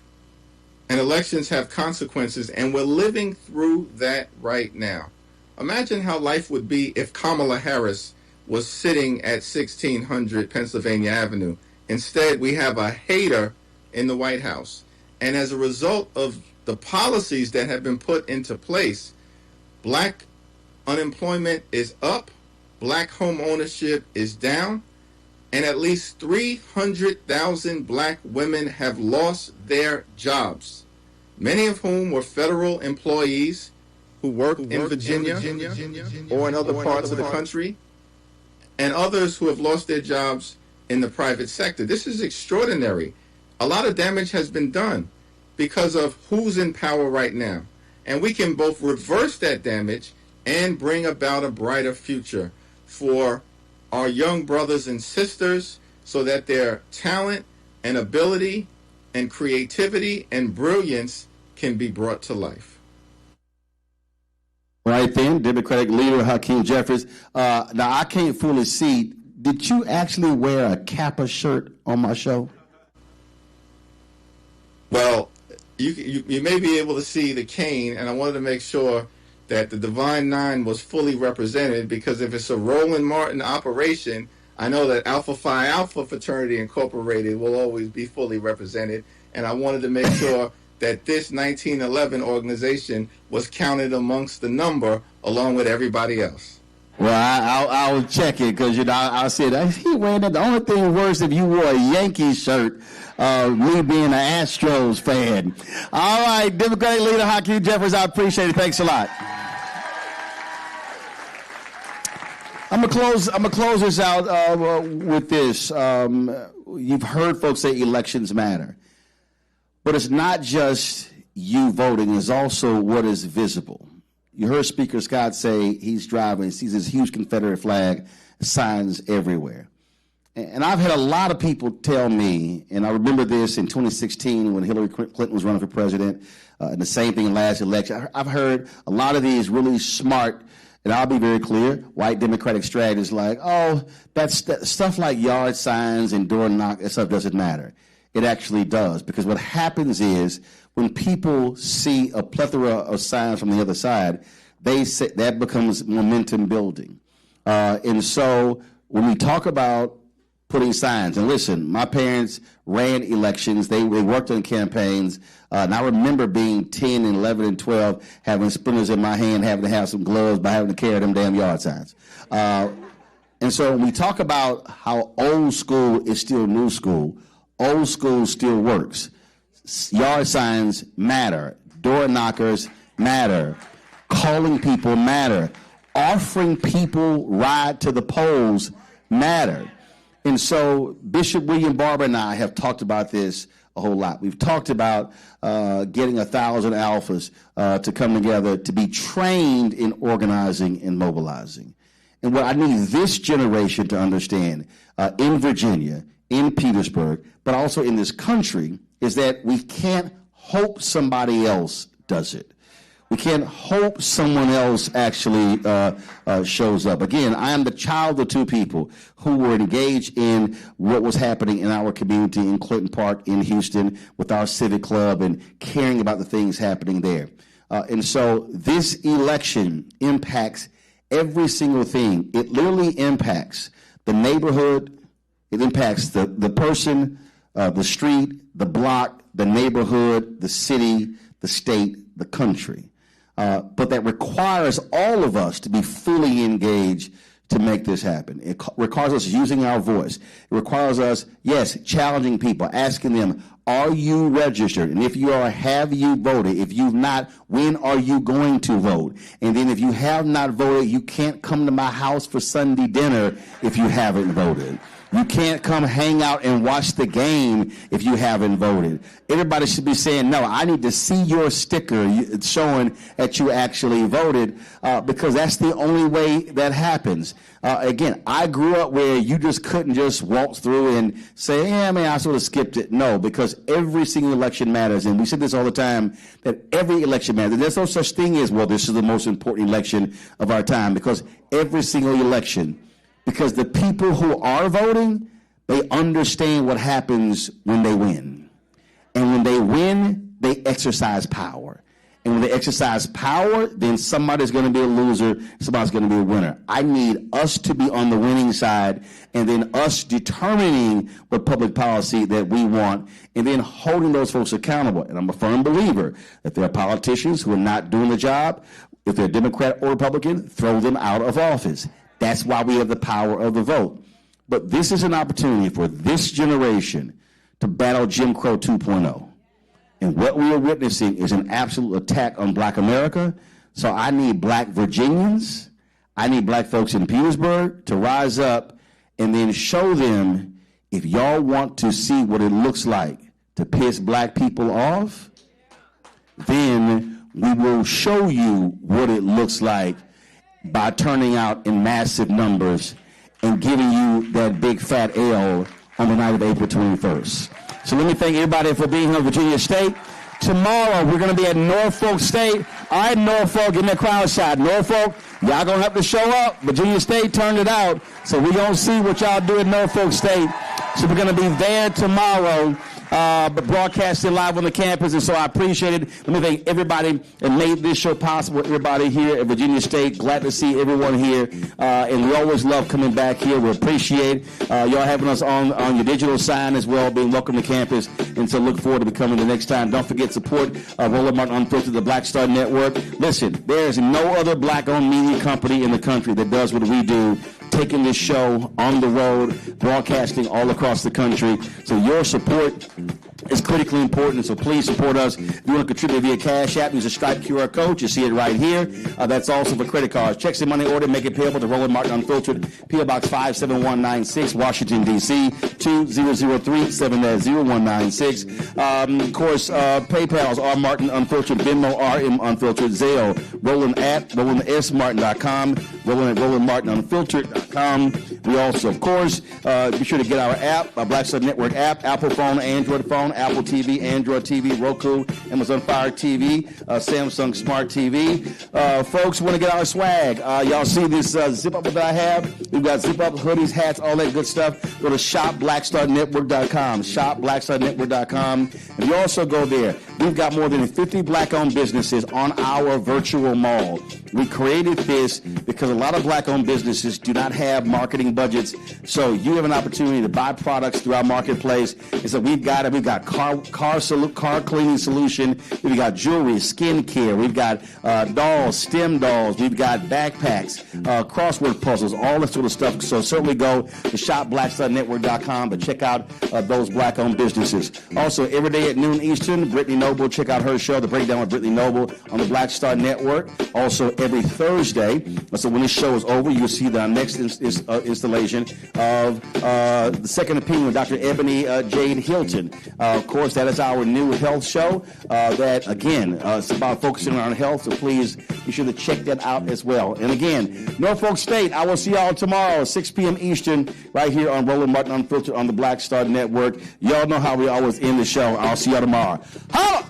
and elections have consequences, and we're living through that right now. Imagine how life would be if Kamala Harris was sitting at 1600 Pennsylvania Avenue. Instead, we have a hater in the White House. And as a result of the policies that have been put into place, black unemployment is up, black home ownership is down, and at least 300,000 black women have lost their jobs, many of whom were federal employees who worked in Virginia or in other parts of the country, and others who have lost their jobs in the private sector. This is extraordinary. A lot of damage has been done because of who's in power right now. And we can both reverse that damage and bring about a brighter future for our young brothers and sisters, so that their talent and ability and creativity and brilliance can be brought to life. Right then, Democratic Leader Hakeem Jeffries. Now, I can't fully see, did you actually wear a Kappa shirt on my show? Well, you may be able to see the Kaine, and I wanted to make sure that the Divine Nine was fully represented, because if it's a Roland Martin operation, I know that Alpha Phi Alpha Fraternity Incorporated will always be fully represented, and I wanted to make sure that this 1911 organization was counted amongst the number along with everybody else. Well, I'll check it, because, you know, I said, he wearing it. The only thing worse if you wore a Yankees shirt, me being an Astros fan. All right, Democratic Leader Hakeem Jeffries, I appreciate it. Thanks a lot. I'm gonna close this out with this. You've heard folks say elections matter, but it's not just you voting; it's also what is visible. You heard Speaker Scott say he's driving, sees this huge Confederate flag, signs everywhere. And I've had a lot of people tell me, and I remember this in 2016 when Hillary Clinton was running for president, and the same thing in last election. I've heard a lot of these really smart, and I'll be very clear, white Democratic strategists like, oh, that stuff like yard signs and door knock, that stuff doesn't matter. It actually does, because what happens is when people see a plethora of signs from the other side, they say that becomes momentum building. And so when we talk about putting signs, and listen, my parents ran elections, they worked on campaigns, and I remember being 10 and 11 and 12, having splinters in my hand, having to have some gloves by having to carry them damn yard signs. And so when we talk about how old school is still new school, old school still works. Yard signs matter. Door knockers matter. Calling people matter. offering people ride to the polls matter. And so Bishop William Barber and I have talked about this a whole lot. We've talked about getting 1,000 alphas to come together to be trained in organizing and mobilizing. And what I need this generation to understand in Virginia, in Petersburg, but also in this country, is that we can't hope somebody else does it. We can't hope someone else actually shows up. Again, I am the child of two people who were engaged in what was happening in our community in Clinton Park in Houston with our civic club and caring about the things happening there. And so this election impacts every single thing. It literally impacts the neighborhood. It impacts the person, the street, the block, the neighborhood, the city, the state, the country. But that requires all of us to be fully engaged to make this happen. It requires us using our voice. It requires us, yes, challenging people, asking them, are you registered? And if you are, have you voted? If you've not, when are you going to vote? And then if you have not voted, you can't come to my house for Sunday dinner if you haven't voted. You can't come hang out and watch the game if you haven't voted. Everybody should be saying, no, I need to see your sticker showing that you actually voted, because that's the only way that happens. Again, I grew up where you just couldn't just walk through and say, yeah, man, I sort of skipped it. No, because every single election matters. And we say this all the time, that every election matters. There's no such thing as, well, this is the most important election of our time, because every single election, because the people who are voting, they understand what happens when they win. And when they win, they exercise power. And when they exercise power, then somebody's going to be a loser, somebody's going to be a winner. I need us to be on the winning side, and then us determining what public policy that we want, and then holding those folks accountable. And I'm a firm believer that there are politicians who are not doing the job. If they're Democrat or Republican, throw them out of office. That's why we have the power of the vote. But this is an opportunity for this generation to battle Jim Crow 2.0. And what we are witnessing is an absolute attack on Black America. So I need Black Virginians, I need Black folks in Petersburg to rise up and then show them, if y'all want to see what it looks like to piss Black people off, then we will show you what it looks like by turning out in massive numbers and giving you that big fat L on the night of April 21st. So let me thank everybody for being here in Virginia State. Tomorrow, we're going to be at Norfolk State. All right, Norfolk, give me a crowd shot. Norfolk, y'all going to have to show up. Virginia State turned it out. So we're going to see what y'all do at Norfolk State. So we're going to be there tomorrow, but broadcasting live on the campus, and so I appreciate it. Let me thank everybody that made this show possible, everybody here at Virginia State. Glad to see everyone here, and we always love coming back here. We appreciate y'all having us on your digital sign as well, being welcome to campus, and so look forward to becoming the next time. Don't forget, support Roland Martin Unfiltered, the Black Star Network. Listen, there is no other Black-owned media company in the country that does what we do, taking this show on the road, broadcasting all across the country. So your support is critically important, so please support us. If you want to contribute via Cash App, use a Stripe QR code. You see it right here. That's also for credit cards. Checks and money order, make it payable to Roland Martin Unfiltered, P.O. Box 57196, Washington, D.C., 2003-70196. Of course, PayPal's R. Martin Unfiltered, Venmo, RM Unfiltered, Zelle, Roland at RolandSMartin.com, Roland at RolandMartinUnfiltered.com. We also, of course, be sure to get our app, our Black Star Network app, Apple phone, Android phone, Apple TV, Android TV, Roku, Amazon Fire TV, Samsung Smart TV. Folks, want to get our swag. Y'all see this zip-up that I have? We've got zip-up, hoodies, hats, all that good stuff. Go to shopblackstarnetwork.com, shopblackstarnetwork.com. And you also go there. We've got more than 50 Black-owned businesses on our virtual mall. We created this because a lot of Black-owned businesses do not have marketing budgets, so you have an opportunity to buy products through our marketplace. And so we've got it. We've got car cleaning solution. We've got jewelry, skincare. We've got dolls, STEM dolls. We've got backpacks, crossword puzzles, all that sort of stuff. So certainly go to shopblackstarnetwork.com to check out those Black-owned businesses. Also, every day at noon Eastern, Brittany Noble. Check out her show, The Breakdown with Brittany Noble, on the Black Star Network. Also, every Thursday. So when this show is over, you'll see the next installation of The Second Opinion with Dr. Ebony Jade Hilton. Of course, that is our new health show that, again, it's about focusing on health, so please be sure to check that out as well. And again, Norfolk State, I will see y'all tomorrow, 6 p.m. Eastern, right here on Roland Martin Unfiltered on the Black Star Network. Y'all know how we always end the show. I'll see y'all tomorrow. Holla!